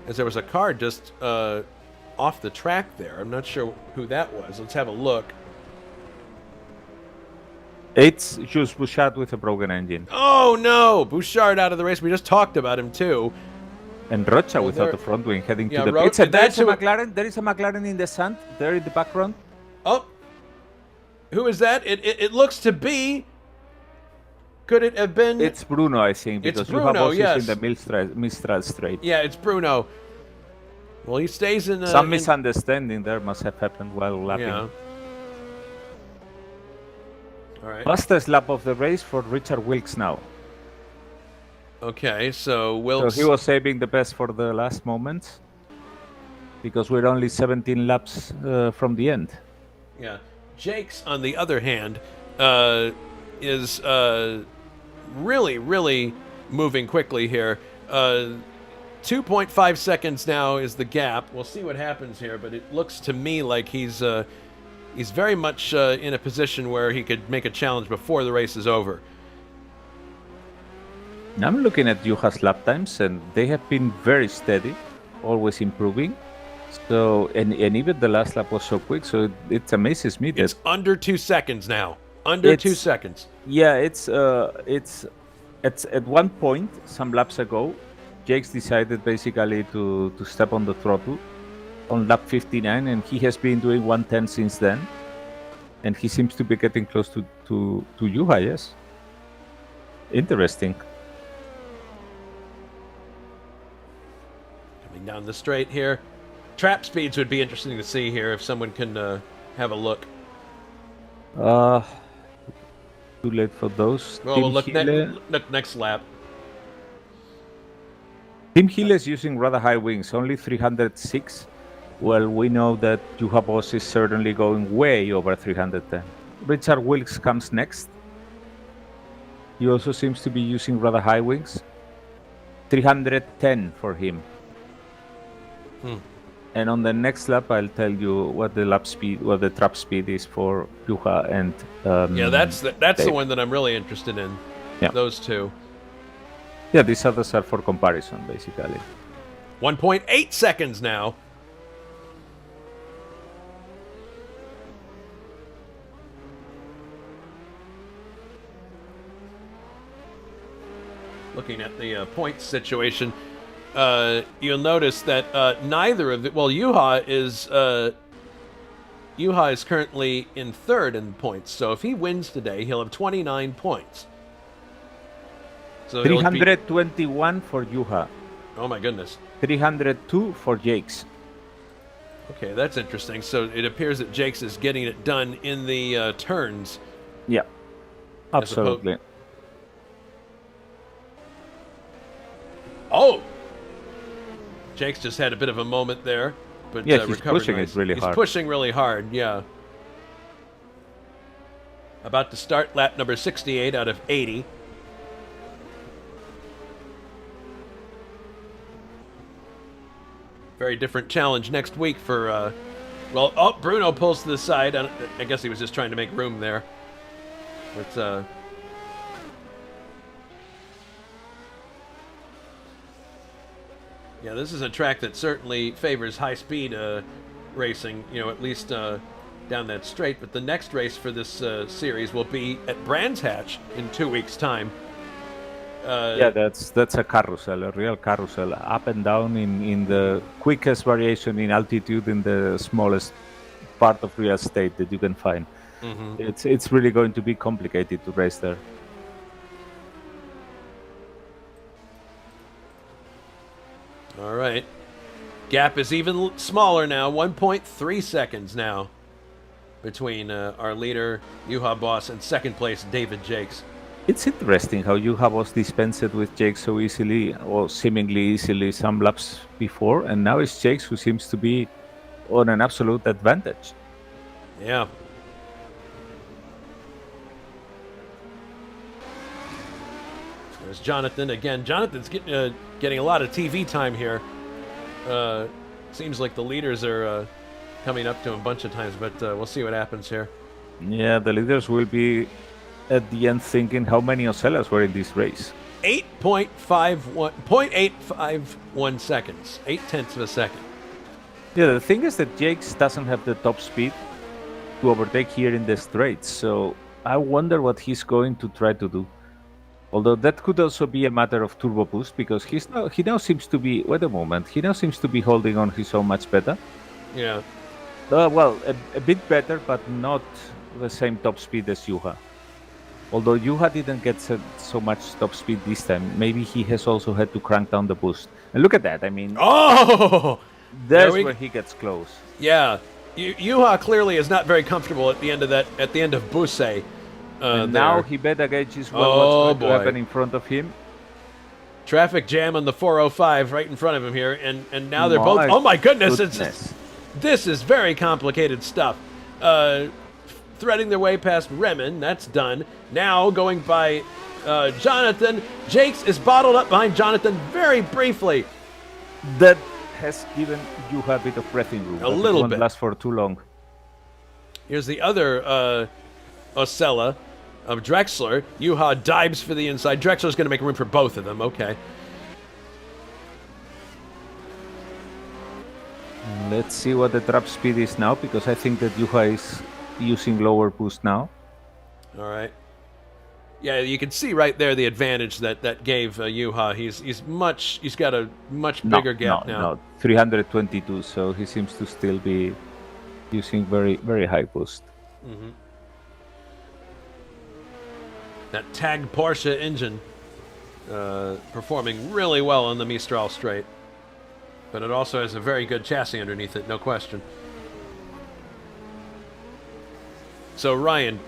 as there was a car just off the track there. I'm not sure who that was. Let's have a look. It's Jules Bouchard with a broken engine. Oh no! Bouchard out of the race. We just talked about him too. And Rocha without the front wing heading to the pits. There is a McLaren in the sand there in the background. Oh, who is that? It looks to be. Could it have been? It's Bruno, I think, because it's Bruno, you have in the Mistral straight. Yeah, it's Bruno. Well, he stays in. Some misunderstanding there must have happened while lapping. Yeah. All right. Fastest lap of the race for Richard Wilkes now. Okay, so Wilkes... So he was saving the best for the last moments, because we're only 17 laps from the end. Yeah. Jake's, on the other hand, is really, really moving quickly here. 2.5 seconds now is the gap. We'll see what happens here, but it looks to me like he's very much in a position where he could make a challenge before the race is over. I'm looking at Juha's lap times, and they have been very steady, always improving. So, and even the last lap was so quick, so it amazes me that it's under 2 seconds now. Under 2 seconds. Yeah, it's at one point some laps ago, Jakes decided basically to step on the throttle on lap 59, and he has been doing 110 since then, and he seems to be getting close to Juha. Yes, interesting. Coming down the straight here. Trap speeds would be interesting to see here if someone can have a look. Too late for those. Well, we'll look next lap. Tim Hill is using rather high wings, only 306. Well, we know that Juha Boss is certainly going way over 310. Richard Wilkes comes next. He also seems to be using rather high wings. 310 for him. And on the next lap, I'll tell you what the lap speed, what the trap speed is for Juha and yeah, that's the one that I'm really interested in. Yeah. Those two. Yeah, these others are for comparison, basically. 1.8 seconds now. Looking at the points situation, you'll notice that neither of the Juha is currently in third in points. So if he wins today, he'll have 29 points. So 321 for Juha. Oh my goodness. 302 for Jakes. Okay, that's interesting. So it appears that Jakes is getting it done in the turns. Yeah, absolutely. Oh! Jakes just had a bit of a moment there, but yeah, he's recovered pushing nice. it really hard. He's pushing really hard, yeah. About to start lap number 68 out of 80. Very different challenge next week for, Bruno pulls to the side. I guess he was just trying to make room there. But, yeah, this is a track that certainly favors high-speed racing, at least down that straight. But the next race for this series will be at Brands Hatch in 2 weeks' time. Yeah, that's a carousel, a real carousel, up and down in the quickest variation in altitude in the smallest part of real estate that you can find. Mm-hmm. It's really going to be complicated to race there. All right. Gap is even smaller now, 1.3 seconds now between our leader, Juha Boss, and second place, David Jakes. It's interesting how Juha Boss dispensed with Jakes so easily, or seemingly easily, some laps before, and now it's Jakes who seems to be on an absolute advantage. Yeah. There's Jonathan again. Jonathan's getting a lot of TV time here. Seems like the leaders are coming up to him a bunch of times, but we'll see what happens here. Yeah, the leaders will be at the end thinking how many Ocellas were in this race. 0.851 seconds. 0.8 of a second. Yeah, the thing is that Jakes doesn't have the top speed to overtake here in the straights, so I wonder what he's going to try to do. Although that could also be a matter of turbo boost, because he now seems to be... Wait a moment. He now seems to be holding on his own much better. Yeah. Well, a bit better, but not the same top speed as Juha. Although Juha didn't get so much top speed this time, maybe he has also had to crank down the boost. And look at that, I mean... Oh! That's where he gets close. Yeah. Juha clearly is not very comfortable at the end of Busse. And now he better gauges what's going to happen in front of him. Traffic jam on the 405 right in front of him here, and now they're both... Oh my goodness! This is very complicated stuff. Threading their way past Remen, that's done. Now going by Jonathan. Jakes is bottled up behind Jonathan very briefly. that has given Juha a bit of breathing room. A little it won't bit. last for too long. Here's the other Osella of Drexler. Juha dives for the inside. Drexler's going to make room for both of them. Okay. Let's see what the trap speed is now, because I think that Juha is using lower boost now. All right. Yeah, you can see right there the advantage that gave Juha. He's got a much bigger gap now. No, 322. So he seems to still be using very, very high boost. Mm-hmm. That tagged Porsche engine performing really well on the Mistral straight, but it also has a very good chassis underneath it, no question. So Ryan,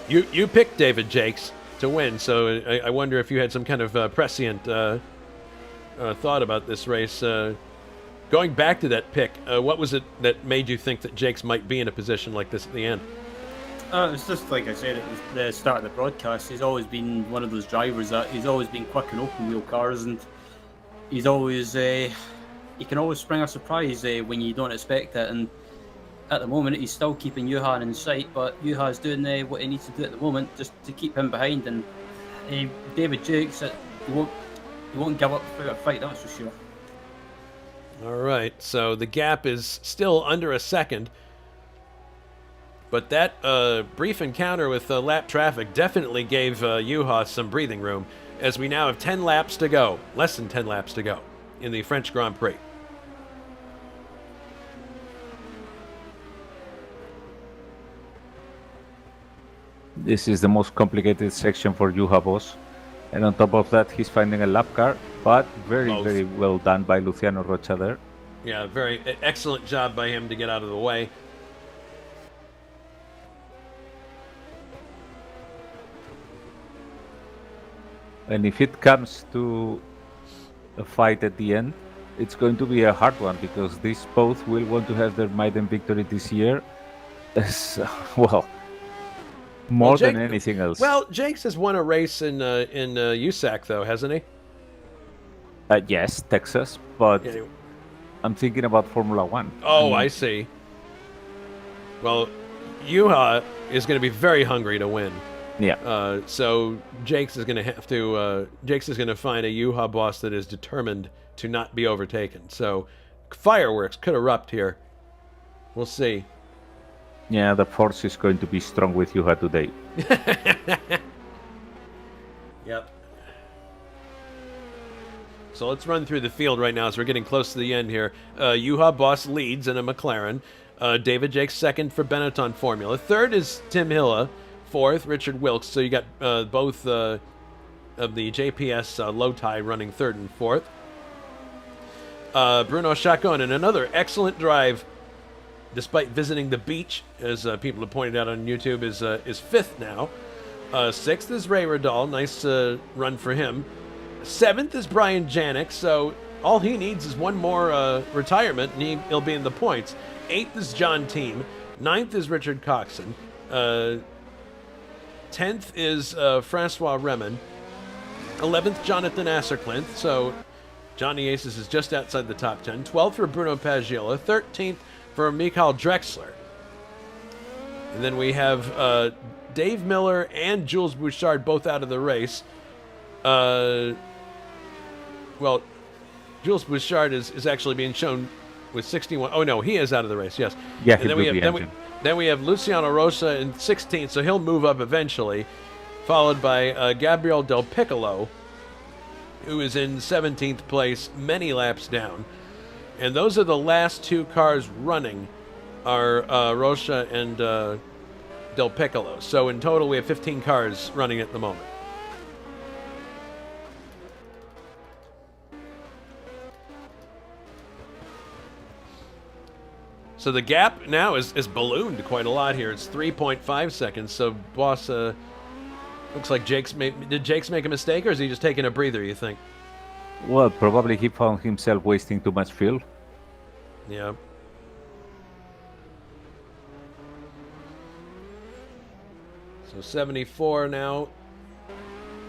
you picked David Jakes to win, so I wonder if you had some kind of prescient thought about this race. Going back to that pick, what was it that made you think that Jakes might be in a position like this at the end? It's just like I said at the start of the broadcast. He's always been one of those drivers that he's always been quick in open wheel cars, and he's always he can always spring a surprise when you don't expect it. And at the moment, he's still keeping Johan in sight, but Johan's doing what he needs to do at the moment just to keep him behind. And David Jakes, he won't give up without a fight, that's for sure. All right, so the gap is still under a second. But that brief encounter with lap traffic definitely gave Juha some breathing room, as we now have 10 laps to go, less than 10 laps to go, in the French Grand Prix. This is the most complicated section for Juha Boss. And on top of that, he's finding a lap car, but very, very well done by Luciano Rocha there. Yeah, very excellent job by him to get out of the way. And if it comes to a fight at the end, it's going to be a hard one, because these both will want to have their maiden victory this year. Well, more than anything else. Well, Jakes has won a race in USAC, though, hasn't he? Yes, Texas, but I'm thinking about Formula One. Oh, I see. Well, Juha is going to be very hungry to win. Yeah. So Jakes is going to have to. Jakes is going to find a Juha boss that is determined to not be overtaken. So fireworks could erupt here. We'll see. Yeah, the force is going to be strong with Juha today. Yep. So let's run through the field right now as we're getting close to the end here. Juha Boss leads in a McLaren. David Jakes second for Benetton Formula. Third is Tim Hilla. Fourth, Richard Wilkes. So you got both of the JPS low tie running third and fourth. Bruno Chacon in another excellent drive, despite visiting the beach, as people have pointed out on YouTube, is fifth now. Sixth is Ray Radal. Nice run for him. Seventh is Brian Janik. So all he needs is one more retirement, and he'll be in the points. Eighth is John Team. Ninth is Richard Coxon. 10th is Francois Remen. 11th, Jonathan Asserclinth. So Johnny Aces is just outside the top 10. 12th for Bruno Pagiola. 13th for Michael Drexler. And then we have Dave Miller and Jules Bouchard both out of the race. Well, Jules Bouchard is actually being shown with 61. Oh, no, he is out of the race, yes. Yeah, and then we have Luciano Rosa in 16th, so he'll move up eventually, followed by Gabriel Del Piccolo, who is in 17th place, many laps down. And those are the last two cars running, are Rosa and Del Piccolo. So in total, we have 15 cars running at the moment. So the gap now is ballooned quite a lot here. It's 3.5 seconds. So Boss, looks like did Jakes make a mistake, or is he just taking a breather, you think? Well, probably he found himself wasting too much fuel. Yeah. So 74 now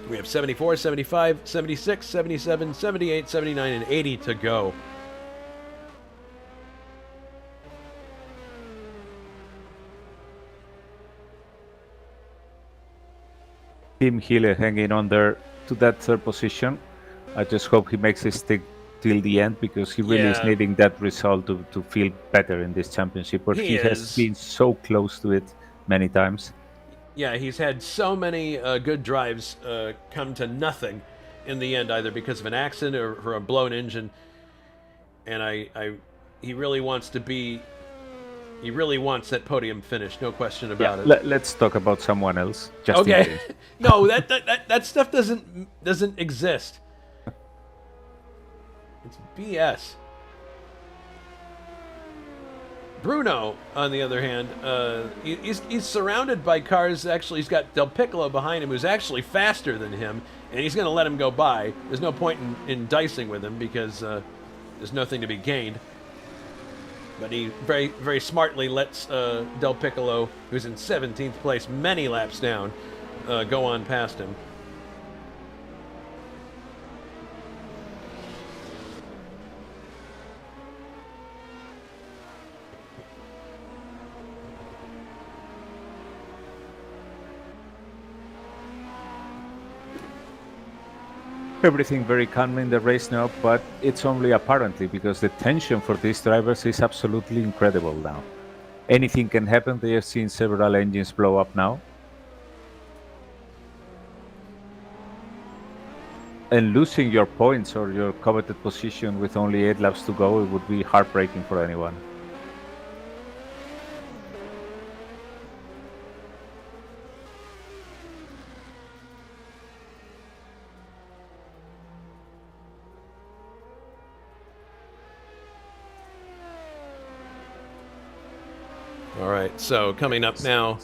We have 74, 75, 76, 77, 78, 79, and 80 to go. Tim Healy hanging on there to that third position. I just hope he makes it stick till the end, because he really is needing that result to feel better in this championship, where he has been so close to it many times. Yeah, he's had so many good drives come to nothing in the end, either because of an accident or a blown engine. And he really wants to be. He really wants that podium finish, no question about it. Let's talk about someone else. Just okay. No, that stuff doesn't exist. It's BS. Bruno, on the other hand, he's surrounded by cars. Actually, he's got Del Piccolo behind him, who's actually faster than him, and he's going to let him go by. There's no point in dicing with him, because there's nothing to be gained. But he very, very smartly lets Del Piccolo, who's in 17th place, many laps down, go on past him. Everything very calm in the race now, but it's only apparently, because the tension for these drivers is absolutely incredible now. Anything can happen. They have seen several engines blow up now. And losing your points or your coveted position with only 8 laps to go, it would be heartbreaking for anyone. All right, so coming up now.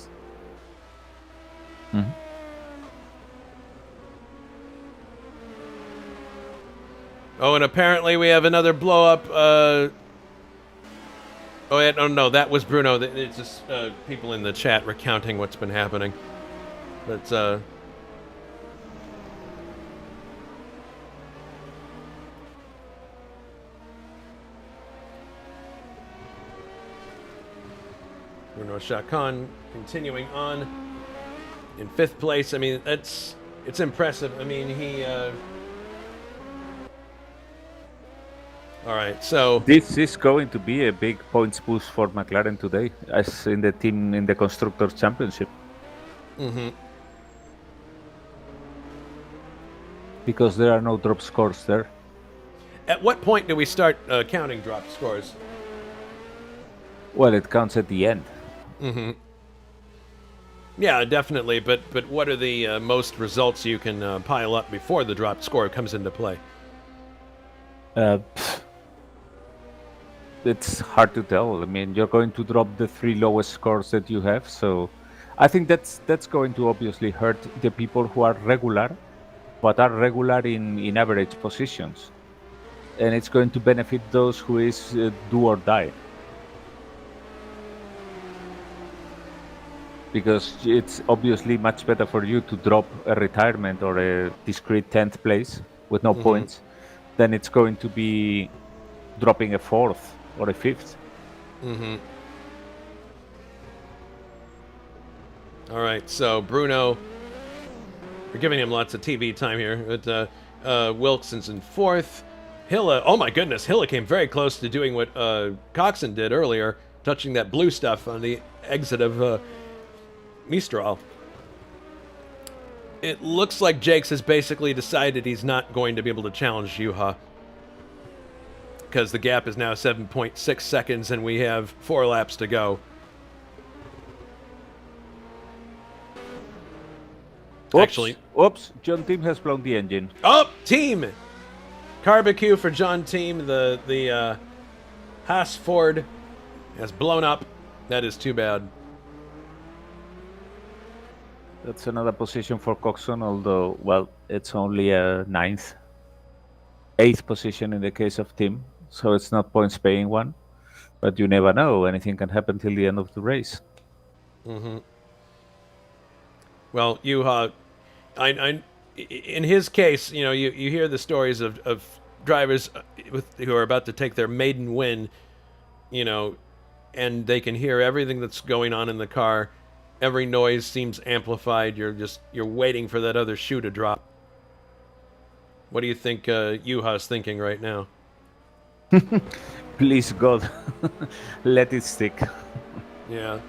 Mm-hmm. Oh, and apparently we have another blow up. Oh, yeah, no, that was Bruno. It's just people in the chat recounting what's been happening. But Bruno Chacon continuing on in 5th place. I mean, it's impressive. I mean, he. All right, so this is going to be a big points boost for McLaren today, as in the Constructors' Championship. Mm-hmm. Because there are no drop scores there. At what point do we start counting drop scores? Well, it counts at the end. Mm-hmm. Yeah, definitely. But what are the most results you can pile up before the drop score comes into play? It's hard to tell. I mean, you're going to drop the 3 lowest scores that you have, so I think that's going to obviously hurt the people who are regular, but are regular in average positions, and it's going to benefit those who is do or die. Because it's obviously much better for you to drop a retirement or a discrete 10th place with no points than it's going to be dropping a 4th or a 5th. Mm-hmm. All right, so Bruno, we're giving him lots of TV time here. But Wilson's in 4th. Hilla, oh my goodness, Hilla came very close to doing what Coxon did earlier, touching that blue stuff on the exit of Mistral. It looks like Jakes has basically decided he's not going to be able to challenge Juha, because the gap is now 7.6 seconds and we have 4 laps to go. Oops, John Team has blown the engine. Oh, Team! Barbecue for John Team. The Haas Ford has blown up. That is too bad. That's another position for Coxon, although, well, it's only a 9th. 8th position in the case of Tim, so it's not points paying one. But you never know. Anything can happen till the end of the race. Mm-hmm. Well, Juha, in his case, you know, you hear the stories of drivers who are about to take their maiden win, you know, and they can hear everything that's going on in the car. Every noise seems amplified. You're waiting for that other shoe to drop. What do you think Juha's thinking right now? Please God, let it stick. Yeah.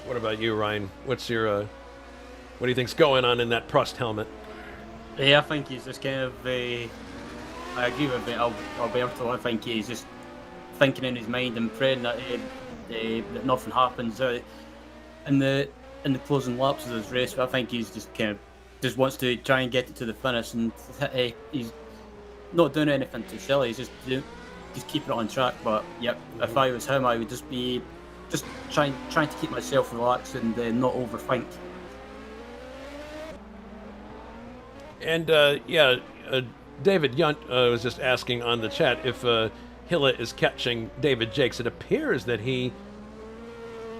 What about you, Ryan? What's your what do you think's going on in that Prost helmet? Yeah, I think he's just kind of. I agree with Alberto. I think he's just thinking in his mind and praying that that nothing happens in the closing laps of this race. But I think he's just kind of just wants to try and get it to the finish, and he's not doing anything too silly. He's just keep it on track. But yep, if I was him, I would just be trying to keep myself relaxed and not overthink. And David Yunt was just asking on the chat if Hilla is catching David Jakes. It appears that he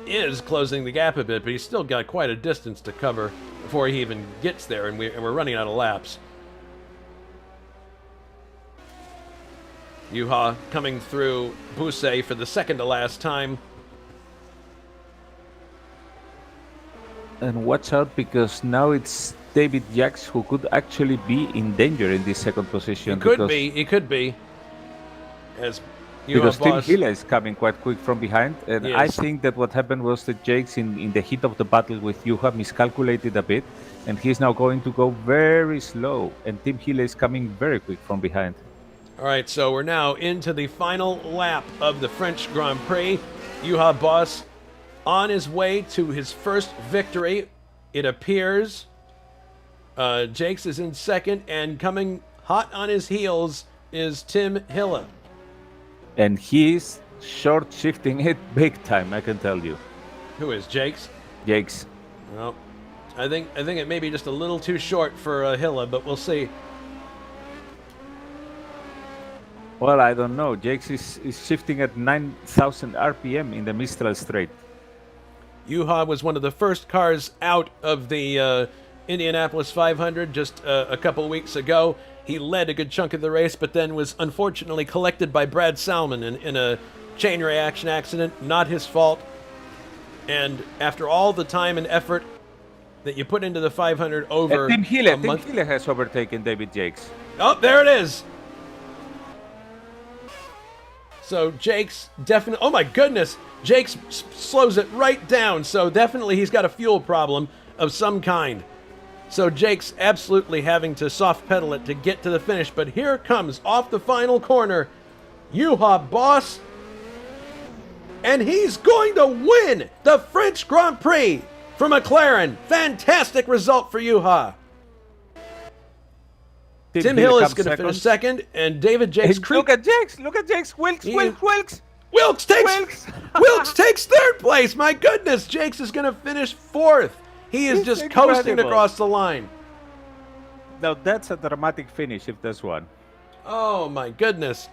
is closing the gap a bit, but he's still got quite a distance to cover before he even gets there, and we're running out of laps. Juha coming through Busset for the second to last time. And watch out, because now it's David Jakes who could actually be in danger in this second position. He could be. As because Tim boss. Hilla is coming quite quick from behind, and Yes. I think that what happened was that Jakes, in the heat of the battle with Juha, miscalculated a bit, and he's now going to go very slow, and Tim Hilla is coming very quick from behind. All right, so we're now into the final lap of the French Grand Prix. Juha Boss on his way to his first victory, it appears. Jakes is in second, and coming hot on his heels is Tim Hilla. And he's short shifting it big time, I can tell you. Who is Jakes? Jakes. Well, I think it may be just a little too short for Hilla, but we'll see. Well, I don't know. Jakes is shifting at 9,000 RPM in the Mistral Straight. Juha was one of the first cars out of the Indianapolis 500 just a couple weeks ago. He led a good chunk of the race, but then was unfortunately collected by Brad Salmon in a chain reaction accident. Not his fault. And after all the time and effort that you put into the 500 over Tim Hilla has overtaken David Jakes. Oh, there it is. So Jakes definitely... Oh my goodness! Jakes slows it right down, so definitely he's got a fuel problem of some kind. So Jakes absolutely having to soft pedal it to get to the finish, but here comes off the final corner, Juha Boss, and he's going to win the French Grand Prix for McLaren. Fantastic result for Juha. Tim Hill is going to finish second, and David Jakes... Look at Jakes! Look at Jakes! Wilkes takes third place! My goodness! Jakes is going to finish fourth. He is just coasting across the line. Now that's a dramatic finish, if there's one. Oh my goodness.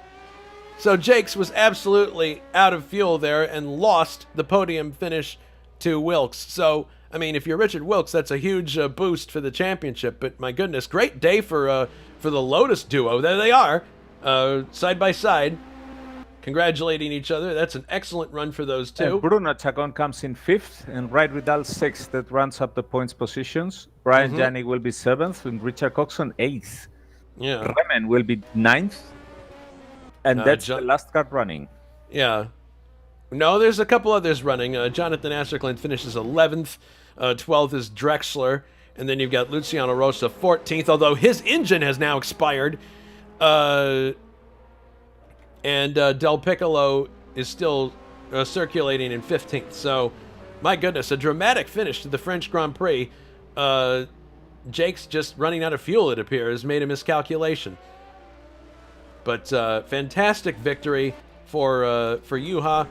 So Jakes was absolutely out of fuel there and lost the podium finish to Wilkes. So, I mean, if you're Richard Wilkes, that's a huge boost for the championship. But my goodness, great day for the Lotus duo. There they are, side by side, congratulating each other. That's an excellent run for those two. And Bruno Chacon comes in fifth, and Wright Riddle sixth. That runs up the points positions. Brian Janik will be seventh, and Richard Coxon eighth. Yeah. Remen will be ninth, and that's the last car running. Yeah. No, there's a couple others running. Jonathan Asserklin finishes 11th. 12th is Drexler. And then you've got Luciano Rosa 14th, although his engine has now expired. And Del Piccolo is still circulating in 15th. So, my goodness, a dramatic finish to the French Grand Prix. Jake's just running out of fuel, it appears, made a miscalculation. But fantastic victory for Juha.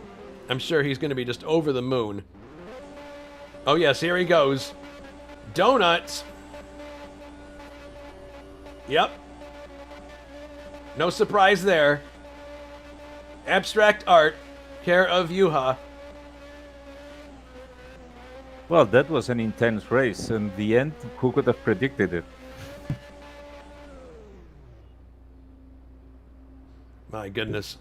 I'm sure he's going to be just over the moon. Oh yes, here he goes. Donuts. Yep. No surprise there. Abstract art, care of Juha. Well, that was an intense race. In the end, who could have predicted it? my goodness.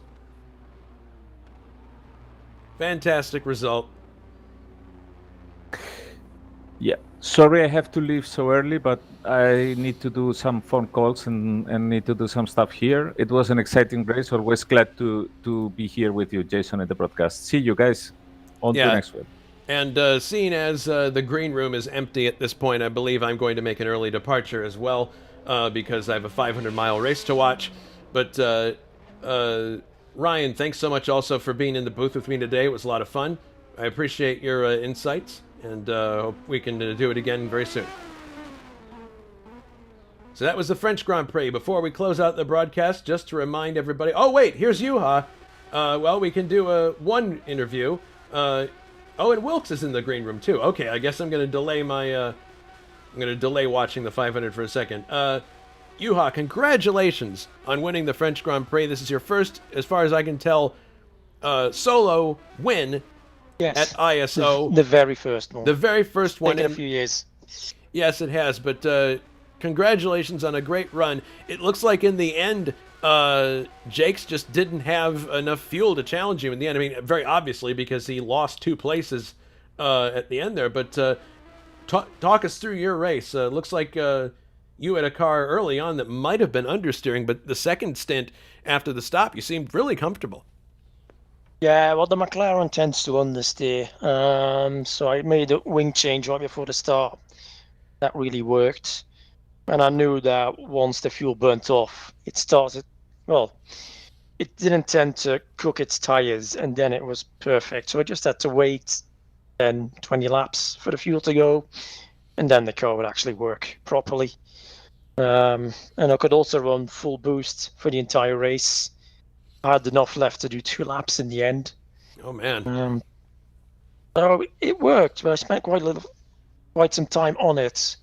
Fantastic result. Yeah. Sorry I have to leave so early, but I need to do some phone calls and need to do some stuff here. It was an exciting race. Always glad to be here with you, Jason, at the broadcast. See you guys. On to the next one. And seeing as the green room is empty at this point, I believe I'm going to make an early departure as well because I have a 500-mile race to watch. But Ryan, thanks so much also for being in the booth with me today. It was a lot of fun. I appreciate your insights, and hope we can do it again very soon. So that was the French Grand Prix. Before we close out the broadcast, just to remind everybody... Oh, wait, here's Juha. Well, we can do one interview. Oh, and Wilkes is in the green room, too. Okay, I guess I'm going to delay my... I'm going to delay watching the 500 for a second. Juha, congratulations on winning the French Grand Prix. This is your first, as far as I can tell, solo win at ISO. The very first one. The very first one. It's taken a few years. Yes, it has, but congratulations on a great run. It looks like in the end, Jakes just didn't have enough fuel to challenge you in the end. I mean, very obviously, because he lost 2 places at the end there. But talk us through your race. Looks like you had a car early on that might have been understeering, but the second stint after the stop, you seemed really comfortable. Yeah, well, the McLaren tends to understeer. So I made a wing change right before the start. That really worked. And I knew that once the fuel burnt off, it started, well, it didn't tend to cook its tires, and then it was perfect. So I just had to wait 10, 20 laps for the fuel to go, and then the car would actually work properly. And I could also run full boost for the entire race. I had enough left to do 2 laps in the end. Oh, man. So it worked, but I spent quite some time on it.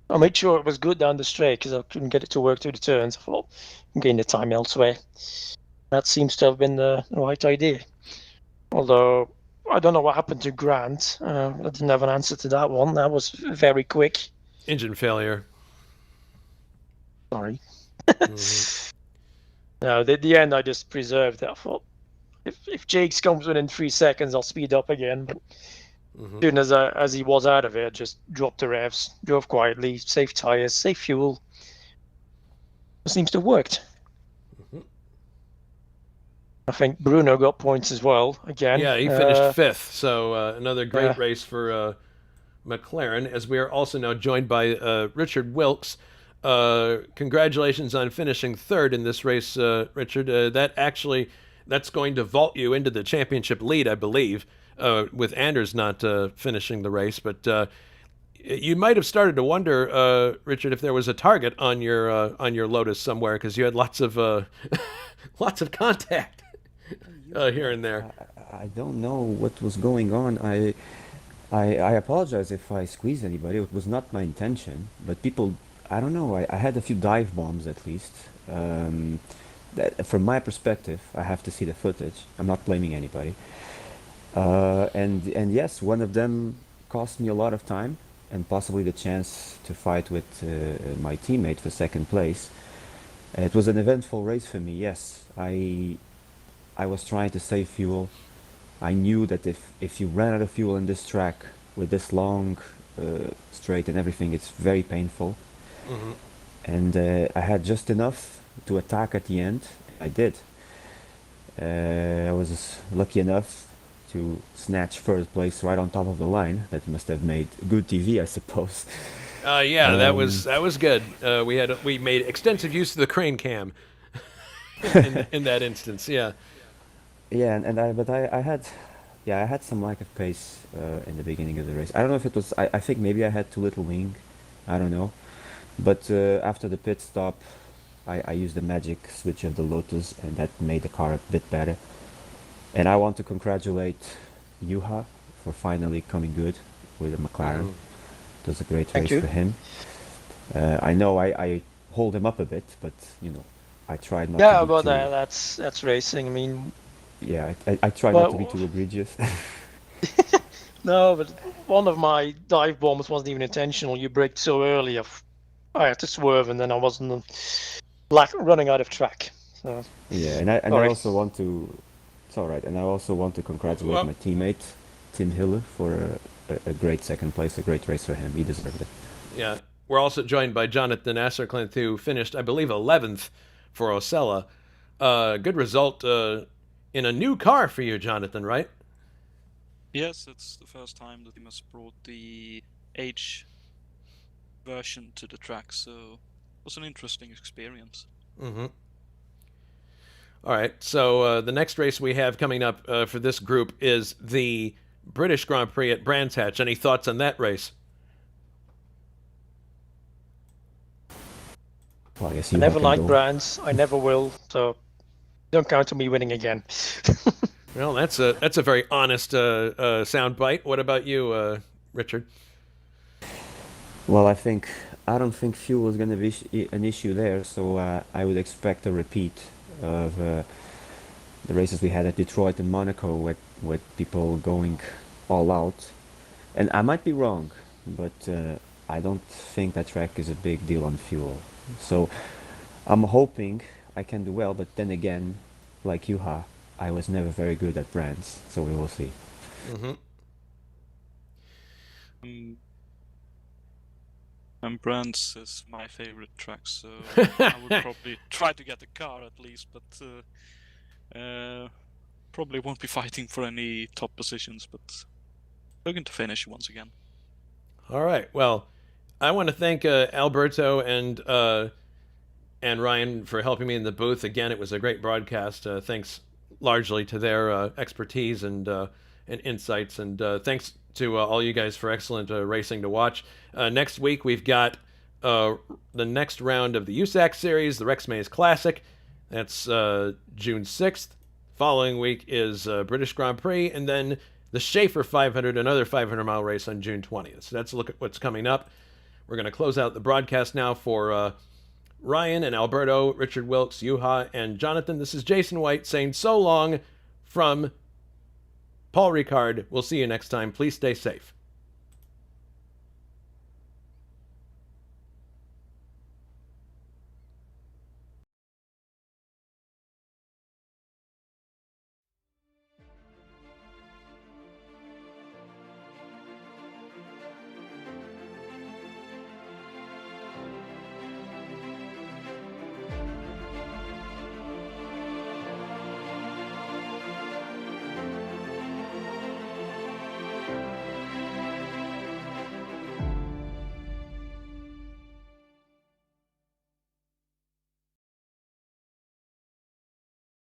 I made sure it was good down the straight because I couldn't get it to work through the turns. I thought I'm getting the time elsewhere. That seems to have been the right idea. Although I don't know what happened to Grant. I didn't have an answer to that one. That was very quick. Engine failure. Sorry. No, at the end I just preserved it. I thought if Jakes comes within 3 seconds, I'll speed up again. But as soon as he was out of it, I just dropped the revs, drove quietly, safe tires, safe fuel. It seems to have worked. I think Bruno got points as well, again. Yeah, he finished 5th, so another great race for McLaren, as we are also now joined by Richard Wilkes. Congratulations on finishing 3rd in this race, Richard. That's going to vault you into the championship lead, I believe. With Anders not finishing the race, but you might have started to wonder, Richard, if there was a target on your Lotus somewhere, because you had lots of lots of contact here and there. I don't know what was going on. I apologize if I squeezed anybody. It was not my intention, but people, I don't know. I had a few dive bombs at least. From my perspective, I have to see the footage. I'm not blaming anybody. And yes, one of them cost me a lot of time and possibly the chance to fight with my teammate for 2nd place. It was an eventful race for me, yes. I was trying to save fuel. I knew that if you ran out of fuel in this track with this long straight and everything, it's very painful. And I had just enough to attack at the end. I did. I was lucky enough to snatch 1st place right on top of the line. That must have made good TV, I suppose. Yeah, that was good. We made extensive use of the crane cam in that instance. Yeah. Yeah, but I had some lack of pace in the beginning of the race. I don't know if it was. I think maybe I had too little wing. I don't know. But after the pit stop, I used the magic switch of the Lotus, and that made the car a bit better. And I want to congratulate Juha for finally coming good with the McLaren. It was a great race for him. I know I hold him up a bit, but I tried not to. Yeah, but that's racing. I mean. Yeah, I try not to be too egregious. No, but one of my dive bombs wasn't even intentional. You braked so early, I had to swerve, and then I wasn't like running out of track. So, Yeah, and I sorry. also want to. It's all right, and I also want to congratulate my teammate Tim Hille for a great second place, a great race for him. He deserved it. Yeah, we're also joined by Jonathan Asserclint, who finished, I believe, 11th for Osella. Good result in a new car for you, Jonathan, right? Yes, it's the first time the team has brought the H version to the track, so it was an interesting experience. Mm-hmm. All right, so the next race we have coming up for this group is the British Grand Prix at Brands Hatch. Any thoughts on that race? Well, I guess I never liked brands. I never will. So don't count on me winning again. Well, that's a very honest soundbite. What about you, Richard? Well, I don't think fuel is going to be an issue there, so I would expect a repeat of the races we had at Detroit and Monaco with people going all out. And I might be wrong, but I don't think that track is a big deal on fuel. So I'm hoping I can do well, but then again, like Juha, I was never very good at brands, so we will see. Mm-hmm. And Brands is my favorite track, so I would probably try to get the car at least, but probably won't be fighting for any top positions, but looking to finish once again. All right. Well, I want to thank Alberto and Ryan for helping me in the booth. Again, it was a great broadcast. Thanks largely to their expertise and insights, and thanks to all you guys for excellent racing to watch. Next week, we've got the next round of the USAC Series, the Rex Mays Classic. That's June 6th. Following week is British Grand Prix, and then the Schaefer 500, another 500-mile race on June 20th. So that's a look at what's coming up. We're going to close out the broadcast now for Ryan and Alberto, Richard Wilkes, Juha, and Jonathan. This is Jason White saying so long from Paul Ricard. We'll see you next time. Please stay safe.